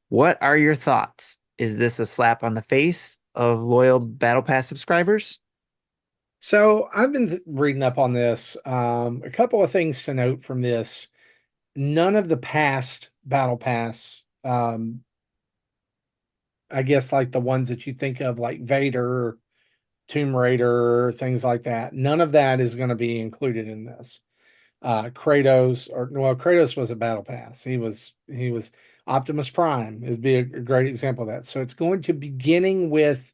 A: What are your thoughts? Is this a slap on the face of loyal Battle Pass subscribers?
D: So I've been reading up on this. A couple of things to note from this. None of the past Battle Pass, I guess like the ones that you think of, like Vader, Tomb Raider, things like that, none of that is going to be included in this. Kratos was a Battle Pass. He was Optimus Prime is be a great example of that. So it's going to beginning with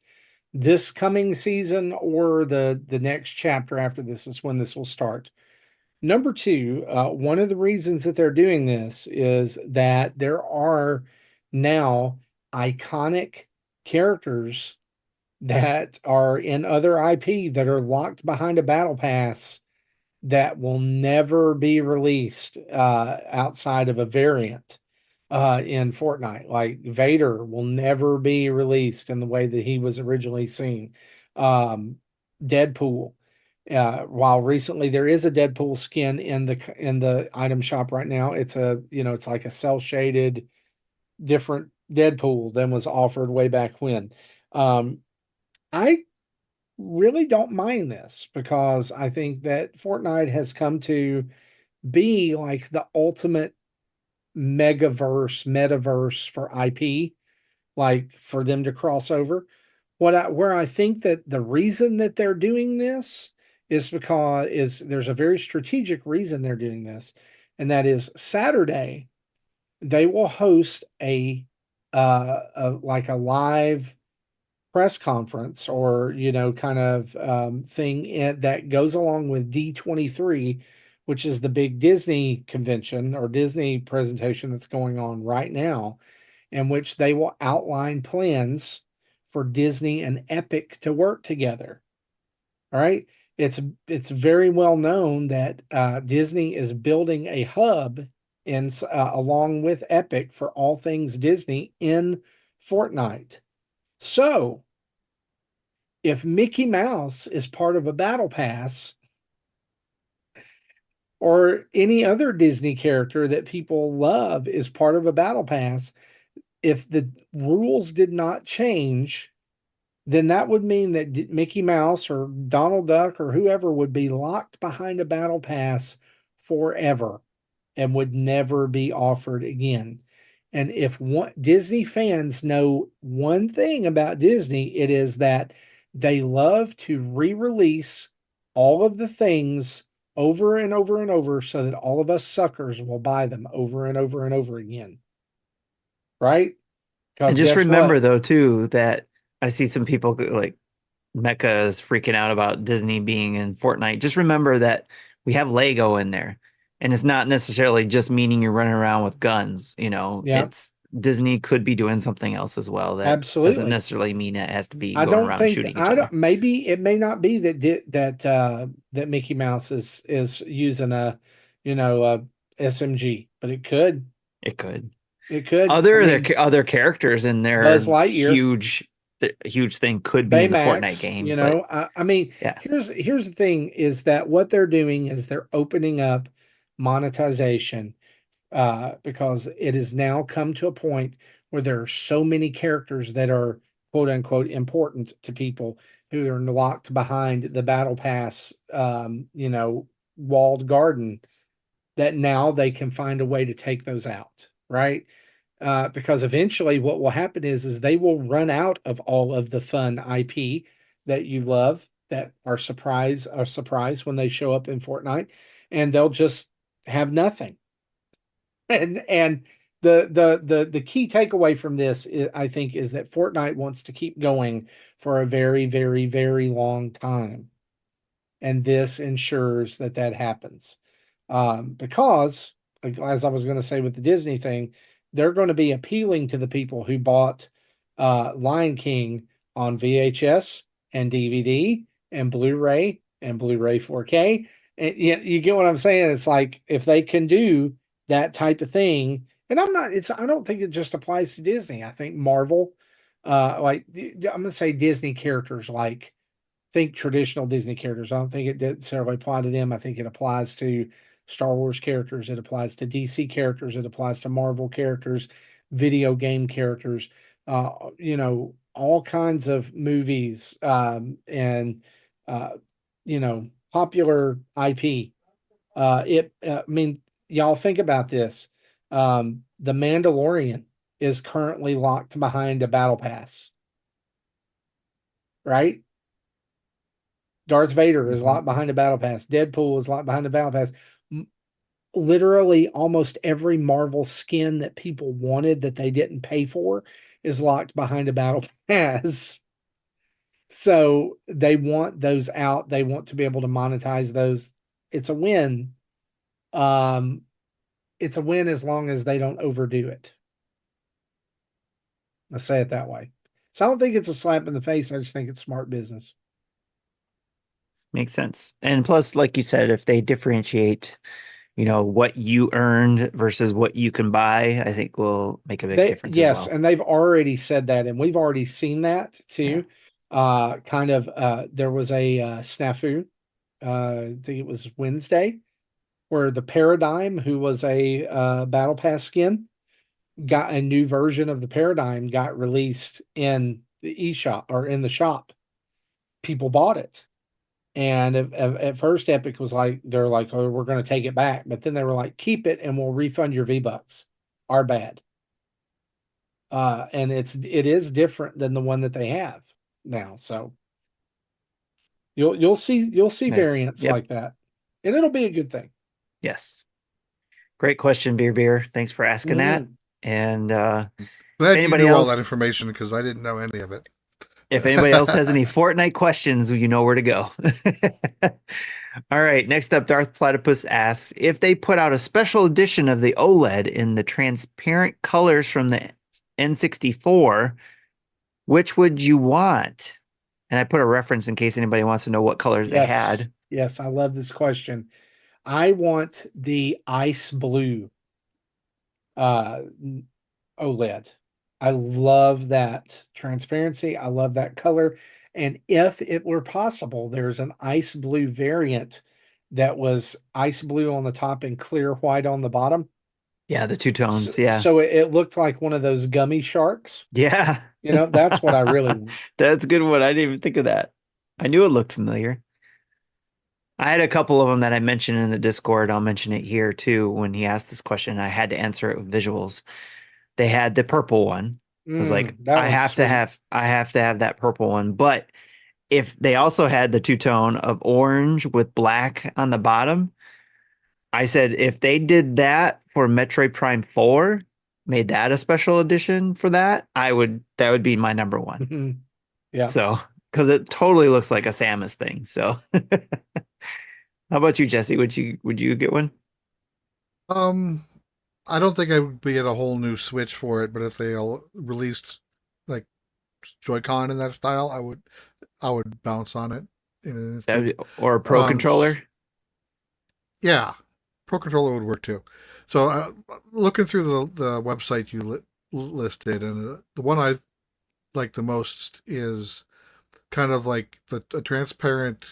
D: this coming season or the next chapter after this is when this will start. Number two, one of the reasons that they're doing this is that there are now iconic characters that are in other IP that are locked behind a battle pass that will never be released outside of a variant in Fortnite. Like Vader will never be released in the way that he was originally seen. Deadpool. While recently there is a Deadpool skin in the item shop right now, it's like a cell shaded different Deadpool than was offered way back when. I really don't mind this because I think that Fortnite has come to be like the ultimate metaverse for IP, like for them to cross over. Where I think that the reason that they're doing this is because there's a very strategic reason they're doing this, and that is Saturday they will host like a live press conference or kind of thing that goes along with D23, which is the big Disney convention or Disney presentation that's going on right now, in which they will outline plans for Disney and Epic to work together. All right. It's very well known that Disney is building a hub along with Epic for all things Disney in Fortnite. So if Mickey Mouse is part of a battle pass or any other Disney character that people love is part of a battle pass, if the rules did not change, then that would mean that Mickey Mouse or Donald Duck or whoever would be locked behind a battle pass forever and would never be offered again. And if Disney fans know one thing about Disney, it is that they love to re-release all of the things over and over and over so that all of us suckers will buy them over and over and over again. Right?
A: And just remember, though, too, that I see some people like Mecca is freaking out about Disney being in Fortnite. Just remember that we have Lego in there. And it's not necessarily just meaning you're running around with guns. It's Disney could be doing something else as well. That
D: absolutely
A: doesn't necessarily mean it has to be
D: going
A: around shooting each other.
D: Maybe it may not be that Mickey Mouse is using a SMG, but it could.
A: It could.
D: Other
A: characters in there.
D: Buzz Lightyear.
A: Huge thing could be in the Fortnite game.
D: Here's the thing is that what they're doing is they're opening up monetization because it has now come to a point where there are so many characters that are quote unquote important to people who are locked behind the battle pass, walled garden, that now they can find a way to take those out. Right. Because eventually what will happen is they will run out of all of the fun IP that you love that are surprise when they show up in Fortnite, and they'll just have nothing. And the key takeaway from this, I think, is that Fortnite wants to keep going for a very, very, very long time. And this ensures that happens. Because, as I was going to say with the Disney thing, they're going to be appealing to the people who bought Lion King on VHS and DVD and Blu-ray and Blu-ray 4K. And you get what I'm saying? It's like if they can do that type of thing, and I don't think it just applies to Disney. I think Marvel, I'm going to say Disney characters like think traditional Disney characters. I don't think it necessarily apply to them. I think it applies to Star Wars characters. It applies to DC characters. It applies to Marvel characters, video game characters, you know, all kinds of movies, and, you know, popular IP. I mean, y'all think about this. The Mandalorian is currently locked behind a battle pass, right? Darth Vader is locked behind a battle pass. Deadpool is locked behind a battle pass. Literally almost every Marvel skin that people wanted that they didn't pay for is locked behind a battle pass. So they want those out. They want to be able to monetize those. It's a win. It's a win as long as they don't overdo it. Let's say it that way. So I don't think it's a slap in the face. I just think it's smart business.
A: Makes sense. And plus, like you said, if they differentiate, you know, what you earned versus what you can buy, I think will make a big difference as well.
D: And they've already said that, and we've already seen that too. There was a snafu, I think it was Wednesday, where the Paradigm, who was a Battle Pass skin, got a new version of the Paradigm got released in the eShop or in the shop. People bought it. And at first, Epic was like, they're like, oh, we're going to take it back. But then they were like, keep it and we'll refund your V-Bucks. Our bad. And it is different than the one that they have now. So you'll see nice. Variants like that. And it'll be a good thing.
A: Yes. Great question, Beer. Thanks for asking that. And
E: glad anybody you knew else, all that information because I didn't know any of it.
A: If anybody else has any Fortnite questions, you know where to go. All right. Next up, Darth Platypus asks, if they put out a special edition of the OLED in the transparent colors from the N64, which would you want? And I put a reference in case anybody wants to know what colors they had.
D: Yes, I love this question. I want the ice blue OLED. I love that transparency. I love that color. And if it were possible, there's an ice blue variant that was ice blue on the top and clear white on the bottom.
A: Yeah, the two tones.
D: So it looked like one of those gummy sharks.
A: Yeah.
D: You know, that's what I really want.
A: That's a good one. I didn't even think of that. I knew it looked familiar. I had a couple of them that I mentioned in the Discord. I'll mention it here too. When he asked this question, I had to answer it with visuals. They had the purple one. I was like, I have to have that purple one. But if they also had the two-tone of orange with black on the bottom, I said if they did that for Metroid Prime 4, made that a special edition for that, that would be my number one.
D: Mm-hmm. Yeah.
A: So, because it totally looks like a Samus thing. So how about you, Jesse? Would you get one?
E: I don't think I would be at a whole new Switch for it, but if they released like Joy-Con in that style, I would bounce on it.
A: Or a Pro controller.
E: Yeah, Pro controller would work too. So looking through the website you listed, and the one I like the most is kind of like a transparent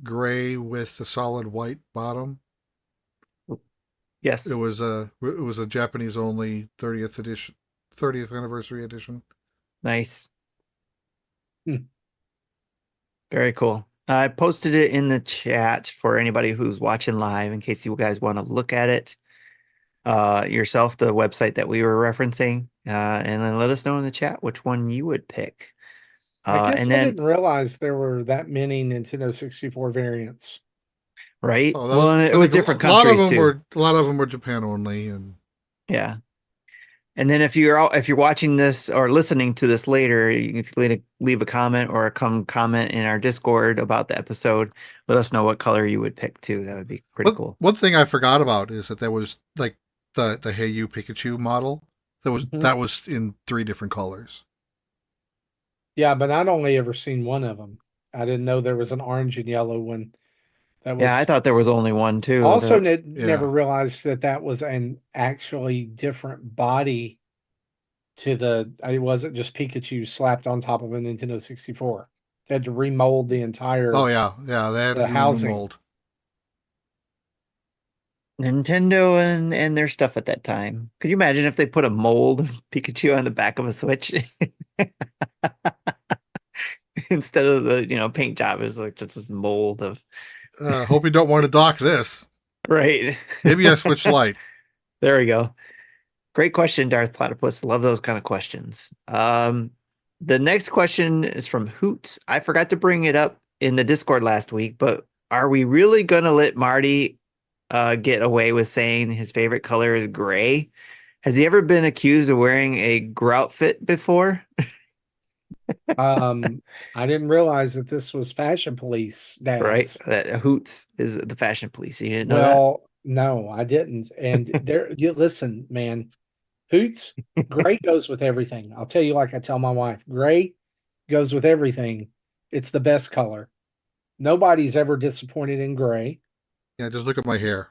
E: gray with the solid white bottom.
A: Yes,
E: it was a Japanese only 30th anniversary edition.
A: Nice. Very cool. I posted it in the chat for anybody who's watching live in case you guys want to look at it yourself, the website that we were referencing, and then let us know in the chat which one you would pick.
D: I didn't realize there were that many Nintendo 64 variants.
A: Right. Well, it was different countries too.
E: A lot of them were Japan only, and
A: yeah. And then if you're watching this or listening to this later, if you leave a comment or comment in our Discord about the episode, let us know what color you would pick too. That would be pretty cool.
E: One thing I forgot about is that there was like the Hey You Pikachu model that was in 3 different colors.
D: Yeah, but I'd only ever seen one of them. I didn't know there was an orange and yellow one.
A: Yeah, I thought there was only one too.
D: Also, never realized that was an actually different body to it wasn't just Pikachu slapped on top of a Nintendo 64. Had to remold the entire
E: Oh yeah, they had to do a new
D: housing.
E: mold.
A: Nintendo and their stuff at that time. Could you imagine if they put a mold of Pikachu on the back of a Switch instead of the paint job? It was like just this mold of
E: Hope you don't want to dock this.
A: right.
E: Maybe a Switch Lite.
A: There we go. Great question, Darth Platypus. Love those kind of questions. The next question is from Hoots. I forgot to bring it up in the Discord last week, but are we really going to let Marty get away with saying his favorite color is gray? Has he ever been accused of wearing a grout fit before?
D: I didn't realize that this was Fashion Police dads.
A: Right. That Hoots is the fashion police. You didn't know
D: Well, no, I didn't. And listen, man, Hoots, gray goes with everything. I'll tell you, like I tell my wife, gray goes with everything. It's the best color. Nobody's ever disappointed in gray.
E: Yeah, just look at my hair.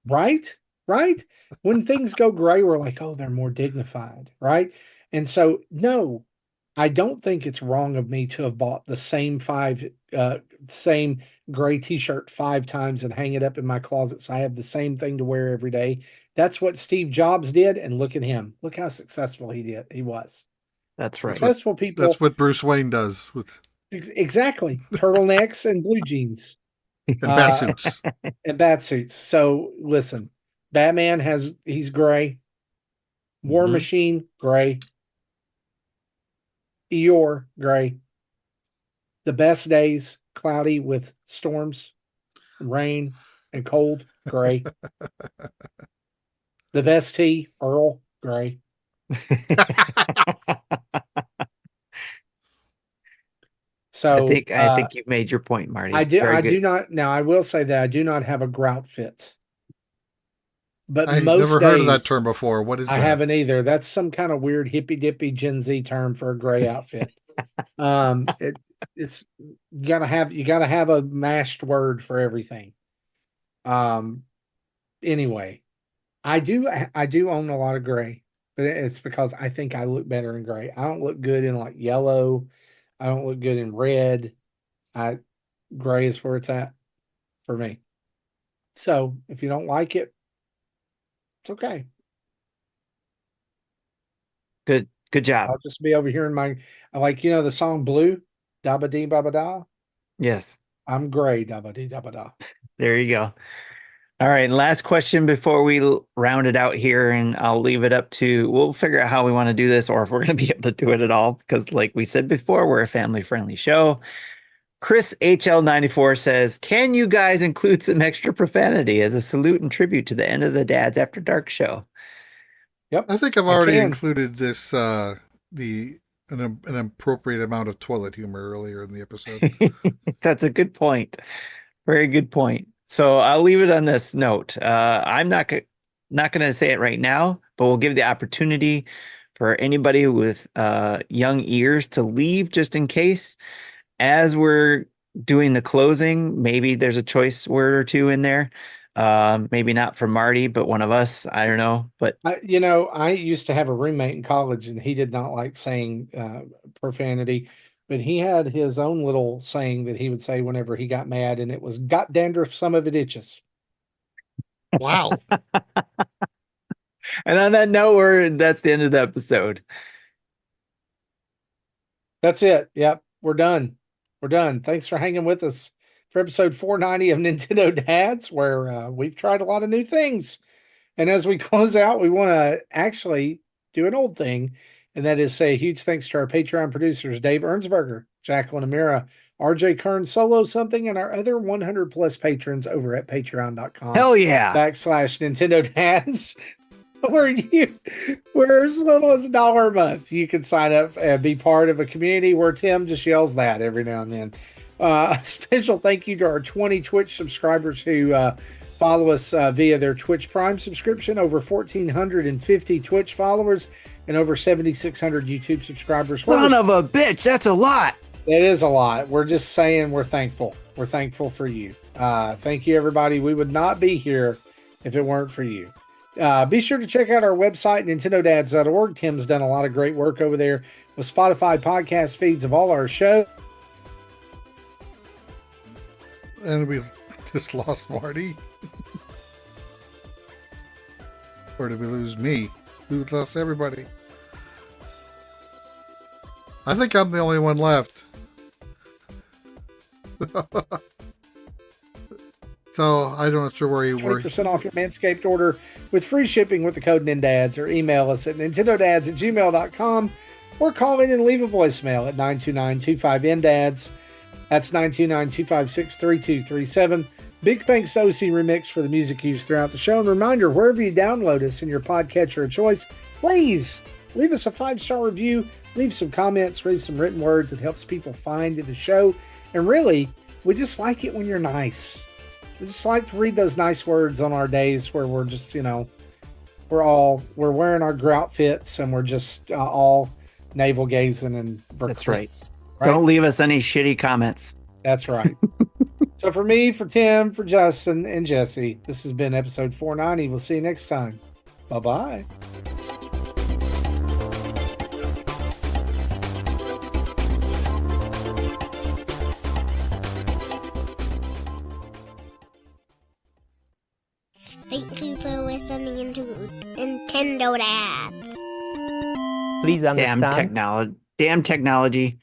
D: Right? Right? When things go gray, we're like, oh, they're more dignified. Right? And so, no, I don't think it's wrong of me to have bought the same same gray t-shirt 5 times and hang it up in my closet so I have the same thing to wear every day. That's what Steve Jobs did, and look at him. Look how successful he was.
A: That's right.
D: Successful people.
E: That's what Bruce Wayne does with
D: exactly turtlenecks and blue jeans
E: and bat suits.
D: And bat suits. So listen, Batman he's gray. War Machine gray. Eeyore gray. The best days cloudy with storms, rain, and cold gray. The best tea, Earl gray. So
A: I think you've made your point, Marty.
D: I do not. Now I will say that I do not have a grout fit. But
E: I've
D: most
E: never
D: days,
E: heard of that term before. What is that?
D: I haven't either. That's some kind of weird hippy dippy Gen Z term for a gray outfit. It's you gotta have a mashed word for everything. Anyway, I do own a lot of gray, but it's because I think I look better in gray. I don't look good in like yellow. I don't look good in red. Gray is where it's at for me. So if you don't like it, it's okay.
A: Good job.
D: I'll just be over here in my, the song Blue, Dabba Dee Babba Da.
A: Yes.
D: I'm gray, Dabba Dee Dabba Da.
A: There you go. All right. Last question before we round it out here, and I'll leave it up to, we'll figure out how we want to do this or if we're going to be able to do it at all, because like we said before, we're a family-friendly show. Chris HL94 says, can you guys include some extra profanity as a salute and tribute to the end of the Dads After Dark show?
D: Yep.
E: I think I've already included this, an appropriate amount of toilet humor earlier in the episode.
A: That's a good point. Very good point. So I'll leave it on this note. I'm not going to say it right now, but we'll give the opportunity for anybody with young ears to leave just in case. As we're doing the closing, maybe there's a choice word or two in there. Maybe not for Marty, but one of us. I don't know. But
D: I used to have a roommate in college, and he did not like saying profanity, but he had his own little saying that he would say whenever he got mad, and it was "Got dandruff, some of it itches."
E: Wow.
A: And on that note, that's the end of the episode.
D: That's it. Yep, we're done. We're done. Thanks for hanging with us for episode 490 of Nintendo Dads, where we've tried a lot of new things. And as we close out, we want to actually do an old thing, and that is say a huge thanks to our Patreon producers, Dave Ernsberger, Jacqueline Amira, RJ Kern, Solo Something, and our other 100 plus patrons over at patreon.com.
A: Hell yeah.
D: /Nintendo Dads. Where as little as $1 a month, you can sign up and be part of a community where Tim just yells that every now and then. A special thank you to our 20 Twitch subscribers who follow us via their Twitch Prime subscription. Over 1,450 Twitch followers and over 7,600 YouTube subscribers.
A: Son of a bitch, that's a lot.
D: It is a lot. We're just saying we're thankful. We're thankful for you. Thank you, everybody. We would not be here if it weren't for you. Be sure to check out our website, nintendodads.org. Tim's done a lot of great work over there with Spotify podcast feeds of all our shows.
E: And we just lost Marty. Or did we lose me? We lost everybody. I think I'm the only one left. So I'm not sure where you were.
D: 20% off your Manscaped order with free shipping with the code NINDADS, or email us at nintendodads@gmail.com, or call in and leave a voicemail at 929-25-NDADS. That's 929-256-3237. Big thanks to OC Remix for the music used throughout the show. And reminder, wherever you download us in your podcatcher of choice, please leave us a 5-star review, leave some comments, leave some written words. It helps people find the show. And really, we just like it when you're nice. We just like to read those nice words on our days where we're just, we're wearing our grout fits and we're just all navel gazing and
A: that's right. Don't leave us any shitty comments.
D: That's right. So for me, for Tim, for Justin, and Jesse, this has been episode 490. We'll see you next time. Bye-bye.
C: Thank you for listening to Nintendo Dads.
F: Please understand.
A: Damn technology.